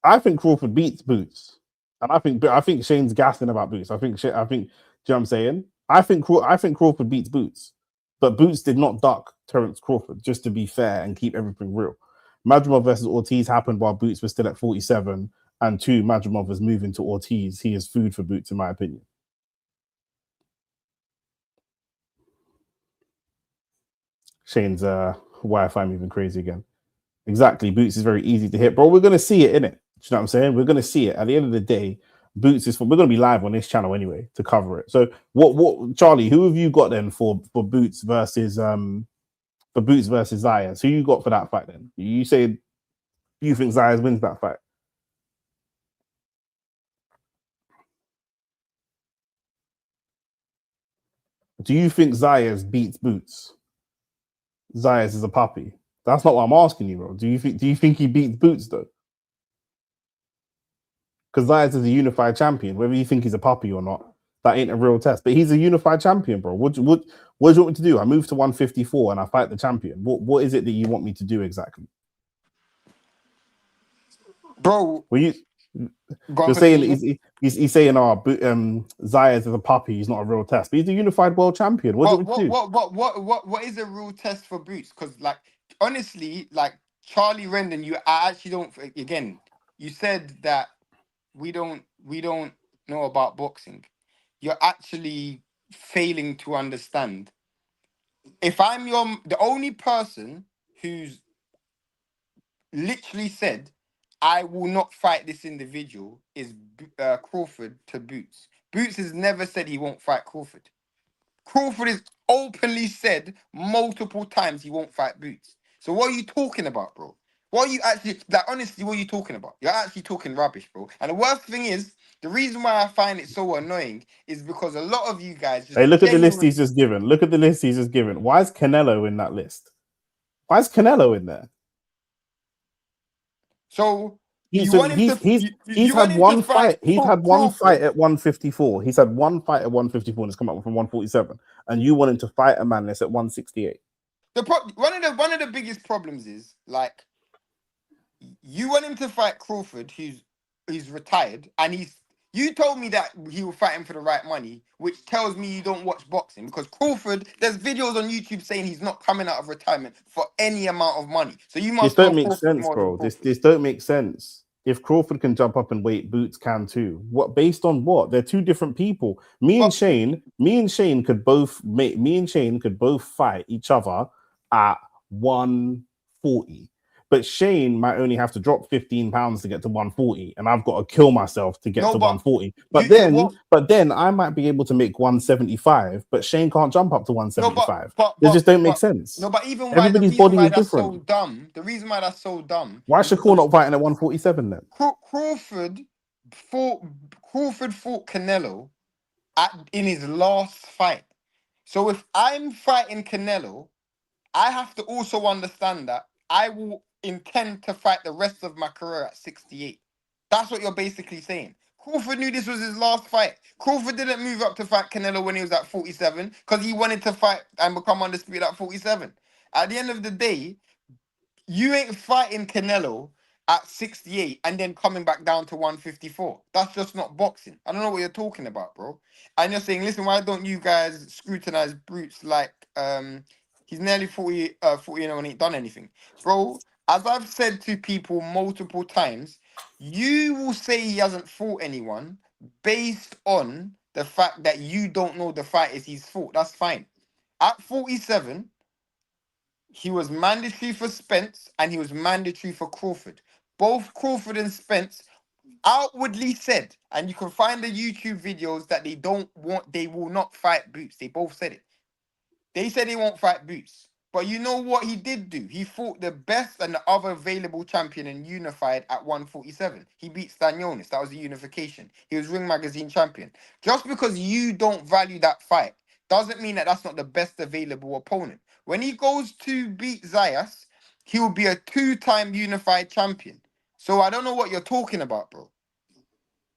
I think Crawford beats Boots. And I think Shane's gassing about Boots. Do you know what I'm saying? I think Crawford beats Boots, but Boots did not duck Terence Crawford. Just to be fair and keep everything real, Madrimov versus Ortiz happened while Boots was still at 47, and 2, Madrimov was moving to Ortiz. He is food for Boots, in my opinion. Shane's Wi-Fi moving crazy again. Exactly, Boots is very easy to hit, bro. We're gonna see it, innit? Do you know what I'm saying? We're going to see it. At the end of the day, Boots is. We're going to be live on this channel anyway to cover it. So, what, Charlie? Who have you got then for Boots versus Zayas? Who you got for that fight then? You say you think Zayas wins that fight? Do you think Zayas beats Boots? Zayas is a puppy. That's not what I'm asking you, bro. Do you think he beats Boots though? Because Zayas is a unified champion, whether you think he's a puppy or not. That ain't a real test. But he's a unified champion, bro. What do you want me to do? I move to 154 and I fight the champion. What is it that you want me to do exactly? Bro, Well, you're saying he's saying, Zayas is a puppy. He's not a real test, but he's a unified world champion. What do you want me to do? What is a real test for Boots? Because like honestly, like Charlie Rendon, I actually don't. Again, you said that we don't know about boxing. You're actually failing to understand. If I'm the only person who's literally said, I will not fight this individual is Crawford to Boots. Boots has never said he won't fight Crawford. Crawford has openly said multiple times he won't fight Boots. So what are you talking about, bro? What are you actually, like, honestly, what are you talking about? You're actually talking rubbish, bro. And the worst thing is, the reason why I find it so annoying is because a lot of you guys just... Hey, look at the list he's just given. Look at the list he's just given. Why is Canelo in that list? Why is Canelo in there? So... He's had one fight. He's had one fight at 154. He's had one fight at 154 and it's come up from 147. And you want him to fight a man that's at 168. One of the biggest problems is like you want him to fight Crawford, who's retired, and you told me that he will fight him for the right money, which tells me you don't watch boxing because Crawford, there's videos on YouTube saying he's not coming out of retirement for any amount of money. So you must. This don't make sense, bro. This don't make sense. If Crawford can jump up and weight, Boots can too. What based on what? They're two different people. Me and Shane could both fight each other at 140. But Shane might only have to drop 15 pounds to get to 140, and I've got to kill myself to get to 140. But then I might be able to make 175, but Shane can't jump up to 175. They just don't make sense. No, but even everybody's body is different. So dumb. The reason why that's so dumb. Why is Shakur not fighting at 147 then? Crawford fought Canelo in his last fight. So if I'm fighting Canelo, I have to also understand that I will intend to fight the rest of my career at 68. That's what you're basically saying. Crawford knew this was his last fight. Crawford didn't move up to fight Canelo when he was at 47 because he wanted to fight and become undisputed at 47. At the end of the day, you ain't fighting Canelo at 68 and then coming back down to 154. That's just not boxing. I don't know what you're talking about, bro. And you're saying, listen, why don't you guys scrutinize Brutes like he's nearly 40 and ain't done anything. Bro, as I've said to people multiple times, you will say he hasn't fought anyone based on the fact that you don't know the fighters he's fought. That's fine. At 47, he was mandatory for Spence and he was mandatory for Crawford. Both Crawford and Spence outwardly said, and you can find the YouTube videos that they will not fight Boots. They both said it. They said they won't fight Boots. But you know what he did do? He fought the best and the other available champion and unified at 147. He beat Stanionis. That was the unification. He was Ring Magazine champion. Just because you don't value that fight doesn't mean that that's not the best available opponent. When he goes to beat Zayas, he will be a 2-time unified champion. So I don't know what you're talking about, bro.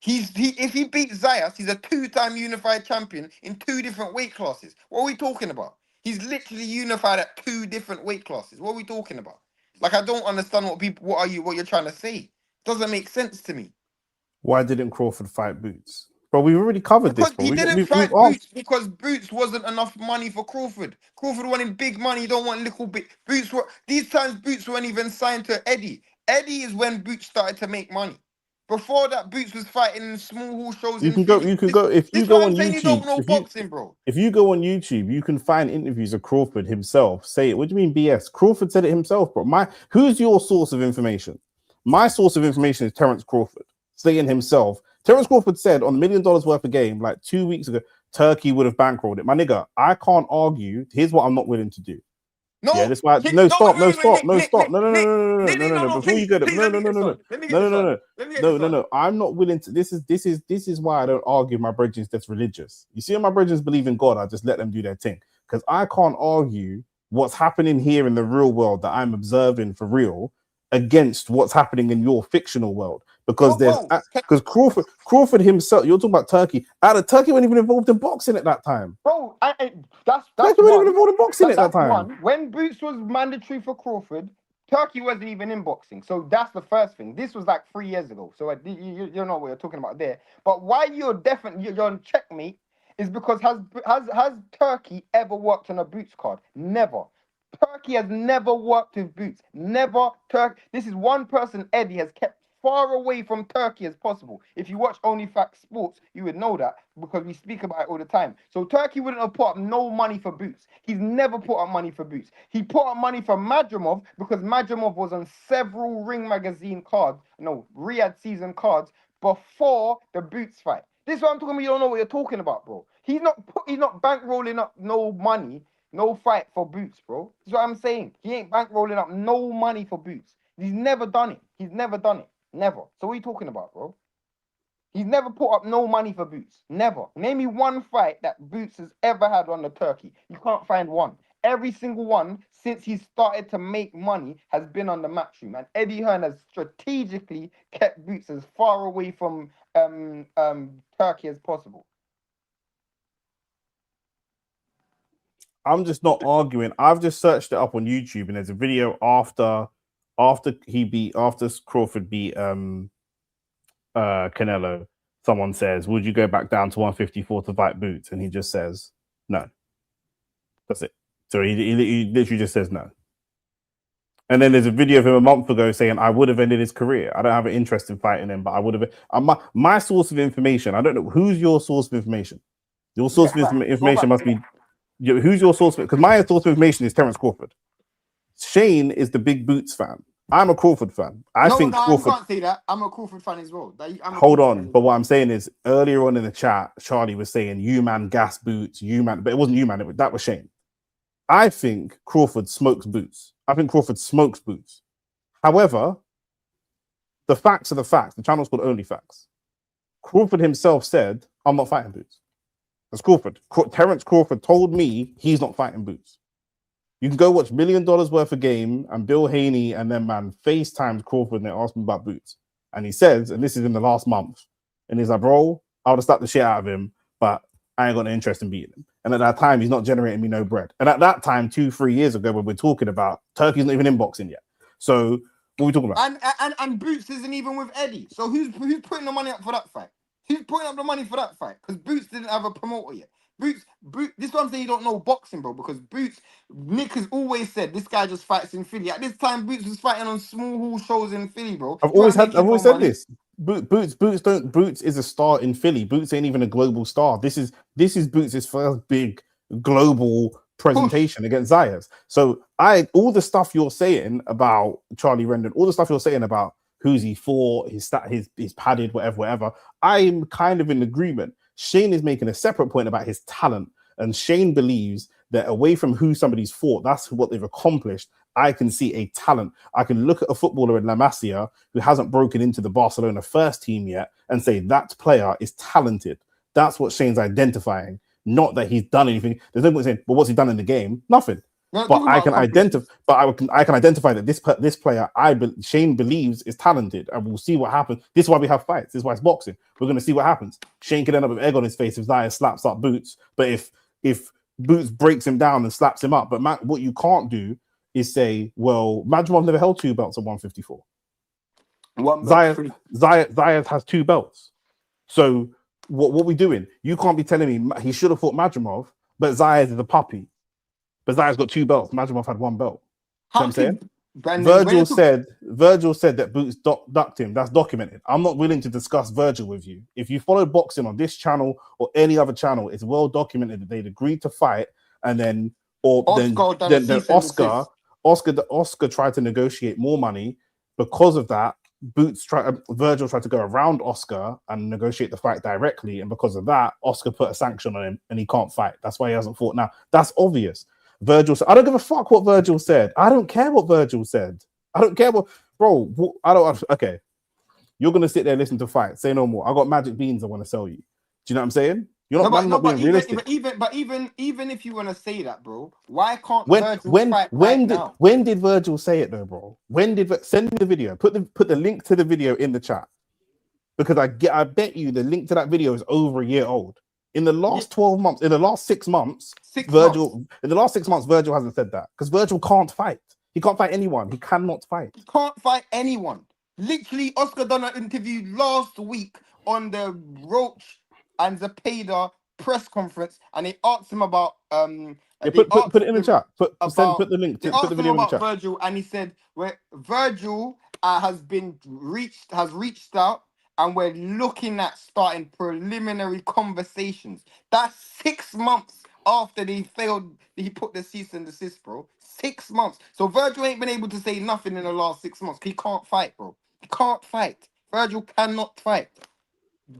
If he beats Zayas, he's a 2-time unified champion in 2 different weight classes. What are we talking about? He's literally unified at 2 different weight classes. What are we talking about? Like, I don't understand what you're trying to say. Doesn't make sense to me. Why didn't Crawford fight Boots? Bro, we've already covered this. Bro. He didn't fight Boots because Boots wasn't enough money for Crawford. Crawford wanted big money. He don't want little bit. These times Boots weren't even signed to Eddie. Eddie is when Boots started to make money. Before that, Boots was fighting in small hall shows. You can go on YouTube. You don't know boxing, bro. If you go on YouTube, you can find interviews of Crawford himself say it. What do you mean BS? Crawford said it himself, bro. Who's your source of information? My source of information is Terence Crawford saying himself. Terence Crawford said on $1 million worth of game like 2 weeks ago, Turkey would have bankrolled it. My nigga, I can't argue. Here's what I'm not willing to do. No, Yeah, that's why. Nick, No, no, stop, wait, no, wait, wait, stop, Nick, no, Nick, stop. Nick, No, no, no, Nick, no, no, Nick, no, Nick, no, no, no. no, Before you please, get it, please, no, let no, me no, get no, this no, on. Let me get no, this no, no, on. no, Let me get no, this no, on. no. I'm not willing to. This is why I don't argue my brethren that's religious. You see, when my brethren believe in God, I just let them do their thing because I can't argue what's happening here in the real world that I'm observing for real against what's happening in your fictional world because No, there's bro. because Crawford himself. You're talking about Turkey. Turkey wasn't even involved in boxing at that time. Bro, that's Turkey wasn't even one. involved in boxing at that That's time. one. When Boots was mandatory for Crawford, Turkey wasn't even in boxing. So that's the first thing. This was like 3 years ago. So you know what you're talking about there. But why you're on checkmate is because has Turkey ever worked on a Boots card? Never. Turkey has never worked with Boots. Never. This is one person Eddie has kept far away from Turkey as possible. If you watch OnlyFacts Sports, you would know that because we speak about it all the time. So Turkey wouldn't have put up no money for Boots. He's never put up money for Boots. He put up money for Madrimov because Madrimov was on several Ring magazine cards, no, Riyadh season cards before the Boots fight. This is what I'm talking about. You don't know what you're talking about, bro. He's not bankrolling up no money, no fight for Boots, bro. That's what I'm saying. He ain't bankrolling up no money for Boots. He's never done it. He's never done it. Never. So what are you talking about, bro? He's never put up no money for Boots. Never. Name me one fight that Boots has ever had on the Turkey. You can't find one. Every single one since he started to make money has been on the Matchroom. And Eddie Hearn has strategically kept Boots as far away from Turkey as possible. I'm just not arguing. I've just searched it up on YouTube, and there's a video after Crawford beat Canelo. Someone says, "Would you go back down to 154 to fight Boots?" And he just says, "No." That's it. So he literally just says no. And then there's a video of him a month ago saying, "I would have ended his career. I don't have an interest in fighting him, but I would have." My source of information. I don't know who's your source of information. Your source of information must be. Who's your source? Because my source of information is Terence Crawford. Shane is the big Boots fan. I'm a Crawford fan. I think Crawford. You can't say that. I'm a Crawford fan as well. Hold on, but what I'm saying is earlier on in the chat, Charlie was saying "you man gas Boots, you man," but it wasn't you man. That was Shane. I think Crawford smokes Boots. I think Crawford smokes Boots. However, the facts are the facts. The channel's called OnlyFacts. Crawford himself said, "I'm not fighting Boots." That's Crawford. Terence Crawford told me he's not fighting Boots. You can go watch $1 million worth of game and Bill Haney and then man FaceTimed Crawford and they asked him about Boots. And he says, and this is in the last month, and he's like, "Bro, I would have slapped the shit out of him, but I ain't got no interest in beating him." And at that time, he's not generating me no bread. And at that time, 2-3 years ago, when we're talking about Turkey's not even in boxing yet. So what are we talking about? And Boots isn't even with Eddie. So who's putting the money up for that fight? Who's putting up the money for that fight? Because Boots didn't have a promoter yet. Boots, this is what I'm saying. You don't know boxing, bro. Because Nick has always said this guy just fights in Philly. At this time, Boots was fighting on small hall shows in Philly, bro. I've always said this. Boots is a star in Philly. Boots ain't even a global star. This is Boots' first big global presentation against Zayas. So all the stuff you're saying about Charlie Rendon, all the stuff you're saying about who's he for, his padded, whatever, I'm kind of in agreement. Shane is making a separate point about his talent, and Shane believes that away from who somebody's fought, that's what they've accomplished. I can see a talent. I can look at a footballer in La Masia who hasn't broken into the Barcelona first team yet and say that player is talented. That's what Shane's identifying, not that he's done anything. There's no point saying, "Well, what's he done in the game?" Nothing. But I can identify. But I can identify that this player Shane believes is talented, and we'll see what happens. This is why we have fights. This is why it's boxing. We're going to see what happens. Shane could end up with egg on his face if Zaya slaps up Boots. But if Boots breaks him down and slaps him up, but what you can't do is say, "Well, Madrimov never held 2 belts at 154. Zayas has 2 belts. So what we doing? You can't be telling me he should have fought Madrimov, but Zayas is a puppy. But Zayas got 2 belts. Madrimov had 1 belt. You know what I'm saying? Virgil said that Boots ducked him. That's documented. I'm not willing to discuss Virgil with you. If you follow boxing on this channel or any other channel, it's well documented that they'd agreed to fight, and then Oscar tried to negotiate more money. Because of that, Virgil tried to go around Oscar and negotiate the fight directly, and because of that, Oscar put a sanction on him and he can't fight. That's why he hasn't fought now. That's obvious. Virgil said, I don't give a fuck what Virgil said. I don't care what Virgil said. I don't care what, bro. I don't. Okay, you're gonna sit there and listen to fight. Say no more. I got magic beans I want to sell you. Do you know what I'm saying? You're not, not being realistic. Even if you want to say that, bro, why can't Virgil fight now? When did Virgil say it though, bro? When did send me the video? Put the link to the video in the chat, because I bet you the link to that video is over a year old. In the last 12 months, in the last 6 months, Virgil hasn't said that, because Virgil can't fight. He can't fight anyone. He cannot fight. He can't fight anyone. Literally, Oscar done an interview last week on the Roach and Zepeda press conference, and they asked him about put it in the chat. Put the link to put the video in the chat. Virgil, and he said Virgil has reached out, and we're looking at starting preliminary conversations. That's 6 months after he put the cease and desist, bro. 6 months. So Virgil ain't been able to say nothing in the last 6 months. He can't fight, bro. He can't fight. Virgil cannot fight.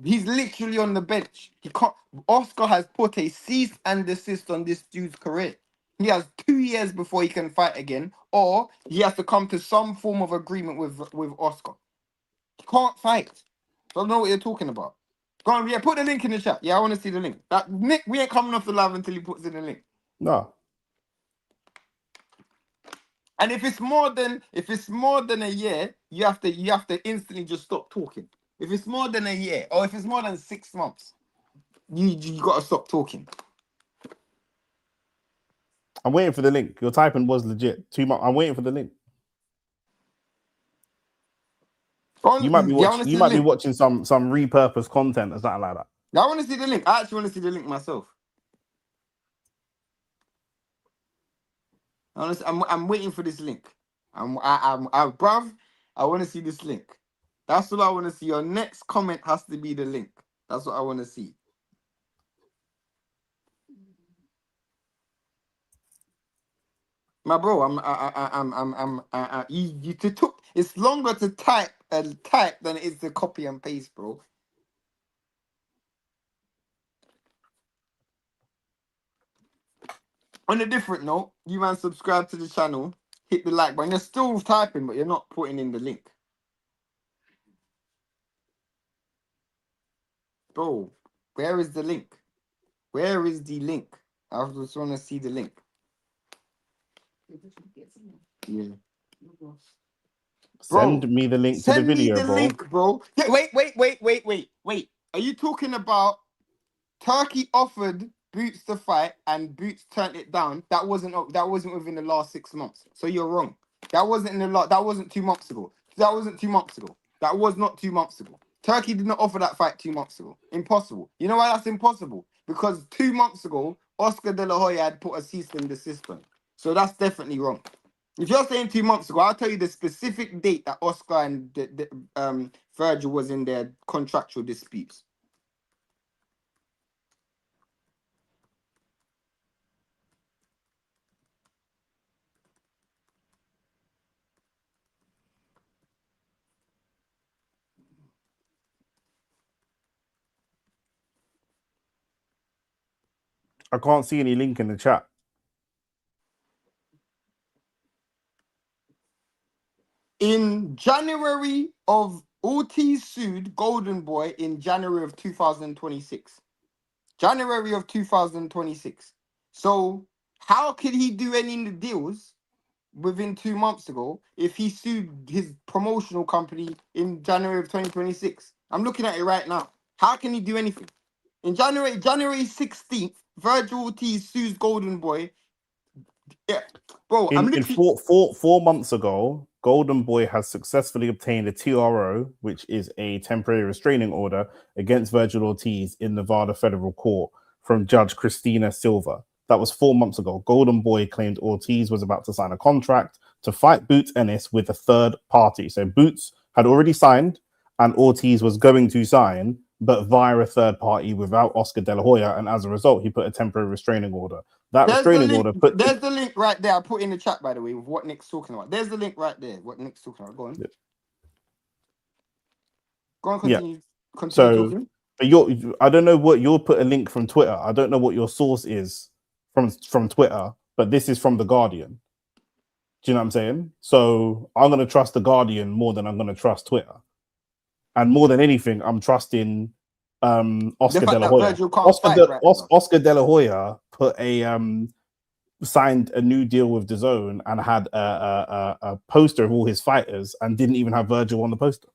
He's literally on the bench. He can't. Oscar has put a cease and desist on this dude's career. He has 2 years before he can fight again, or he has to come to some form of agreement with Oscar. He can't fight. I don't know what you're talking about. Go on, put the link in the chat. Yeah, I want to see the link. Nick, we ain't coming off the live until he puts in the link. No. And if it's more than a year, you have to instantly just stop talking. If it's more than a year, or if it's more than 6 months, you gotta stop talking. I'm waiting for the link. Your typing was legit. 2 months. I'm waiting for the link. You might be watching some repurposed content or something like that. I want to see the link. I actually want to see the link myself. Honestly, I'm waiting for this link. Bruv, I want to see this link. That's what I want to see. Your next comment has to be the link. That's what I want to see. My bro, it's longer to type than it is to copy and paste, bro. On a different note, you man subscribe to the channel, hit the like button. You're still typing, but you're not putting in the link. Bro, where is the link? Where is the link? I just want to see the link. Yeah. Send me the link to the video, bro. Link, bro. Yeah, wait. Are you talking about Turkey offered Boots to fight and Boots turned it down? That wasn't within the last 6 months. So you're wrong. That wasn't that wasn't 2 months ago. That wasn't 2 months ago. That was not 2 months ago. Turkey did not offer that fight 2 months ago. Impossible. You know why that's impossible? Because 2 months ago, Oscar De La Hoya had put a cease and desist on. So that's definitely wrong. If you're saying 2 months ago, I'll tell you the specific date that Oscar and Virgil was in their contractual disputes. I can't see any link in the chat. In January of Ortiz sued Golden Boy in January of 2026. January of 2026. So how could he do any deals within 2 months ago if he sued his promotional company in January of 2026? I'm looking at it right now. How can he do anything? In January 16th, Virgil Ortiz sues Golden Boy. Yeah, bro. In 4 months ago, Golden Boy has successfully obtained a TRO, which is a temporary restraining order, against Virgil Ortiz in Nevada federal court from Judge Christina Silva. That was 4 months ago. Golden Boy claimed Ortiz was about to sign a contract to fight Boots Ennis with a third party. So Boots had already signed and Ortiz was going to sign, but via a third party without Oscar De La Hoya, and as a result, he put a temporary restraining order. There's the link right there. I put in the chat, by the way, with what Nick's talking about. There's the link right there. What Nick's talking about. Go on. Yeah. Go on. Continue. Yeah. Continue talking. I don't know what you'll put a link from Twitter. I don't know what your source is from Twitter, but this is from the Guardian. Do you know what I'm saying? So I'm going to trust the Guardian more than I'm going to trust Twitter. And more than anything, I'm trusting Oscar De La Hoya. Oscar De La Hoya put a signed a new deal with DAZN and had a poster of all his fighters and didn't even have Virgil on the poster.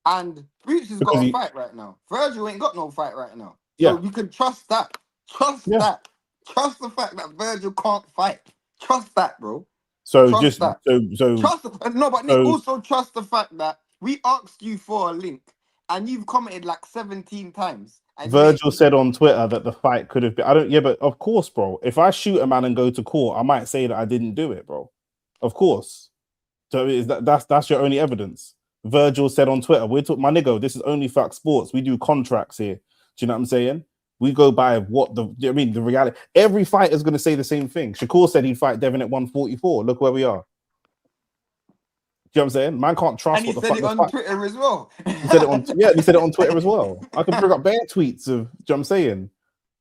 And Boots has got a fight right now. Virgil ain't got no fight right now. So you can trust that. Trust that. Trust the fact that Virgil can't fight. Trust that, bro. So trust just that. so trust no, but Nick, also trust the fact that we asked you for a link and you've commented like 17 times. And Virgil said on Twitter that the fight could have been. But of course, bro. If I shoot a man and go to court, I might say that I didn't do it, bro. Of course. So that's your only evidence. Virgil said on Twitter, "We're talking, my nigga. This is OnlyFacts Sports. We do contracts here. Do you know what I'm saying? We go by what the reality. Every fighter is going to say the same thing. Shakur said he'd fight Devin at 144. Look where we are. Do you know what I'm saying? Man can't trust and what the fuck. He said it on Twitter as well. He said it on he said it on Twitter as well. I can bring up bare tweets of, do you know what I'm saying?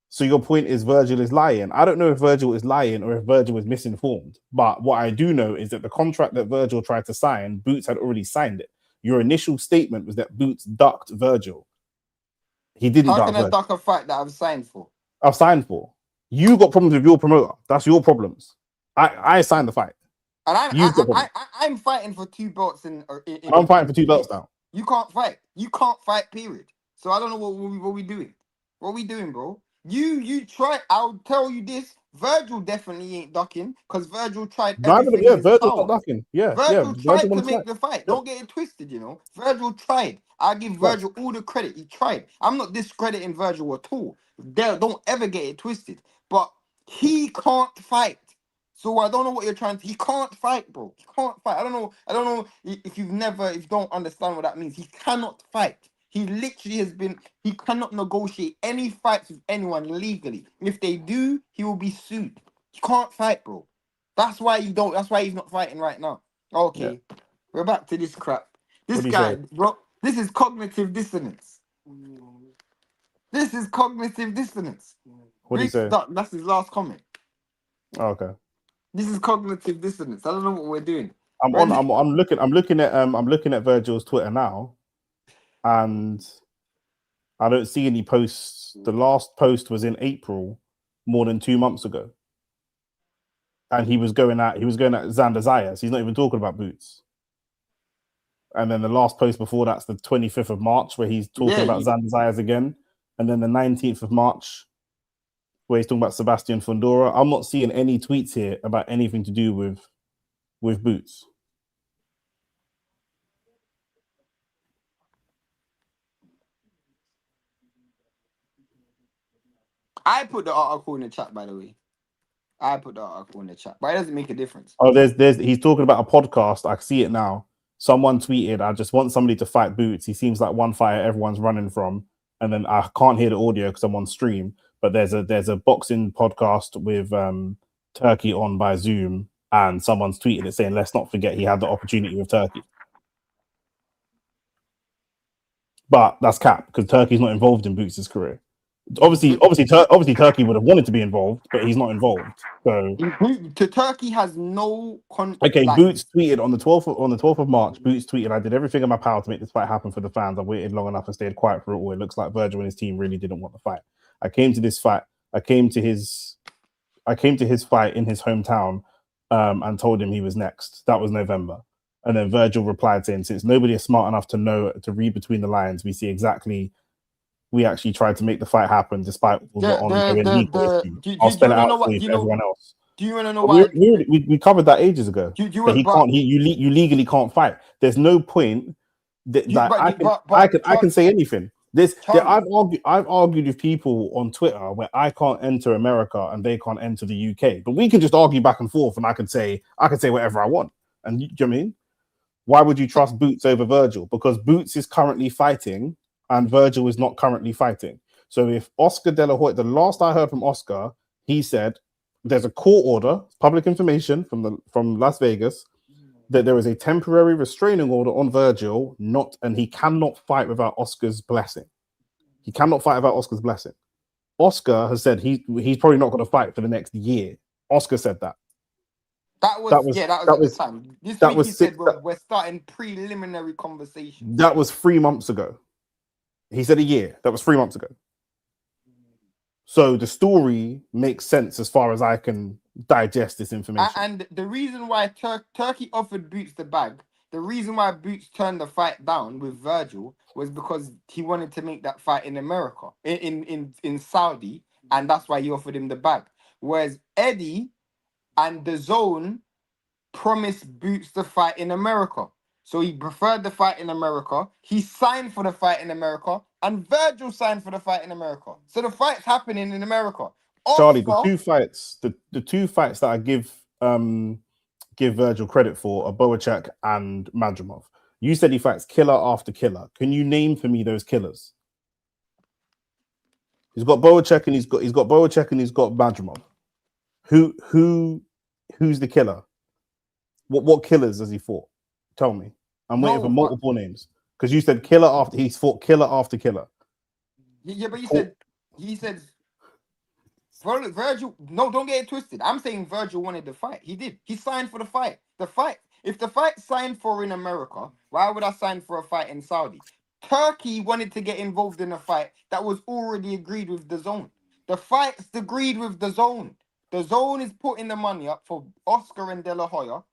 So your point is Virgil is lying. I don't know if Virgil is lying or if Virgil is misinformed. But what I do know is that the contract that Virgil tried to sign, Boots had already signed it. Your initial statement was that Boots ducked Virgil. He didn't duck Virgil. How can I duck a fight that I've signed for? I've signed for. You got problems with your promoter. That's your problems. I signed the fight. And I'm fighting for 2 belts in I'm fighting for 2 belts now. You can't fight. You can't fight, period. So I don't know what we doing. What we doing, bro? You try. I'll tell you this. Virgil definitely ain't ducking because Virgil tried everything. Virgil's not ducking. Virgil tried to make the fight. Don't get it twisted, you know. Virgil tried. I give Virgil all the credit. He tried. I'm not discrediting Virgil at all. Don't ever get it twisted. But he can't fight. So I don't know what you're trying to. He can't fight, bro. He can't fight. I don't know if you don't understand what that means. He cannot fight. He literally has been. He cannot negotiate any fights with anyone legally. If they do, he will be sued. He can't fight, bro. That's why you don't. That's why he's not fighting right now. Okay, we're back to this crap. This guy, bro. This is cognitive dissonance. This is cognitive dissonance. What do you say? That's his last comment. Oh, okay. This is cognitive dissonance. I don't know what we're doing. I'm looking at Virgil's Twitter now, and I don't see any posts. The last post was in April, more than 2 months ago, and he was going at Xander Zayas. He's not even talking about Boots. And then the last post before that's the 25th of March, where he's talking about Xander Zayas again, and then the 19th of March, where he's talking about Sebastian Fundora. I'm not seeing any tweets here about anything to do with Boots. I put the article in the chat, by the way. I put the article in the chat, but it doesn't make a difference. Oh, there's he's talking about a podcast. I see it now. Someone tweeted, "I just want somebody to fight Boots. He seems like one fighter everyone's running from." And then I can't hear the audio because I'm on stream. But there's a boxing podcast with Turkey on by Zoom, and someone's tweeted it saying, "Let's not forget he had the opportunity with Turkey." But that's cap because Turkey's not involved in Boots' career. Obviously, Turkey would have wanted to be involved, but he's not involved. So Turkey has no. Boots tweeted on the 12th of March. Boots tweeted, "I did everything in my power to make this fight happen for the fans. I waited long enough and stayed quiet for it all. It looks like Virgil and his team really didn't want the fight. I came to this fight. I came to his fight in his hometown, and told him he was next. That was November." And then Virgil replied saying, "Since nobody is smart enough to know to read between the lines, we see exactly. We actually tried to make the fight happen despite all the ongoing legal issues. I'll spell it out for you for everyone else." Do you want to know why? We covered that ages ago. You legally can't fight. There's no point that I can say anything. I've argued with people on Twitter where I can't enter America and they can't enter the UK, but we can just argue back and forth, and I can say whatever I want. And you know what I mean? Why would you trust Boots over Virgil? Because Boots is currently fighting and Virgil is not currently fighting. So if Oscar De La Hoya, the last I heard from Oscar, he said there's a court order, public information from Las Vegas, that there is a temporary restraining order on Virgil, and he cannot fight without Oscar's blessing. He cannot fight without Oscar's blessing. Oscar has said he's probably not going to fight for the next year. Oscar said that. That was That was at that the was time. This that week was he six. said we're starting preliminary conversations. That was 3 months ago. He said a year. That was 3 months ago. So the story makes sense as far as I can digest this information. And the reason why Turkey offered Boots the bag, the reason why Boots turned the fight down with Virgil was because he wanted to make that fight in America, in Saudi, and that's why he offered him the bag. Whereas Eddie and the Zone promised Boots the fight in America. So he preferred the fight in America. He signed for the fight in America, and Virgil signed for the fight in America. So the fight's happening in America. Charlie, the Oscar, two fights that I give Virgil credit for are Boachek and Madrimov. You said he fights killer after killer. Can you name for me those killers? He's got Boachek and he's got Boachek and he's got Madrimov. Who's the killer? What killers has he fought? Tell me. I'm waiting for multiple names. Because you said killer after he's fought killer after killer. Yeah, but he said Virgil. No, don't get it twisted. I'm saying Virgil wanted the fight. He did. He signed for the fight. If the fight signed for in America, why would I sign for a fight in Saudi? Turkey wanted to get involved in a fight that was already agreed with the Zone. The fight's agreed with the Zone. The Zone is putting the money up for Oscar and De La Hoya,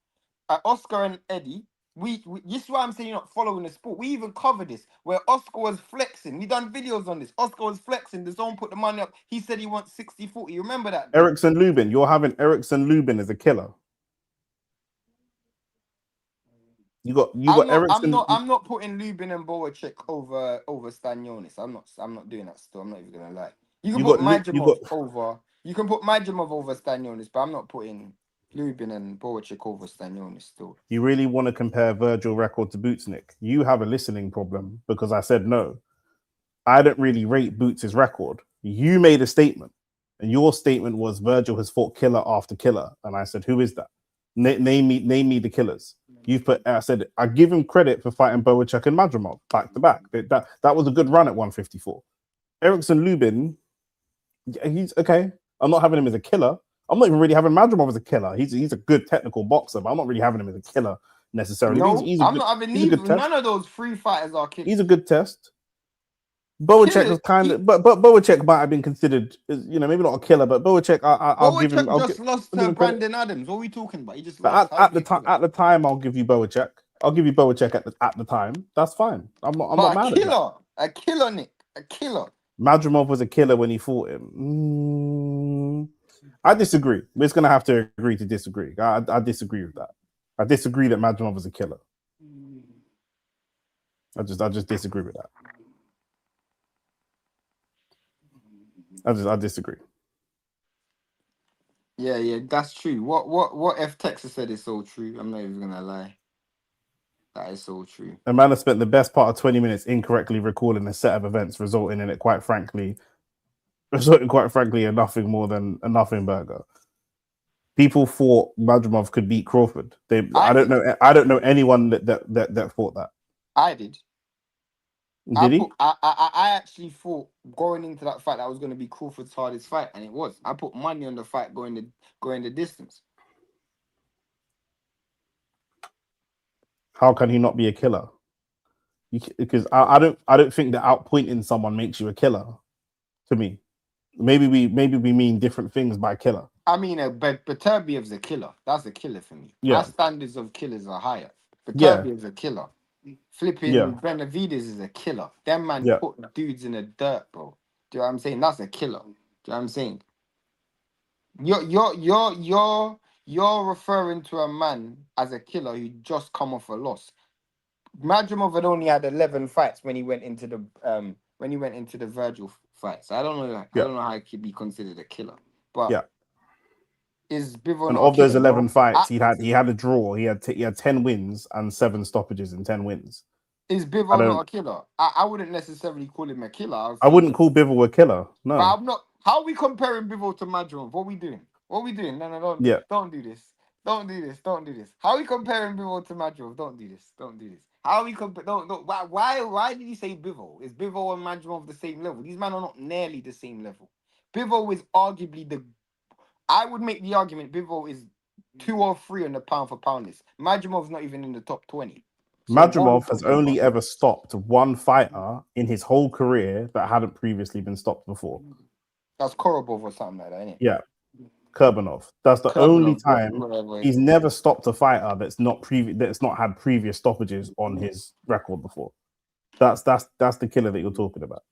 Oscar and Eddie. This is why I'm saying you're not following the sport. We even covered this where Oscar was flexing. We done videos on this. Oscar was flexing. The Zone put the money up. He said he wants 60-40. You remember that? Erickson Lubin. You're having Erickson Lubin as a killer. I'm not putting Lubin and Boachek over Stanionis. I'm not doing that still. I'm not even gonna lie. You can put Majimov over Stanionis, but I'm not putting Lubin and Boachek over Stanionis still. You really want to compare Virgil record to Boots, Nick? You have a listening problem because I said no. I don't really rate Boots' record. You made a statement, and your statement was Virgil has fought killer after killer, and I said, who is that? Name me the killers. I said I give him credit for fighting Boachek and Madrimov back to back. That was a good run at 154. Erickson Lubin, he's okay. I'm not having him as a killer. I'm not even really having Madrimov as a killer. He's a good technical boxer, but I'm not really having him as a killer necessarily. No, I'm not having neither. None of those three fighters are killers. He's a good test. Boachek was but Boachek might have been considered, maybe not a killer, but Boachek, I'll give him. Just lost to Brandon Adams. What are we talking about? He just lost. At the time, I'll give you Boachek. I'll give you Boachek at the time. That's fine. I'm not mad at that. A killer, Nick. A killer. Madrimov was a killer when he fought him. I disagree. We're just gonna have to agree to disagree. I disagree with that. I disagree that Madrimov was a killer. I just disagree with that. I disagree. Yeah, that's true. What if Texas said is so true? I'm not even gonna lie. That is so true. A man has spent the best part of 20 minutes incorrectly recalling a set of events, resulting in it, quite frankly, a nothing more than a nothing burger. People thought Madrimov could beat Crawford. I don't know anyone that thought that. I did. Did he? I actually thought going into that fight that was going to be Crawford's hardest fight, and it was. I put money on the fight going the distance. How can he not be a killer? Because I don't think that outpointing someone makes you a killer. To me, maybe we mean different things by killer. I mean, Beterbiev's a killer. That's a killer for me. Yeah. Our standards of killers are higher. Beterbiev's a killer. Flipping Benavides is a killer. Them man put dudes in the dirt, bro. Do you know what I'm saying? That's a killer. Do you know what I'm saying? You're referring to a man as a killer who just come off a loss. Madrimov had only had 11 fights when he went into the Virgil fight. So I don't know how he could be considered a killer. But is Bivol and of those 11 fights, he had a draw. He had 10 wins and 7 stoppages in 10 wins. Is Bivol not a killer? I wouldn't necessarily call him a killer. I wouldn't call Bivol a killer. No. But I'm not. How are we comparing Bivol to Madrimov? What are we doing? No, don't do this. Don't do this. How are we comparing Bivol to Madrimov? Don't do this. How are we compare? Don't. Why did he say Bivol? Is Bivol and Madrimov the same level? These men are not nearly the same level. Bivol is arguably I would make the argument Bivol is 2 or 3 on the pound for pound list. Majimov's not even in the top 20. So what are we Madrimov has talking only about? ever stopped one fighter in his whole career that hadn't previously been stopped before. That's Korobov or something like that, isn't it? Yeah, Kurbanov. That's the only Kurbanov, time whatever. he's never stopped a fighter that's not had previous stoppages on his record before. That's the killer that you're talking about.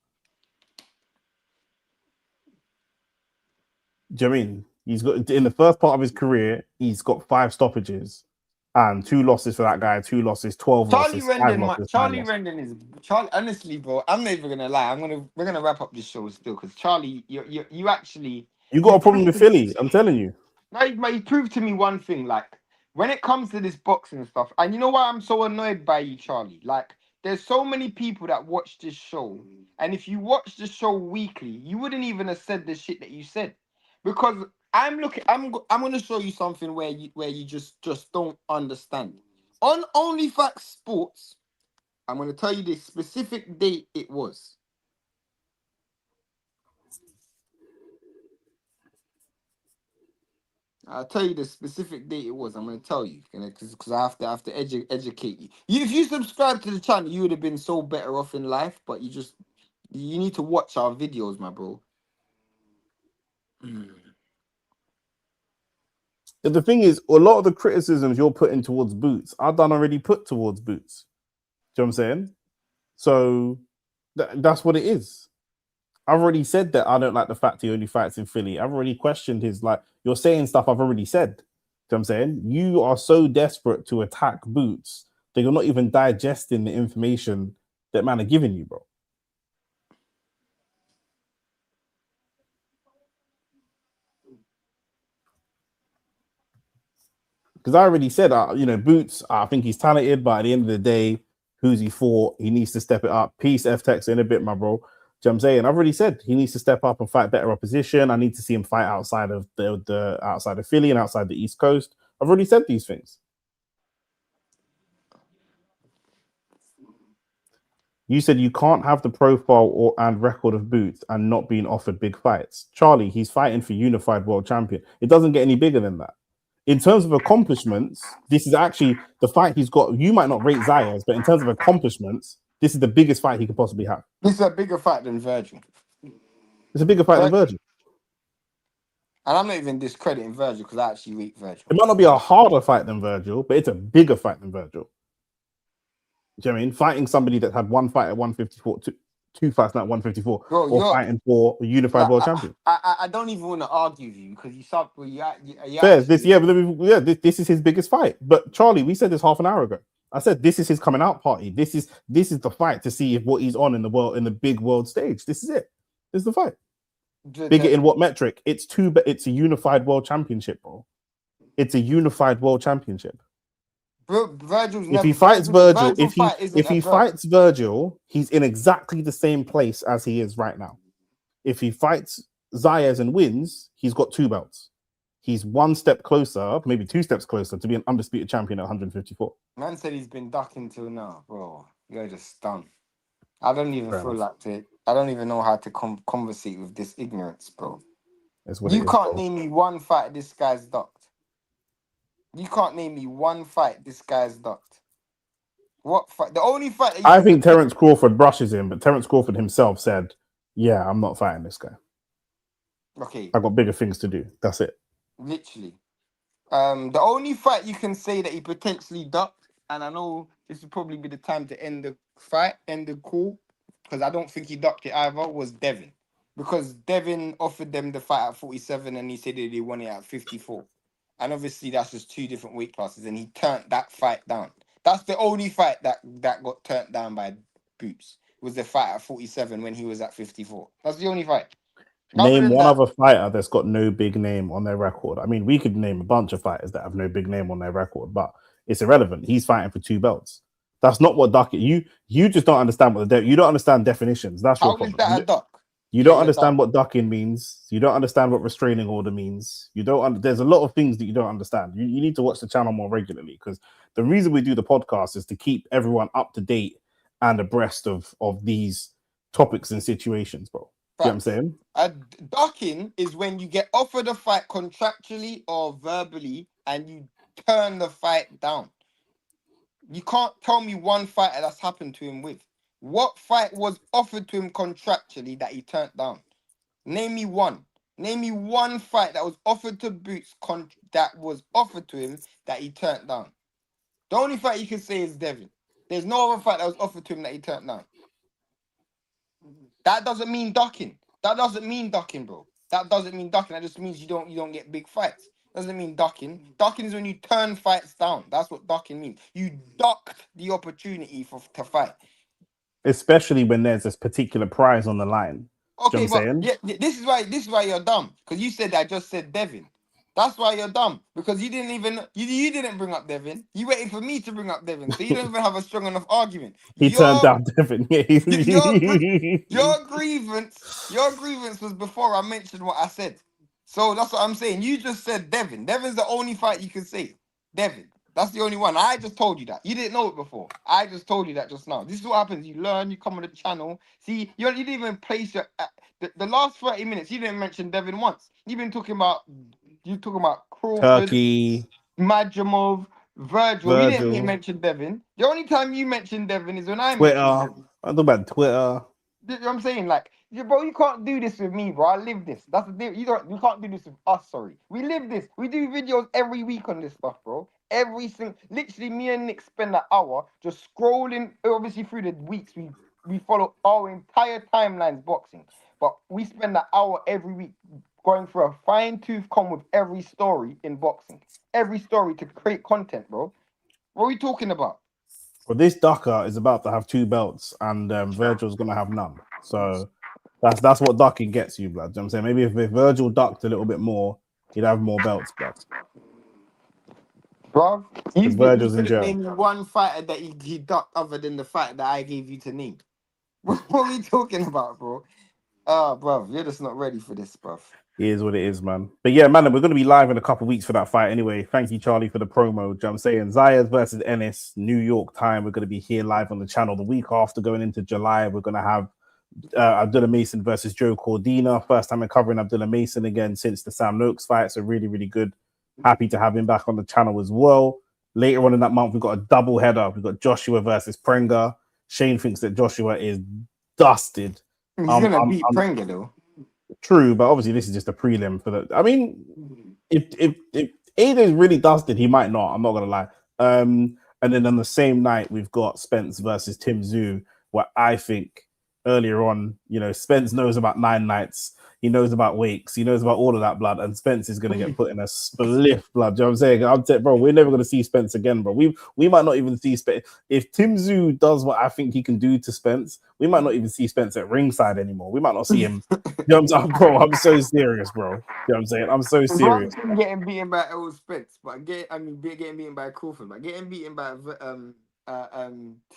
Do you know what I mean? He's got in the first part of his career, he's got 5 stoppages and 2 losses for that guy, 2 losses, 12 Charlie losses, 5 Rendon, losses, 9 Charlie losses. Rendon is Charlie. Honestly, bro, I'm not even gonna lie. We're gonna wrap up this show still because Charlie, you actually You got you a problem proved with to me. Philly, I'm telling you. No, but you proved to me one thing. Like when it comes to this boxing stuff, and you know why I'm so annoyed by you, Charlie. Like there's so many people that watch this show, and if you watch the show weekly, you wouldn't even have said the shit that you said, because I'm gonna show you something where you just don't understand. On OnlyFacts Sports, I'm going to tell you the specific date it was. I'll tell you the specific date it was. I'm going to tell you because I have to educate you. If you subscribe to the channel, you would have been so better off in life. But you need to watch our videos, my bro. The thing is, a lot of the criticisms you're putting towards Boots, I've done already put towards Boots. Do you know what I'm saying? So that's what it is. I've already said that I don't like the fact he only fights in Philly. I've already questioned his, like, you're saying stuff I've already said. Do you know what I'm saying? You are so desperate to attack Boots that you're not even digesting the information that man are giving you, bro. Because I already said, Boots, I think he's talented, but at the end of the day, who's he for? He needs to step it up. Peace, F-Tex in a bit, my bro. Do you know what I'm saying? I've already said he needs to step up and fight better opposition. I need to see him fight outside of the outside of Philly and outside the East Coast. I've already said these things. You said you can't have the profile and record of Boots and not being offered big fights. Charlie, he's fighting for unified world champion. It doesn't get any bigger than that. In terms of accomplishments, this is actually the fight he's got. You might not rate Zayas, but in terms of accomplishments, this is the biggest fight he could possibly have. This is a bigger fight than Virgil. It's a bigger fight than Virgil. And I'm not even discrediting Virgil because I actually rate Virgil. It might not be a harder fight than Virgil, but it's a bigger fight than Virgil. Do you know what I mean? Fighting somebody that had one fight at 154, two fights at 154, Bro, or fighting for a unified world champion. I don't even want to argue with you because this is his biggest fight. But Charlie, we said this half an hour ago. I said this is his coming out party. This is the fight to see if what he's on in the big world stage. This is it. This is the fight. Bigger in what metric? It's a unified world championship, bro. It's a unified world championship. If he fights Virgil, if he fights Virgil, he's in exactly the same place as he is right now. If he fights Zayas and wins, he's got 2 belts. He's 1 step closer, maybe 2 steps closer to be an undisputed champion at 154. Man said he's been ducking till now, bro. You're just stunned. I don't even feel like to. I don't even know how to conversate with this ignorance, bro. You can't name me one fight this guy's ducked. You can't name me one fight this guy's ducked. What fight? The only fight that I think Terence Crawford brushes him, but Terence Crawford himself said, "Yeah, I'm not fighting this guy. Okay, I got bigger things to do. That's it." Literally. The only fight you can say that he potentially ducked, and I know this would probably be the time to end the call, because I don't think he ducked it either, was Devin. Because Devin offered them the fight at 47 and he said that he won it at 54. And obviously that's just 2 different weight classes and he turned that fight down. That's the only fight that got turned down by Boots, was the fight at 47 when he was at 54. That's the only fight. Name one other fighter that's got no big name on their record. I mean, we could name a bunch of fighters that have no big name on their record, but it's irrelevant. He's fighting for 2 belts. That's not what duck is. You just don't understand you don't understand definitions. That's your problem. How is that a duck? You don't understand what ducking means. You don't understand what restraining order means. There's a lot of things that you don't understand. You need to watch the channel more regularly, because the reason we do the podcast is to keep everyone up to date and abreast of these topics and situations, bro. You know what I'm saying? Ducking is when you get offered a fight contractually or verbally and you turn the fight down. You can't tell me one fight that's happened to him with. What fight was offered to him contractually that he turned down? Name me one. Name me one fight that was offered to Boots that was offered to him that he turned down. The only fight you can say is Devin. There's no other fight that was offered to him that he turned down. That doesn't mean ducking. That doesn't mean ducking, bro. That doesn't mean ducking. That just means you don't get big fights. Doesn't mean ducking. Ducking is when you turn fights down. That's what ducking means. You ducked the opportunity to fight. Especially when there's this particular prize on the line. Okay, you know what I'm saying? yeah, this is why you're dumb. Because you said I just said Devin. That's why you're dumb. Because you didn't bring up Devin. You waited for me to bring up Devin. So you don't even have a strong enough argument. He turned down Devin. Your grievance was before I mentioned what I said. So that's what I'm saying. You just said Devin. Devin's the only fight you can say. Devin. That's the only one. I just told you that. You didn't know it before. I just told you that just now. This is what happens. You learn, you come on the channel. See, you didn't even place your... The last 30 minutes, you didn't mention Devin once. You've been talking about... You're talking about Crawford, Turkey, Majamov, Virgil. You didn't even mention Devin. The only time you mentioned Devin is when I Twitter. mentioned Devin. I'm talking about Twitter. You know what I'm saying? Like, bro, you can't do this with me, bro. I live this. That's the deal. You can't do this with us, sorry. We live this. We do videos every week on this stuff, bro. Every single... Literally, me and Nick spend an hour just scrolling, obviously, through the weeks. We follow our entire timelines boxing. But we spend an hour every week going through a fine-tooth comb with every story in boxing. Every story to create content, bro. What are we talking about? Well, this ducker is about to have 2 belts, and Virgil's gonna have none. So that's what ducking gets you, blood. You know what I'm saying? Maybe if Virgil ducked a little bit more, he'd have more belts, blood. Bro, you Virgil's in couldn't jail. name one fighter that he ducked other than the fight that I gave you to name. What are we talking about, bro? Bro, you're just not ready for this, bro. It is what it is, man. But yeah, man, we're going to be live in a couple of weeks for that fight anyway. Thank you, Charlie, for the promo. You know what I'm saying? Zayas versus Ennis, New York time. We're going to be here live on the channel the week after. Going into July, we're going to have Abdullah Mason versus Joe Cordina. First time I'm covering Abdullah Mason again since the Sam Noakes fight. So really, really good. Happy to have him back on the channel as well. Later on in that month, we've got a double header. We've got Joshua versus Prenga. Shane thinks that Joshua is dusted. He's going to beat Prenga, though. True, but obviously this is just a prelim for the... I mean, if Ada is really dusted, he might not. I'm not going to lie. And then on the same night, we've got Spence versus Tim Tszyu, where I think earlier on, Spence knows about 9 nights. He knows about wakes. He knows about all of that, blood. And Spence is going to get put in a spliff, blood. Do you know what I'm saying? I'm saying, bro, we're never going to see Spence again, bro. We might not even see Spence. If Tim Tszyu does what I think he can do to Spence, we might not even see Spence at ringside anymore. We might not see him. You know what I'm saying? Bro, I'm so serious, bro. You know what I'm saying? I'm so serious. Getting beaten by Errol Spence, but getting beaten by Crawford, but getting beaten by Tim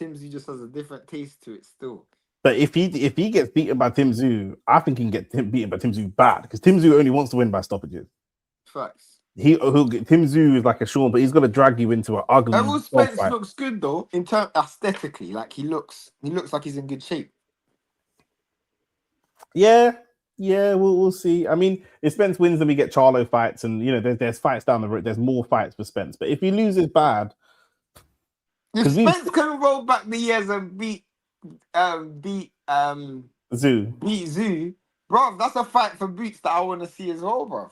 Tszyu just has a different taste to it still. But if he gets beaten by Tim Tszyu, I think he can get beaten by Tim Tszyu bad, because Tim Tszyu only wants to win by stoppages. Facts. Tim Tszyu is like a Sean, but he's gonna drag you into an ugly. Errol Spence looks good though, in terms aesthetically. Like he looks like he's in good shape. Yeah, we'll see. I mean, if Spence wins, then we get Charlo fights, and there's fights down the road. There's more fights for Spence. But if he loses bad, if Spence can roll back the years and beat Tszyu, bro, that's a fight for Boots that I want to see as well, bro.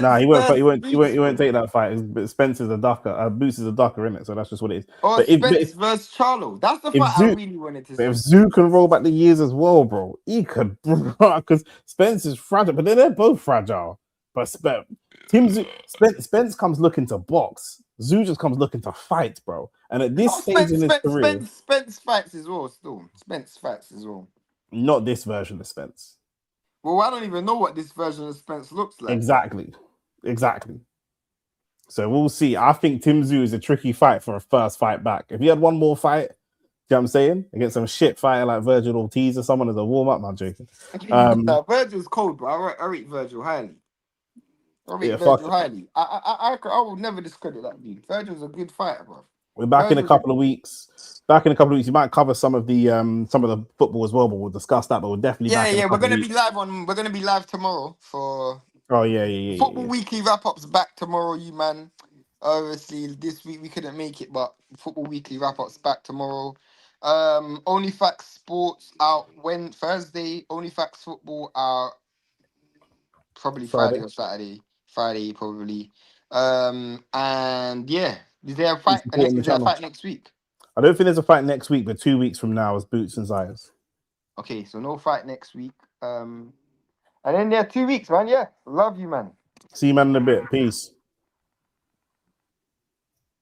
Nah, he won't take that fight. But Spence is a ducker. Boots is a ducker, isn't it? So that's just what it is. Or Spence versus Charlo. That's the fight I really wanted to see. If Tszyu can roll back the years as well, bro, he could, because Spence is fragile, but they're both fragile. But Spence comes looking to box. Tszyu just comes looking to fight, bro. And at this stage in his career, Spence fights as well. Still, Spence fights as well. Not this version of Spence. Well, I don't even know what this version of Spence looks like. Exactly. So we'll see. I think Tim Tszyu is a tricky fight for a first fight back. If he had one more fight, you know what I'm saying? Against some shit fighter like Virgil Ortiz or someone as a warm-up, I'm joking. Virgil's cold, bro. I rate Virgil highly. I will never discredit that dude. Virgil's a good fighter, bro. We're back in a Thursday. couple of weeks. Back in a couple of weeks, you might cover some of the football as well, but we'll discuss that. But we're definitely Yeah, back in a yeah, we're couple of gonna be weeks. live on. We're gonna be live tomorrow for Oh yeah. Football Weekly wrap-ups back tomorrow, you man. Obviously, this week we couldn't make it, but Football Weekly wrap-ups back tomorrow. OnlyFacts Sports out when Thursday. OnlyFacts Football out probably Friday Friday. or Saturday. Friday probably. And yeah, is there a Keep fight? supporting the Is there a channel. fight next week? I don't think there's a fight next week, but 2 weeks from now is Boots and Zayas. Okay, so no fight next week. And then there are 2 weeks, man. Yeah, love you, man. See you, man, in a bit. Peace.